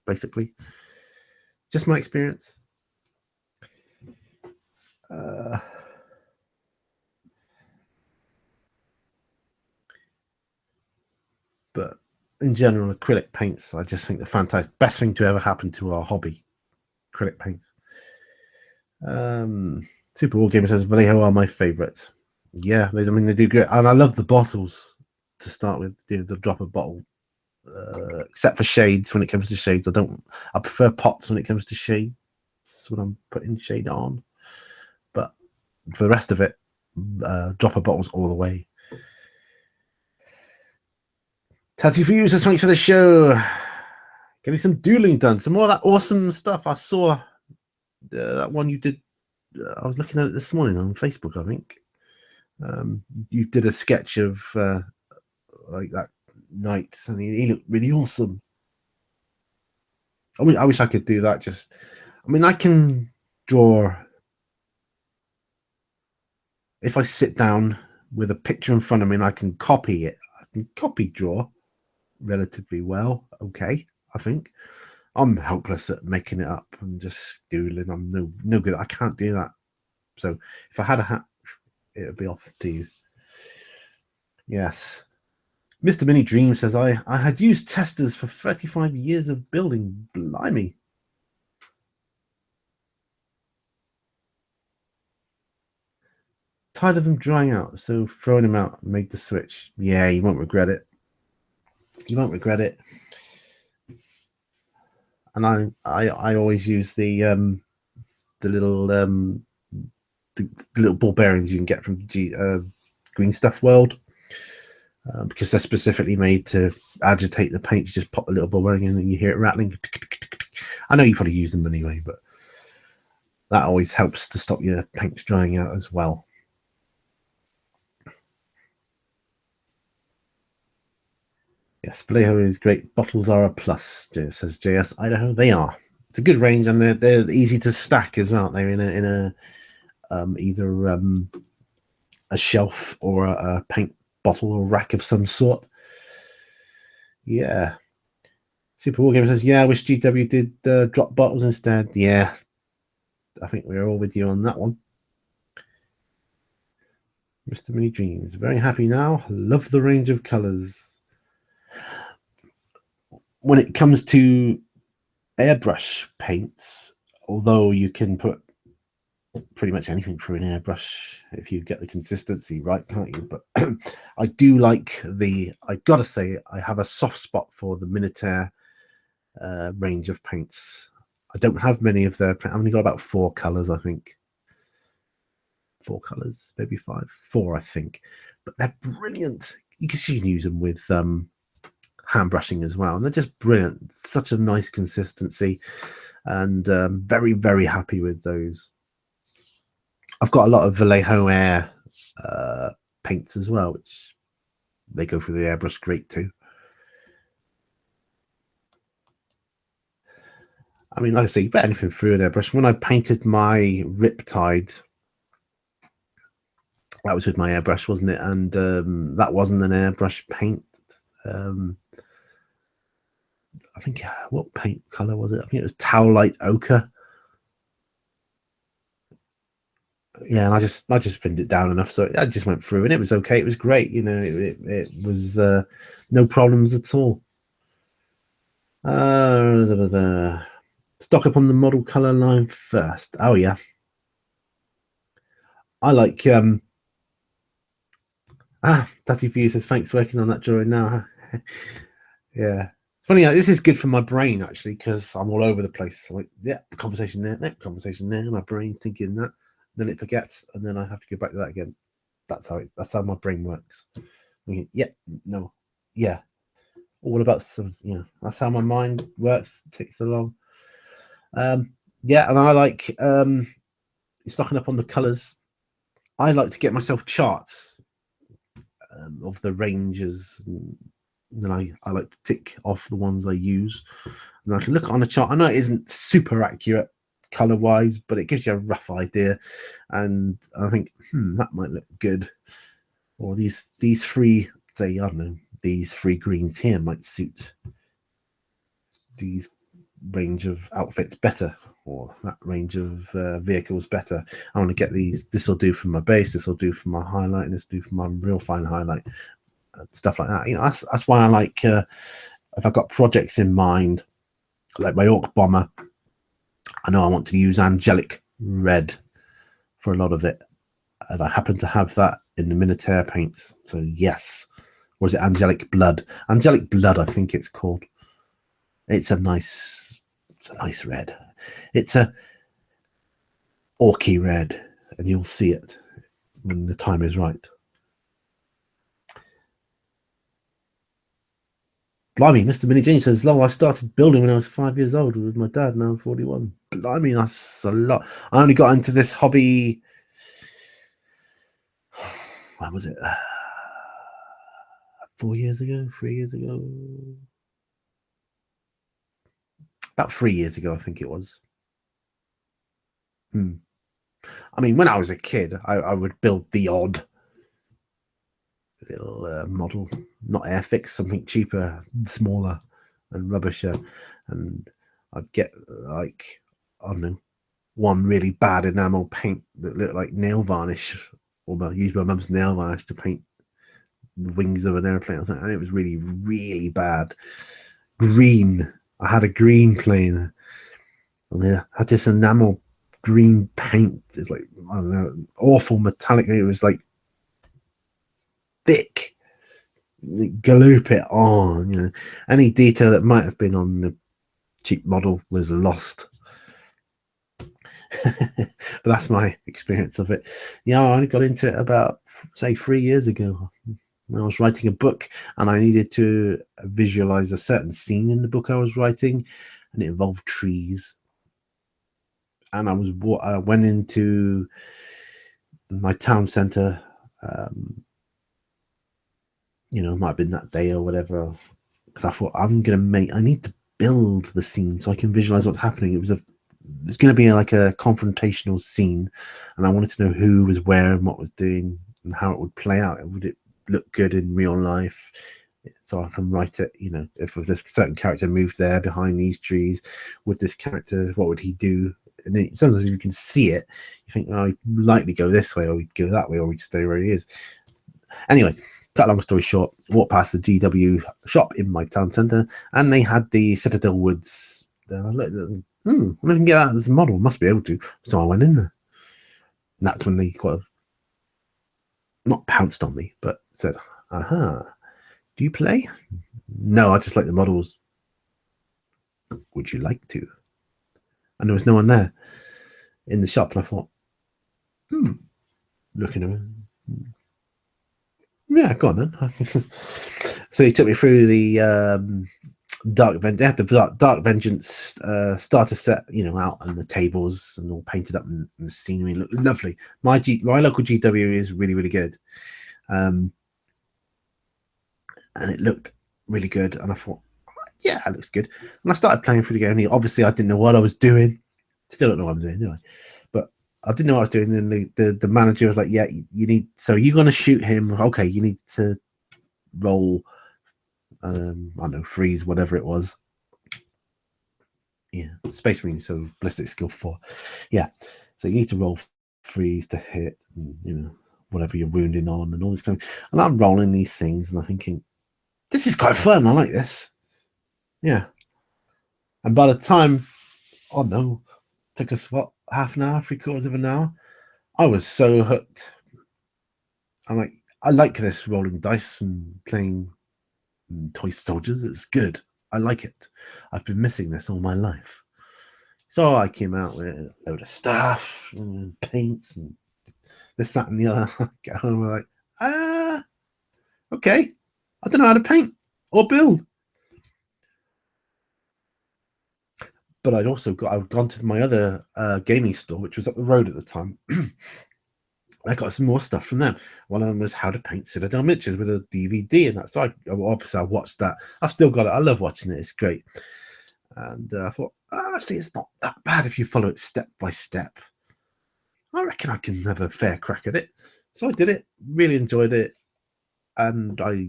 basically. Just my experience. But in general, acrylic paints, I just think the fantastic, best thing to ever happen to our hobby, acrylic paints. Super War Gamer says Vallejo are my favourite. Yeah, I mean they do great, and I love the bottles to start with. The dropper bottle, except for shades. When it comes to shades, I prefer pots when it comes to shades when I'm putting shade on. But for the rest of it, dropper bottles all the way. Tatty for you says thanks for the show. Getting some dueling done. Some more of that awesome stuff. I saw that one you did. I was looking at it this morning on Facebook, I think. You did a sketch of like that night, and he looked really awesome. I wish I could do that. I mean, I can draw if I sit down with a picture in front of me and I can copy it. I can copy draw relatively well. Okay, I think. I'm hopeless at making it up and just doodling. I'm no good. I can't do that. So if I had a hat, it would be off to you. Yes. Mr. Mini Dream says, I had used testers for 35 years of building. Blimey. Tired of them drying out, so throwing them out made the switch. Yeah, you won't regret it. You won't regret it. And I always use the little the little ball bearings you can get from Green Stuff World. Because they're specifically made to agitate the paint. You just pop a little ball bearing in and you hear it rattling. I know you probably use them anyway, but that always helps to stop your paints drying out as well. Yes, Vallejo is great. Bottles are a plus, says JS Idaho. They are. It's a good range, and they're easy to stack as well. They're in a either a shelf or a paint bottle or rack of some sort. Yeah. Super War Gamer says, yeah, I wish GW did drop bottles instead. Yeah. I think we're all with you on that one. Mr. Mini Dreams. Very happy now. Love the range of colours. When it comes to airbrush paints, although you can put pretty much anything through an airbrush if you get the consistency right, can't you? But I do like I gotta say, I have a soft spot for the Minotaur range of paints. I don't have many of their. I've only got about 4 colors, I think. 4 colors, maybe 5. 4, I think. But they're brilliant. You can use them with hand brushing as well, and they're just brilliant. Such a nice consistency, and very, very happy with those. I've got a lot of Vallejo Air paints as well, which they go through the airbrush great too. I mean, like I say, you put anything through an airbrush. When I painted my Riptide, that was with my airbrush, wasn't it? And that wasn't an airbrush paint. I think, what paint color was it? I think it was Towel Light Ochre. Yeah, and I just thinned it down enough, so I just went through, and it was okay. It was great, you know. It was no problems at all. Stock up on the model color line first. Oh yeah, I like Tatty for you says thanks for working on that drawing now. Yeah, it's funny. This is good for my brain actually, because I'm all over the place. I'm like, yeah, conversation there, next conversation there. My brain's thinking that. then it forgets, and then I have to go back to that again. That's how my brain works. Yeah, no, yeah. All about some, that's how my mind works. It takes so long. Yeah, and I like stocking up on the colours. I like to get myself charts of the ranges, and then I like to tick off the ones I use, and I can look on a chart. I know it isn't super accurate color wise, but it gives you a rough idea, and I think that might look good. Or these three, say, I don't know, these three greens here might suit these range of outfits better, or that range of vehicles better. I want to get these. This will do for my base. This will do for my highlight. And this will do for my real fine highlight. Stuff like that. That's why I like. If I've got projects in mind, like my Orc Bomber, I know I want to use angelic red for a lot of it, and I happen to have that in the Minotaur paints. So yes, or is it angelic blood? Angelic blood, I think it's called. It's a nice red. It's a orky red, and you'll see it when the time is right. Blimey, Mr. Mini Genius says, "Lol, I started building when I was 5 years old with my dad. Now I'm 41. Blimey, that's a lot. I only got into this hobby. When was it? 4 years ago? 3 years ago? About 3 years ago, I think it was. I mean, when I was a kid, I would build the odd little model, not Airfix, something cheaper, smaller, and rubbisher, and I'd get like, I don't know, one really bad enamel paint that looked like nail varnish, or I used my mum's nail varnish to paint the wings of an airplane or something, and it was really, really bad. Green. I had a green plane. Yeah, I had this enamel green paint. It's like, I don't know, awful metallic. It was like thick. Galoop it on, Any detail that might have been on the cheap model was lost. But that's my experience of it. Yeah, I only got into it about, say, 3 years ago when I was writing a book, and I needed to visualize a certain scene in the book I was writing, and it involved trees. And I went into my town center. It might have been that day or whatever, because I thought I need to build the scene so I can visualize what's happening. It's going to be like a confrontational scene, and I wanted to know who was where and what was doing and how it would play out. Would it look good in real life? So I can write it, if this certain character moved there behind these trees, would this character, what would he do? And sometimes you can see it, you think, oh, he'd likely go this way, or he'd go that way, or he'd stay where he is. Anyway, cut a long story short, walked past the GW shop in my town centre, and they had the Citadel Woods. I looked at them, I can get that as a model, must be able to. So I went in there. And that's when they kind of, not pounced on me, but said, do you play? No, I just like the models. Would you like to? And there was no one there in the shop, and I thought, looking at him. Yeah, go on then. So he took me through the Dark Vengeance. They had the Dark Vengeance starter set, out on the tables and all painted up, and the scenery looked lovely. My local GW is really, really good, and it looked really good. And I thought, yeah, it looks good. And I started playing through the game. Obviously, I didn't know what I was doing. Still don't know what I'm doing anyway. But I didn't know what I was doing. And the manager was like, yeah, you're going to shoot him. Okay, you need to roll, I don't know, freeze, whatever it was. Yeah, Space Marine, so ballistic skill 4. Yeah, so you need to roll freeze to hit, and, whatever you're wounding on, and all this kind of. And I'm rolling these things, and I'm thinking, this is quite fun. I like this. Yeah. And by the time, oh no, took us half an hour, 3/4 of an hour. I was so hooked. I like this rolling dice and playing toy soldiers. It's good. I like it. I've been missing this all my life. So I came out with a load of stuff, and paints, and this, that, and the other. I get home, I'm like, okay, I don't know how to paint or build. But I'd gone to my other gaming store, which was up the road at the time. I got some more stuff from them. One of them was how to paint Citadel miniatures with a DVD, and that's so obviously I watched that. I've still got it. I love watching it. It's great. And I thought, actually, it's not that bad if you follow it step by step. I reckon I can have a fair crack at it. So I did it. Really enjoyed it, and I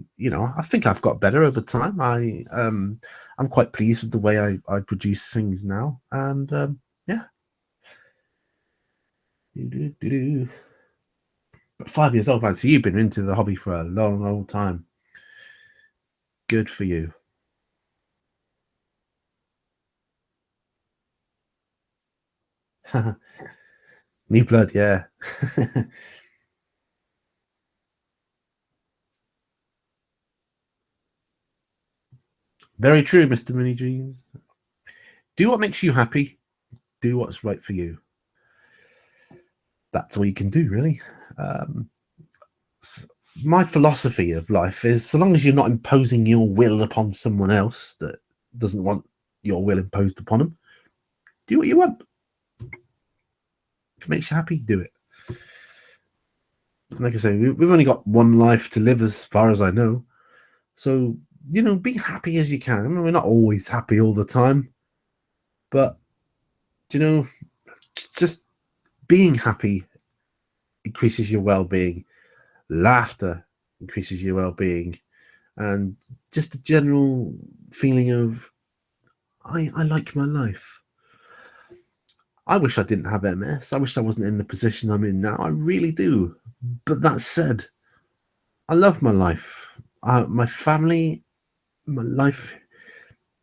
think I've got better over time. I'm quite pleased with the way I produce things now, and yeah. But 5 years old, man. So you've been into the hobby for a long, long time. Good for you. New blood, yeah. Very true, Mr. Mini Dreams. Do what makes you happy. Do what's right for you. That's all you can do, really. Um, my philosophy of life is, so long as you're not imposing your will upon someone else that doesn't want your will imposed upon them, do what you want. If it makes you happy, do it. Like I say, we've only got one life to live, as far as I know. So, be happy as you can. I mean, we're not always happy all the time, but just being happy increases your well-being. Laughter increases your well-being, and just a general feeling of I like my life. I wish I didn't have MS. I wish I wasn't in the position I'm in now. I really do. But that said, I love my life, my family, my life,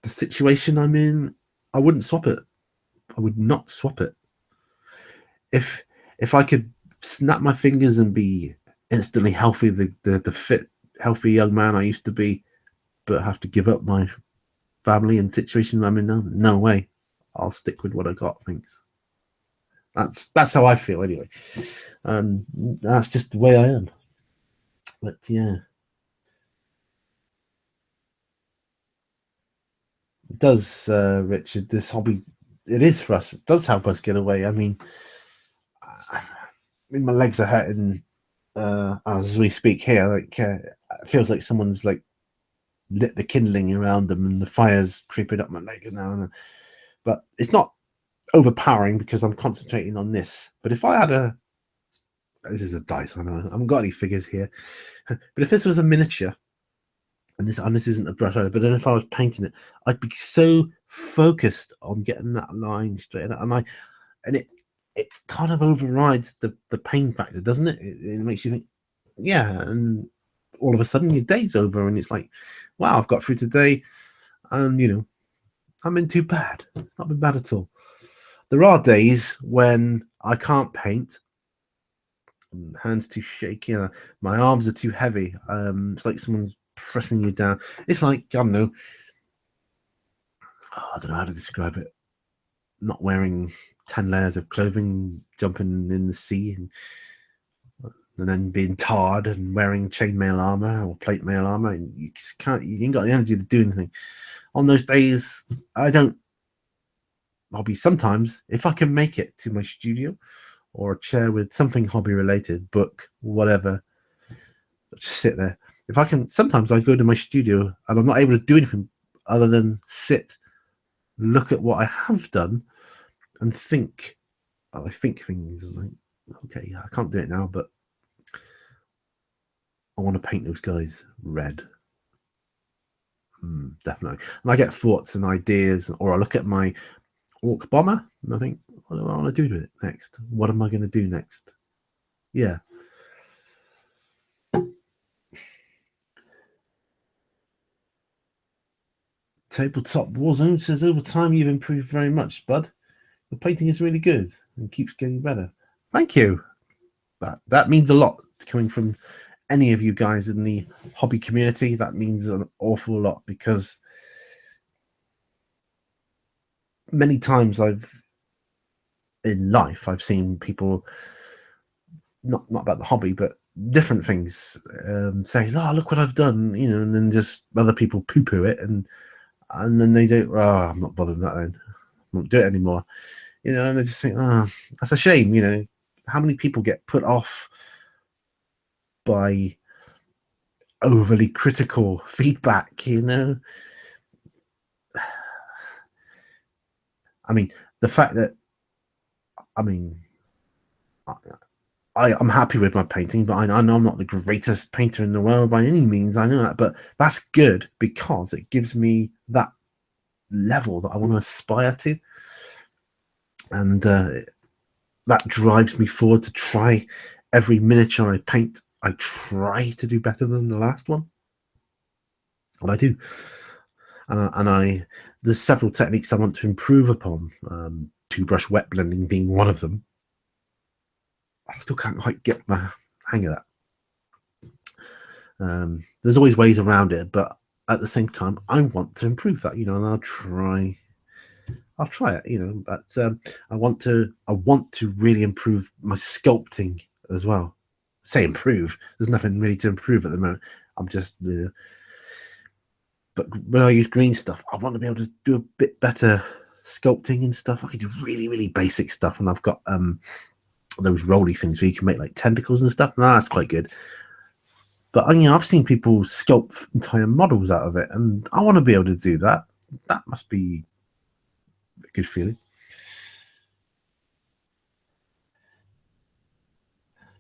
the situation I'm in. I wouldn't swap it. I would not swap it. If I could snap my fingers and be instantly healthy, the fit, healthy young man I used to be, but have to give up my family and situation I'm in now, no way. I'll stick with what I got. Thanks. That's how I feel anyway, and that's just the way I am. But yeah, it does, Richard. This hobby, it is for us. It does help us get away. I mean, my legs are hurting as we speak here. Like it feels like someone's like lit the kindling around them, and the fire's creeping up my legs now. But it's not overpowering because I'm concentrating on this. But if I had this is a dice. I know I haven't got any figures here. But if this was a miniature, and this isn't a brush either, but then if I was painting it, I'd be so focused on getting that line straight, and it kind of overrides the pain factor, doesn't it? It makes you think, yeah, and all of a sudden your day's over, and it's like, wow, I've got through today, and I'm been too bad. It's not been bad at all. There are days when I can't paint, hands too shaky, my arms are too heavy. It's like someone's pressing you down. It's like, I don't know. I don't know how to describe it. Not wearing 10 layers of clothing, jumping in the sea, and then being tarred and wearing chainmail armor or plate mail armor, and you just can't. You ain't got the energy to do anything. On those days, I don't. Hobby sometimes, if I can make it to my studio or a chair with something hobby related, book, whatever, just sit there. If I can, sometimes I go to my studio and I'm not able to do anything other than sit, look at what I have done, and think. I think things. I'm like, okay, I can't do it now, but I want to paint those guys red. Definitely. And I get thoughts and ideas, or I look at my Orc Bomber and I think, what do I want to do with it next? What am I going to do next? Yeah. Tabletop Warzone says, over time you've improved very much, bud. The painting is really good and keeps getting better. Thank you. That means a lot coming from any of you guys in the hobby community. That means an awful lot, because many times in life, I've seen people, not about the hobby, but different things, say, "Oh, look what I've done," you know, and then just other people poo-poo it, and then they don't. Oh, I'm not bothered with that. Then I won't do it anymore. You know, and I just think, oh, that's a shame. You know, how many people get put off by overly critical feedback? You know, I mean, the fact that, I mean, I'm happy with my painting, but I know I'm not the greatest painter in the world by any means. I know that, but that's good because it gives me that level that I want to aspire to, and that drives me forward to try every miniature I paint. I try to do better than the last one, and I do. And there's several techniques I want to improve upon. Two brush wet blending being one of them. I still can't quite get my hang of that. There's always ways around it, but at the same time, I want to improve that, you know, and I'll try it, you know. But I want to really improve my sculpting as well. Say improve. There's nothing really to improve at the moment. I'm just. But when I use green stuff, I want to be able to do a bit better sculpting and stuff. I can do really, really basic stuff, and I've got those rolly things where you can make like tentacles and stuff. No, that's quite good. But you know, I've seen people sculpt entire models out of it, and I want to be able to do that. That must be a good feeling.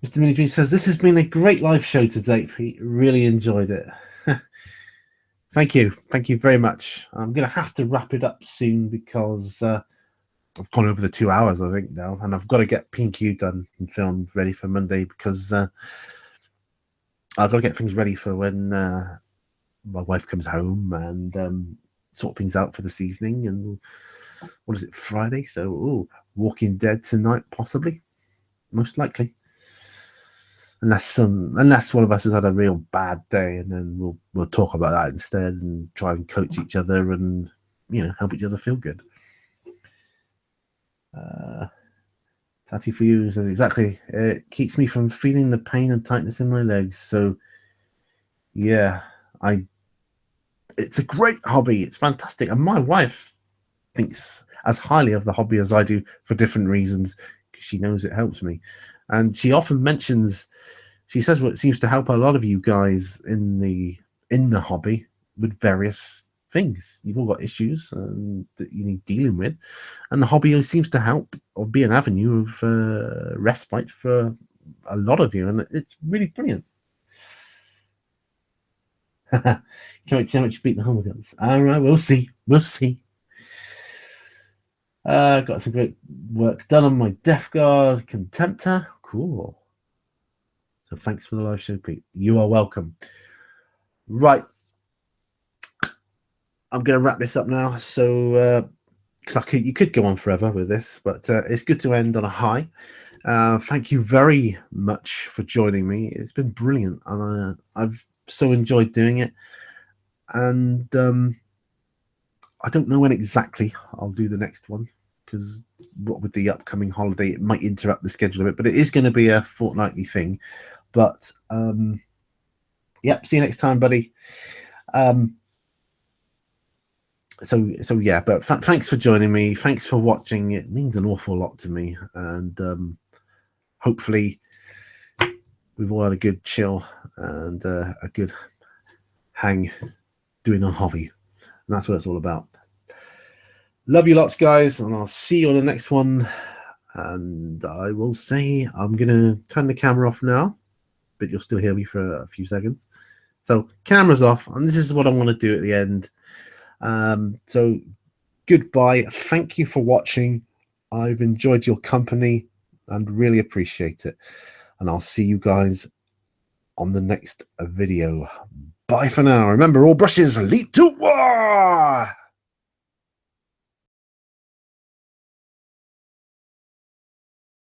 Mr. Mini Dream says, "This has been a great live show today, Pete. Really enjoyed it." Thank you very much. I'm gonna have to wrap it up soon because I've gone over the 2 hours, I think, now, and I've got to get P&Q done and filmed ready for Monday because I've got to get things ready for when my wife comes home and sort things out for this evening. And what is it, Friday? So, Walking Dead tonight, possibly, most likely. Unless one of us has had a real bad day, and then we'll talk about that instead and try and coach each other and, you know, help each other feel good. Tatty for you says, exactly. It keeps me from feeling the pain and tightness in my legs. So yeah, it's a great hobby. It's fantastic, and my wife thinks as highly of the hobby as I do for different reasons because she knows it helps me, and she often mentions. She says what seems to help a lot of you guys in the hobby with various things. You've all got issues that you need dealing with, and the hobby seems to help or be an avenue of respite for a lot of you, and it's really brilliant. Can't wait to see how much you beat the Hummerguns. All right, we'll see. Got some great work done on my Death Guard Contemptor. Cool. So thanks for the live show, Pete. You are welcome. Right. I'm going to wrap this up now. So, because you could go on forever with this, but it's good to end on a high. Thank you very much for joining me. It's been brilliant, and I've so enjoyed doing it. And I don't know when exactly I'll do the next one, because what with the upcoming holiday, it might interrupt the schedule a bit, but it is going to be a fortnightly thing. But yep, see you next time, buddy. So yeah, but thanks for joining me. Thanks for watching. It means an awful lot to me, and hopefully we've all had a good chill and a good hang doing a hobby, and that's what it's all about. Love you lots, guys, and I'll see you on the next one. And I will say I'm gonna turn the camera off now, but you'll still hear me for a few seconds. So camera's off, and this is what I want to do at the end. So goodbye. Thank you for watching. I've enjoyed your company and really appreciate it. And I'll see you guys on the next video. Bye for now. Remember, all brushes lead to war.